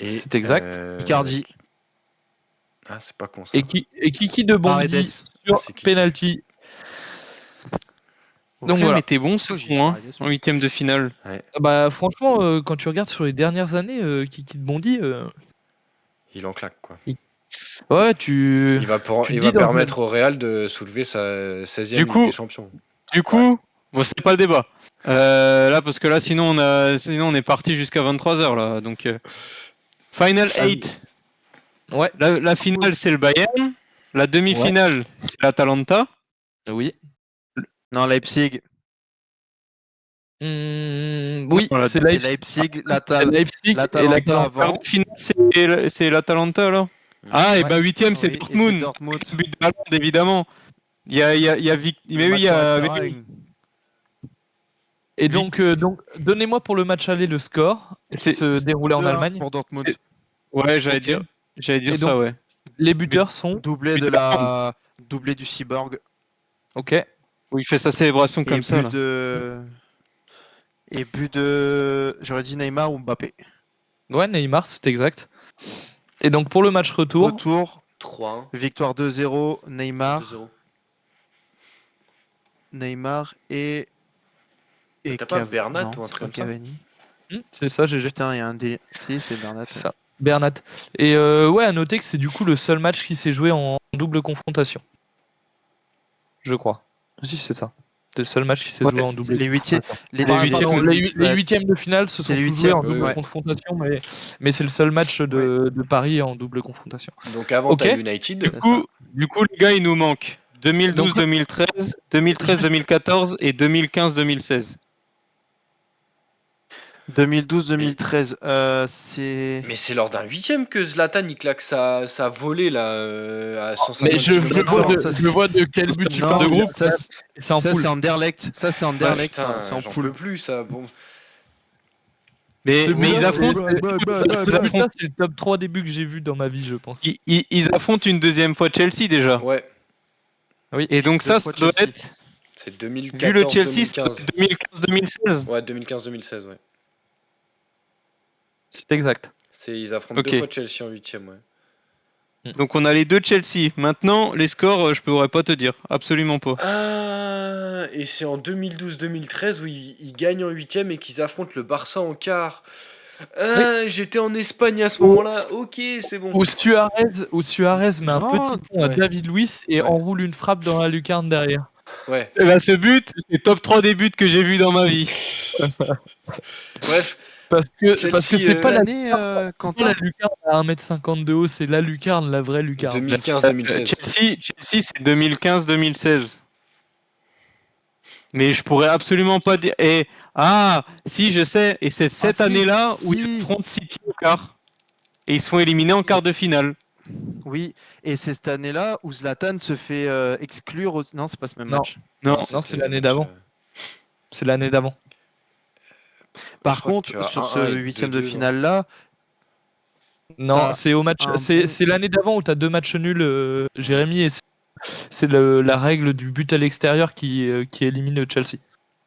et. c'est exact. Icardi. Ah, c'est pas con ça. Et Kiki de Bondy Paredes. sur Ah, c'est Kiki. penalty. Donc Ok, voilà. mais t'es bon ce Pourquoi j'ai con, hein, Paredes, en huitième de finale. Bah franchement, quand tu regardes sur les dernières années, Kiki de Bondy, Il en claque, quoi. ouais, tu Il va, te il dis va dans permettre au Real de soulever sa 16e Du Ligue coup, des Champions. bon, c'est pas le débat. Là, parce que là, sinon, on est parti jusqu'à 23h, là. Donc, Final 8. Ouais, La finale, c'est le Bayern. La demi-finale, c'est l'Atalanta. oui. Non, Leipzig. Oui, Non, c'est C'est Leipzig. Leipzig, C'est Leipzig et l'Atalanta la avant. La finale, c'est l'Atalanta, alors. Ah, et Ouais. bah, huitième, c'est Oui, et c'est Dortmund. Dortmund. But de Haaland, évidemment. Il y a mais oui, il y a. mais oui. Et donc, donnez-moi pour le match aller le score qui se déroulait en 2-1 Allemagne. pour Dortmund. c'est- Ouais, Ok. j'allais dire Et ça, donc, ouais. les buteurs sont. Doublé But de de Haaland, doublé du Cyborg. Ok. où il fait sa célébration Et comme ça, là. but de. J'aurais dit Neymar ou Mbappé. Ouais, Neymar, c'est exact. Et donc, pour le match retour, Retour. 3-1. Victoire 2-0. 2-0. Neymar et. T'as pas Bernat non, ou un c'est truc pas comme ça? Cavani. c'est ça, GG. Putain, il y a un délire. Si, c'est Bernat. C'est ça. Bernat. Et ouais, à noter que c'est du coup le seul match qui s'est joué en double confrontation. Je crois. Si, c'est ça. C'est le seul match qui s'est Ouais, joué en double Les huitièmes. confrontation. Les Enfin, huitièmes, pardon, Les huitièmes de finale se C'est sont les tous joués en huitièmes, double ouais. confrontation, mais c'est le seul match de Paris en double confrontation. Donc avant, Ok. t'as United. Du coup, les gars, il nous manque 2012-2013, 2013-2014 et 2015-2016. 2012-2013, c'est. Mais c'est lors d'un huitième que Zlatan il claque sa volée là à 150 Mais je km/h. vois de quel but tu Non, parles. de groupe. ça, C'est en ça, poule. c'est Anderlecht. Ça, c'est Anderlecht. Putain, c'est en j'en poule. peux plus ça. Bon. Mais Ce ils but-là, affrontent, ce but-là, c'est le top 3 des buts que j'ai vu dans ma vie, je pense. ils affrontent une deuxième fois Chelsea déjà. Ouais, Oui. Et donc Deux ça fois doit Chelsea. être, c'est vu le Chelsea, c'est 2014-2015. 2015-2016. Ouais, 2015-2016, ouais. C'est exact. Ils affrontent Ok. deux fois Chelsea en huitième, ouais. Donc on a les deux Chelsea. Maintenant, les scores, je pourrais pas te dire. Absolument pas. Ah, et c'est en 2012-2013 où ils gagnent en huitième et qu'ils affrontent le Barça en quart. Ah, j'étais en Espagne à ce moment-là. Ok, c'est bon. Où Suarez met un Non, petit pont à ouais. David Luiz et Ouais. enroule une frappe dans la lucarne derrière. Ouais. Et bah ce but, c'est top 3 des buts que j'ai vu dans ma vie. Bref, Parce que Chelsea, c'est pas l'année, pas Quentin. la lucarne à 1m50 de haut, c'est la lucarne, la vraie lucarne. 2015-2016. Chelsea, c'est 2015-2016. Mais je pourrais absolument pas dire. Et si je sais. Et c'est cette si, année-là où si. ils affrontent City au quart. Et ils sont éliminés en quart de finale. Oui, et c'est cette année-là où Zlatan se fait exclure. Non, c'est pas ce même Non. match. Non. c'est c'était l'année match, d'avant. C'est l'année d'avant. Par je crois que contre, tu as sur 1-1 ce et huitième de 2-2, non finale-là, Non, T'as c'est au match. un C'est l'année d'avant où t'as deux matchs nuls, Jérémy, et c'est la règle du but à l'extérieur qui élimine Chelsea.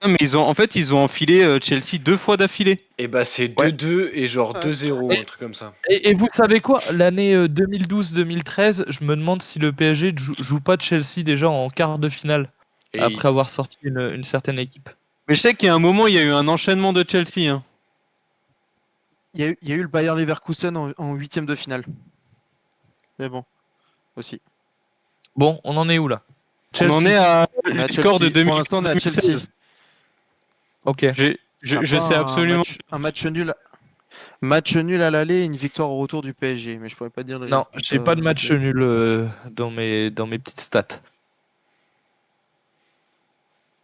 Non, mais ils ont enfilé Chelsea 2 fois d'affilée. Et bah c'est Ouais. 2-2 et genre 2-0, Et- un truc comme ça. Et vous savez quoi? L'année 2012-2013, je me demande si le PSG joue pas Chelsea déjà en quart de finale, Et après avoir sorti une certaine équipe. Mais je sais qu'il y a un moment, il y a eu un enchaînement de Chelsea. Hein. Il y a eu le Bayer Leverkusen en huitième de finale. Mais bon, aussi. Bon, on en est où là? On en est à On est à le score de Chelsea. Pour l'instant, on est à 2016. Chelsea. Ok. Je sais absolument. Un match nul à l'aller et une victoire au retour du PSG. Mais je pourrais pas dire le Non, résultat j'ai pas de match exact. nul dans mes petites stats.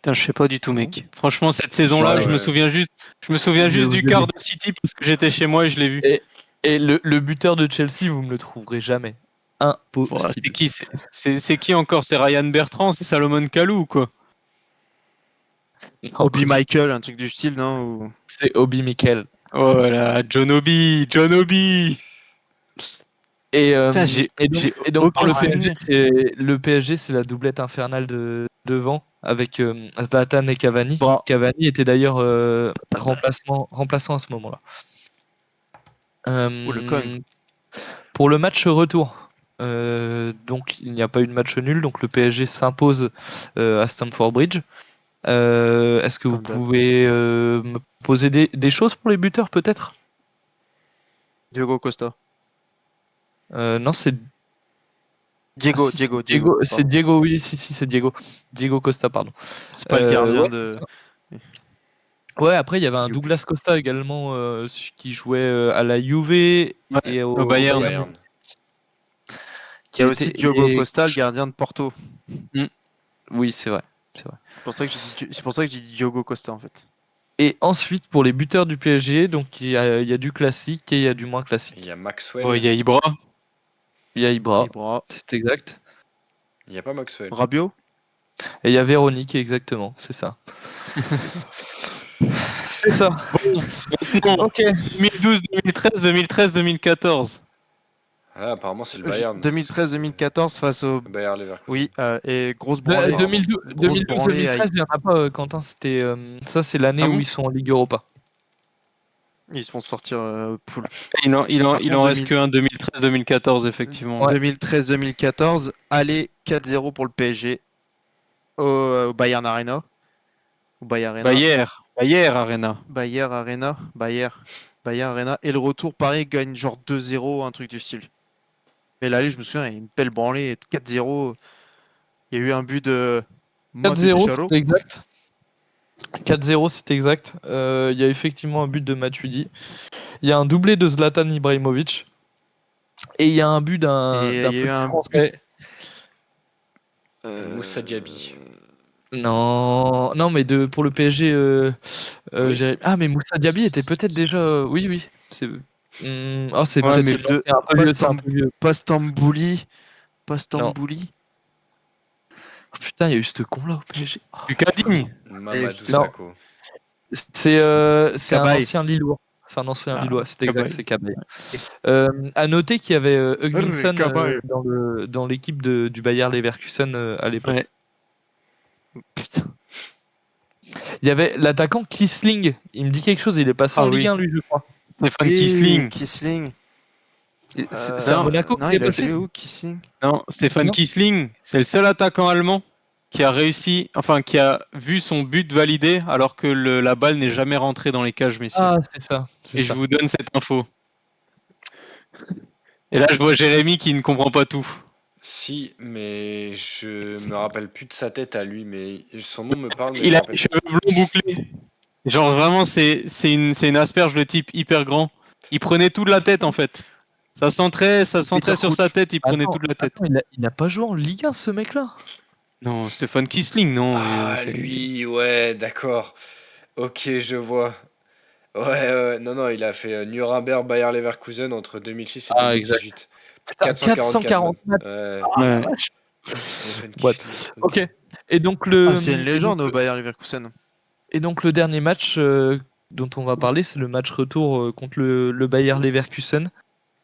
Putain, je sais pas du tout, Ah bon mec. Franchement, cette saison-là, Ouais, je me ouais. souviens juste du quart de City parce que j'étais chez moi et je l'ai vu. Et le buteur de Chelsea, vous me le trouverez jamais. Voilà, Impossible. c'est qui c'est qui encore? C'est Ryan Bertrand, c'est Salomon Kalou ou quoi? Obi Michael, un truc du style, non Ou- C'est Obi Mikel. Oh là, John Obi. Et, Putain, et donc pour aucun le souvenir. PSG, c'est la doublette infernale de devant avec Zlatan et Cavani. Bon. Cavani était d'ailleurs remplaçant à ce moment-là. Ou le con. Pour le match retour, donc il n'y a pas eu de match nul, donc le PSG s'impose à Stamford Bridge. Est-ce que vous Comme d'hab. pouvez me poser des choses pour les buteurs peut-être? Diogo Costa. Non, c'est Diego, si, Diego, c'est pardon. Diego, oui, si, c'est Diego. Diego Costa, pardon. C'est pas le gardien Ouais, de. c'est ça. Ouais, après, il y avait un Youp. Douglas Costa également qui jouait à la Juve et Ouais, au au Bayern. Bayern. Il y a aussi Diogo Costa, le gardien de Porto. Oui, c'est vrai. C'est pour ça que j'ai dit Diogo Costa en fait. Et ensuite, pour les buteurs du PSG, donc il y a du classique et il y a du moins Il classique. y a Maxwell. Oh, il y a Ibra. Il y a Ibra, Ibra. c'est exact. Il n'y a pas Maxwell. Rabiot. Et il y a Véronique, exactement, c'est ça. C'est ça. Bon, maintenant, Ok. 2012, 2013, 2014. Ah, apparemment, c'est le Bayern. 2013-2014 face au. Le Bayer Leverkusen. Oui, et grosse branlée. 2012-2013, il n'y en a pas, Quentin. C'était, ça, c'est l'année Ah où bon ils sont en Ligue Europa. Ils se font sortir poule. Il en Par contre, reste qu'un 2013-2014, effectivement. Ouais. 2013-2014, aller 4-0 pour le PSG au Bayern Arena. Au Bayern Arena. Bayer Arena. Bayern Arena. Bayern Arena. Et le retour, pareil, gagne genre 2-0, un truc du style. Et l'aller, je me souviens, il y a une belle branlée, 4-0. Il y a eu un but de 4-0, Matuidi. c'est exact. 4-0, c'est exact. Il y a effectivement un but de Matuidi. Il y a un doublé de Zlatan Ibrahimovic. Et il y a un but d'un Et il y a petit eu un Français. Moussa Diaby. Non, non, mais pour le PSG. Oui. Ah, mais Moussa Diaby était peut-être déjà. Oui, oui. C'est. Oh, c'est Ouais, peut-être mais c'est un peu vieux. C'est un peu vieux. pas Stambouli. Pas Non. Stambouli. Oh, putain, il y a eu ce con là au PSG. Oh, Lucas Digne. Mamadou Non. Sakho. C'est un Cabaye. ancien Lillois. C'est un ancien Ah, Lillois, c'est exact, Cabaye. c'est Cabaye. À noter qu'il y avait Hugminson Cabaye. dans l'équipe du Bayer Leverkusen à l'époque. Ouais. Putain. Il y avait l'attaquant Kisling. Il me dit quelque chose, il est passé Ah en Ligue oui. 1, lui, je crois. Stéphane Kisling. Kisling. C'est à Monaco Non, qu'il est il a passé. joué où, Kisling? Non, Stéphane Non. Kisling, c'est le seul attaquant allemand qui a réussi, enfin qui a vu son but validé alors que la balle n'est jamais rentrée dans les cages, messieurs. Ah, c'est ça. C'est Et ça. je vous donne cette info. Et là, je vois Jérémy qui ne comprend pas tout. Si, mais je me rappelle plus de sa tête à lui, mais son nom me parle, mais je Il me a rappelle les plus. cheveux blonds bouclés. Genre vraiment, c'est une asperge de type hyper grand. Il prenait toute la tête en fait. Ça centrait Peter sur sa Crouch. tête, il prenait toute la tête. Il a pas joué en Ligue 1, ce mec-là. Non, Stéphane Kisling, non. Ah, lui, ouais, d'accord. Ok, je vois. Ouais, non, il a fait Nuremberg, Bayer Leverkusen entre 2006 et Ah, exact. 2018. Putain, 444 440 même. matchs. Ouais. Vache. Stephen Bref. Kisling. Ok. Et donc Ah, c'est une légende au Bayer Leverkusen. et donc le dernier match dont on va parler, c'est le match retour contre le Bayer Leverkusen,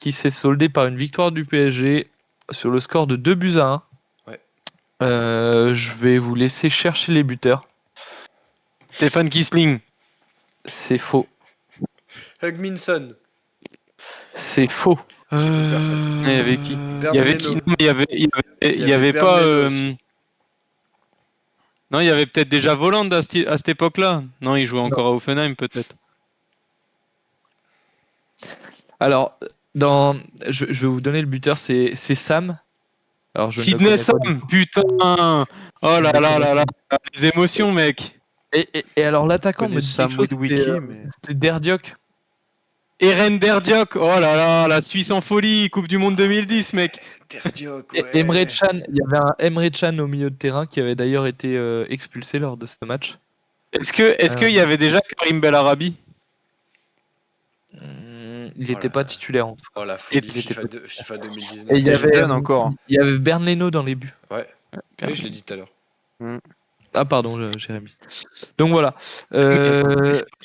qui s'est soldé par une victoire du PSG sur le score de 2-1. Ouais. Je vais vous laisser chercher les buteurs. Stéphane Kisling. C'est faux. Hugminson. C'est faux. personne. Il y avait qui Bernd Il y avait Leno. qui Non, il y avait Bernd pas. Leno aussi. Non, il y avait peut-être déjà Voland à cette époque-là. Non, il jouait encore à Offenheim peut-être. Alors, je vais vous donner le buteur, c'est Sam. Alors, je ne le Sidney connais pas du Sam, tout. putain. Oh Je là ne le là connais là là, pas. les émotions, mec. Et alors, l'attaquant connais me dit Sam quelque chose, Witwicky, mais- c'était Derdiok. Eren Derdiok, oh là là, la Suisse en folie, Coupe du Monde 2010, mec. Derdiok, Et ouais. Emre Can, il y avait un Emre Can au milieu de terrain qui avait d'ailleurs été expulsé lors de ce match. Est-ce qu'il y avait déjà Karim Bellarabi? Il n'était pas titulaire en tout cas. Oh la folie, il était FIFA Et 2019. il y avait jeune encore. Il y avait Bernd Leno dans les buts. Ouais, oui, je l'ai dit tout à l'heure. Ah pardon, Jérémy. Donc voilà. C'est la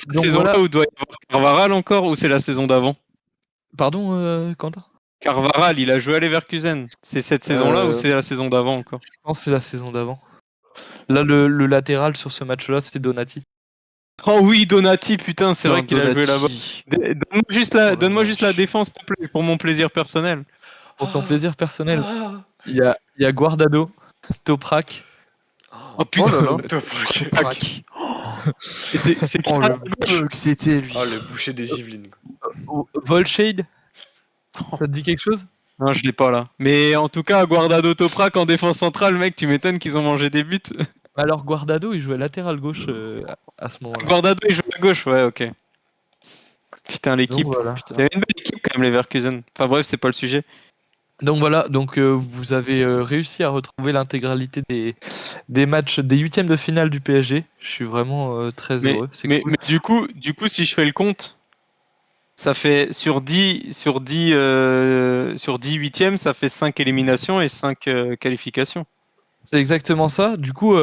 Donc saison-là voilà. où doit y avoir Carvaral encore, ou c'est la saison d'avant? Pardon, Quentin. Carvaral, il a joué à Leverkusen. C'est cette saison-là ou c'est la saison d'avant encore? Je pense que c'est la saison d'avant. Là, le latéral sur ce match-là, c'était Donati. Oh oui, Donati, putain, c'est vrai qu'il a joué là-bas. Donati. Donne-moi juste la défense, s'il te plaît, pour mon plaisir personnel. Pour ton plaisir personnel, Ah. il y a Guardado, Toprak. Oh putain, Oh là là. Toprak. Crac. c'est qui Oh là le bug c'était lui. Oh le boucher des Yvelines. Volshade. Ça te dit quelque chose? Non, je l'ai pas là. Mais en tout cas, Guardado Toprak en défense centrale, mec, tu m'étonnes qu'ils ont mangé des buts. Alors Guardado, il jouait latéral gauche à ce moment-là. Guardado, il joue à gauche, ouais, ok. Putain, l'équipe. Donc voilà. Il y avait une belle équipe quand même, Leverkusen. Enfin bref, c'est pas le sujet. Donc voilà, vous avez réussi à retrouver l'intégralité des matchs des huitièmes de finale du PSG. Je suis vraiment très Mais, heureux. C'est mais, cool. mais du coup, si je fais le compte, ça fait sur 10 huitièmes, ça fait 5 éliminations et 5 qualifications. C'est exactement ça. Du coup,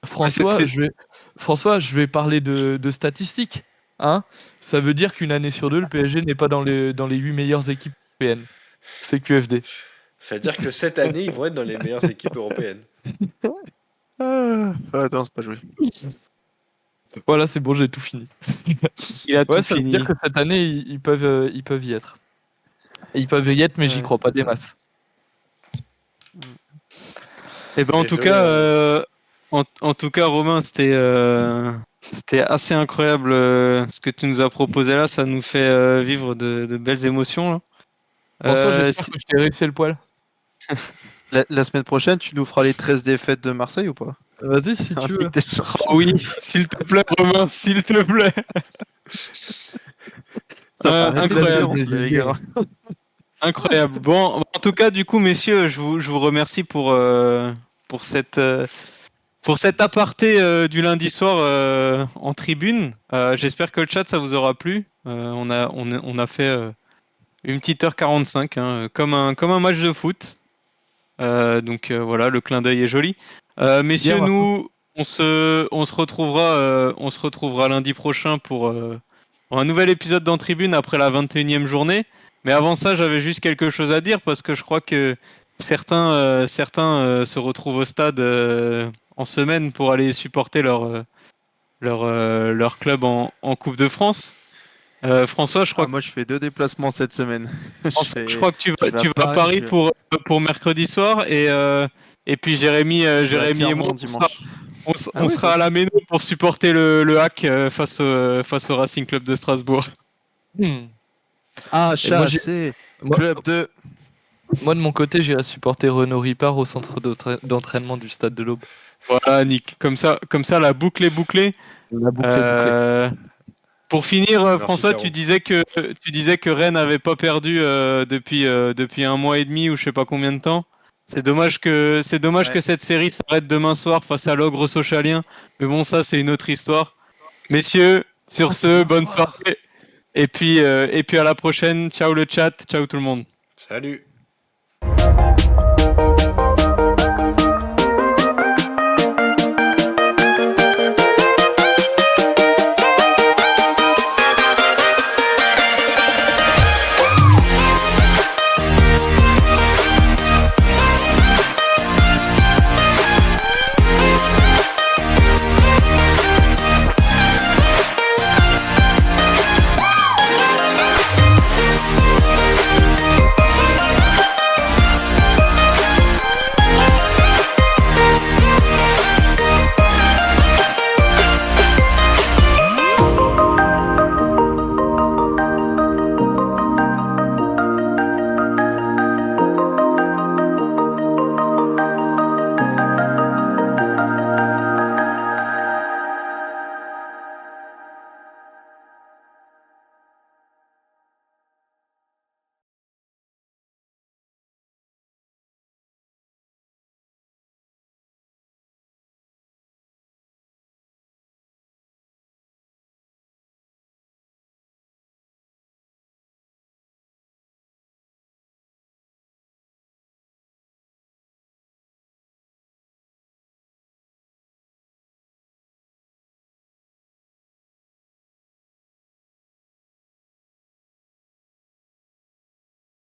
François, c'est- François, je vais parler de statistiques. Hein, ça veut dire qu'une année sur deux, le PSG n'est pas dans les 8 meilleures équipes européennes. C'est QFD. C'est-à-dire que cette année, ils vont être dans les meilleures équipes européennes. Ah, non, c'est pas joué. Voilà, c'est bon, j'ai tout fini. Il a tout Ouais, ça veut fini. dire que cette année, ils peuvent y être. Ils peuvent y être, mais j'y Ouais. crois pas des masses. Et ben en tout Désolé, cas, en tout cas, Romain, c'était assez incroyable ce que tu nous as proposé là. Ça nous fait vivre de belles émotions là. François, j'espère Si- que je t'ai réussi le poil. La semaine prochaine, tu nous feras les 13 défaites de Marseille ou pas? Vas-y, si tu veux. Oh oui, s'il te plaît, Romain, s'il te plaît. Arrêtez la incroyable. séance, les gars. Incroyable. Bon, en tout cas, du coup, messieurs, je vous remercie pour cette aparté du lundi soir en tribune. J'espère que le chat ça vous aura plu. On a fait une petite heure 45, hein, comme un match de foot. Donc voilà, le clin d'œil est joli. Messieurs, Bien, nous, on se retrouvera lundi prochain pour un nouvel épisode d'En Tribune après la 21e journée. Mais avant ça, j'avais juste quelque chose à dire parce que je crois que certains se retrouvent au stade en semaine pour aller supporter leur club en Coupe de France. François, je crois, Moi, je fais 2 déplacements cette semaine. je crois que tu je vais vas à à Paris, Paris je- pour mercredi soir et puis Jérémy je vais à et moi Clermont dimanche. on Ah ouais, sera à la Méno pour supporter le hack face au Racing Club de Strasbourg. Ah, Et moi, j'ai- chassé. Moi, Club de. moi, de mon côté, j'irai supporter Renaud Ripard au centre d'entraînement du Stade de l'Aube. Voilà, Nick. Comme ça, la boucle est bouclée. La boucle est bouclée. Pour finir, Merci, François, Caro. tu disais que Rennes n'avait pas perdu depuis un mois et demi ou je sais pas combien de temps. C'est dommage que Ouais. cette série s'arrête demain soir face à l'ogre sochalien. Mais bon, ça c'est une autre histoire. Messieurs, sur ce, bonne soirée. Et puis à la prochaine. Ciao le chat, ciao tout le monde. Salut.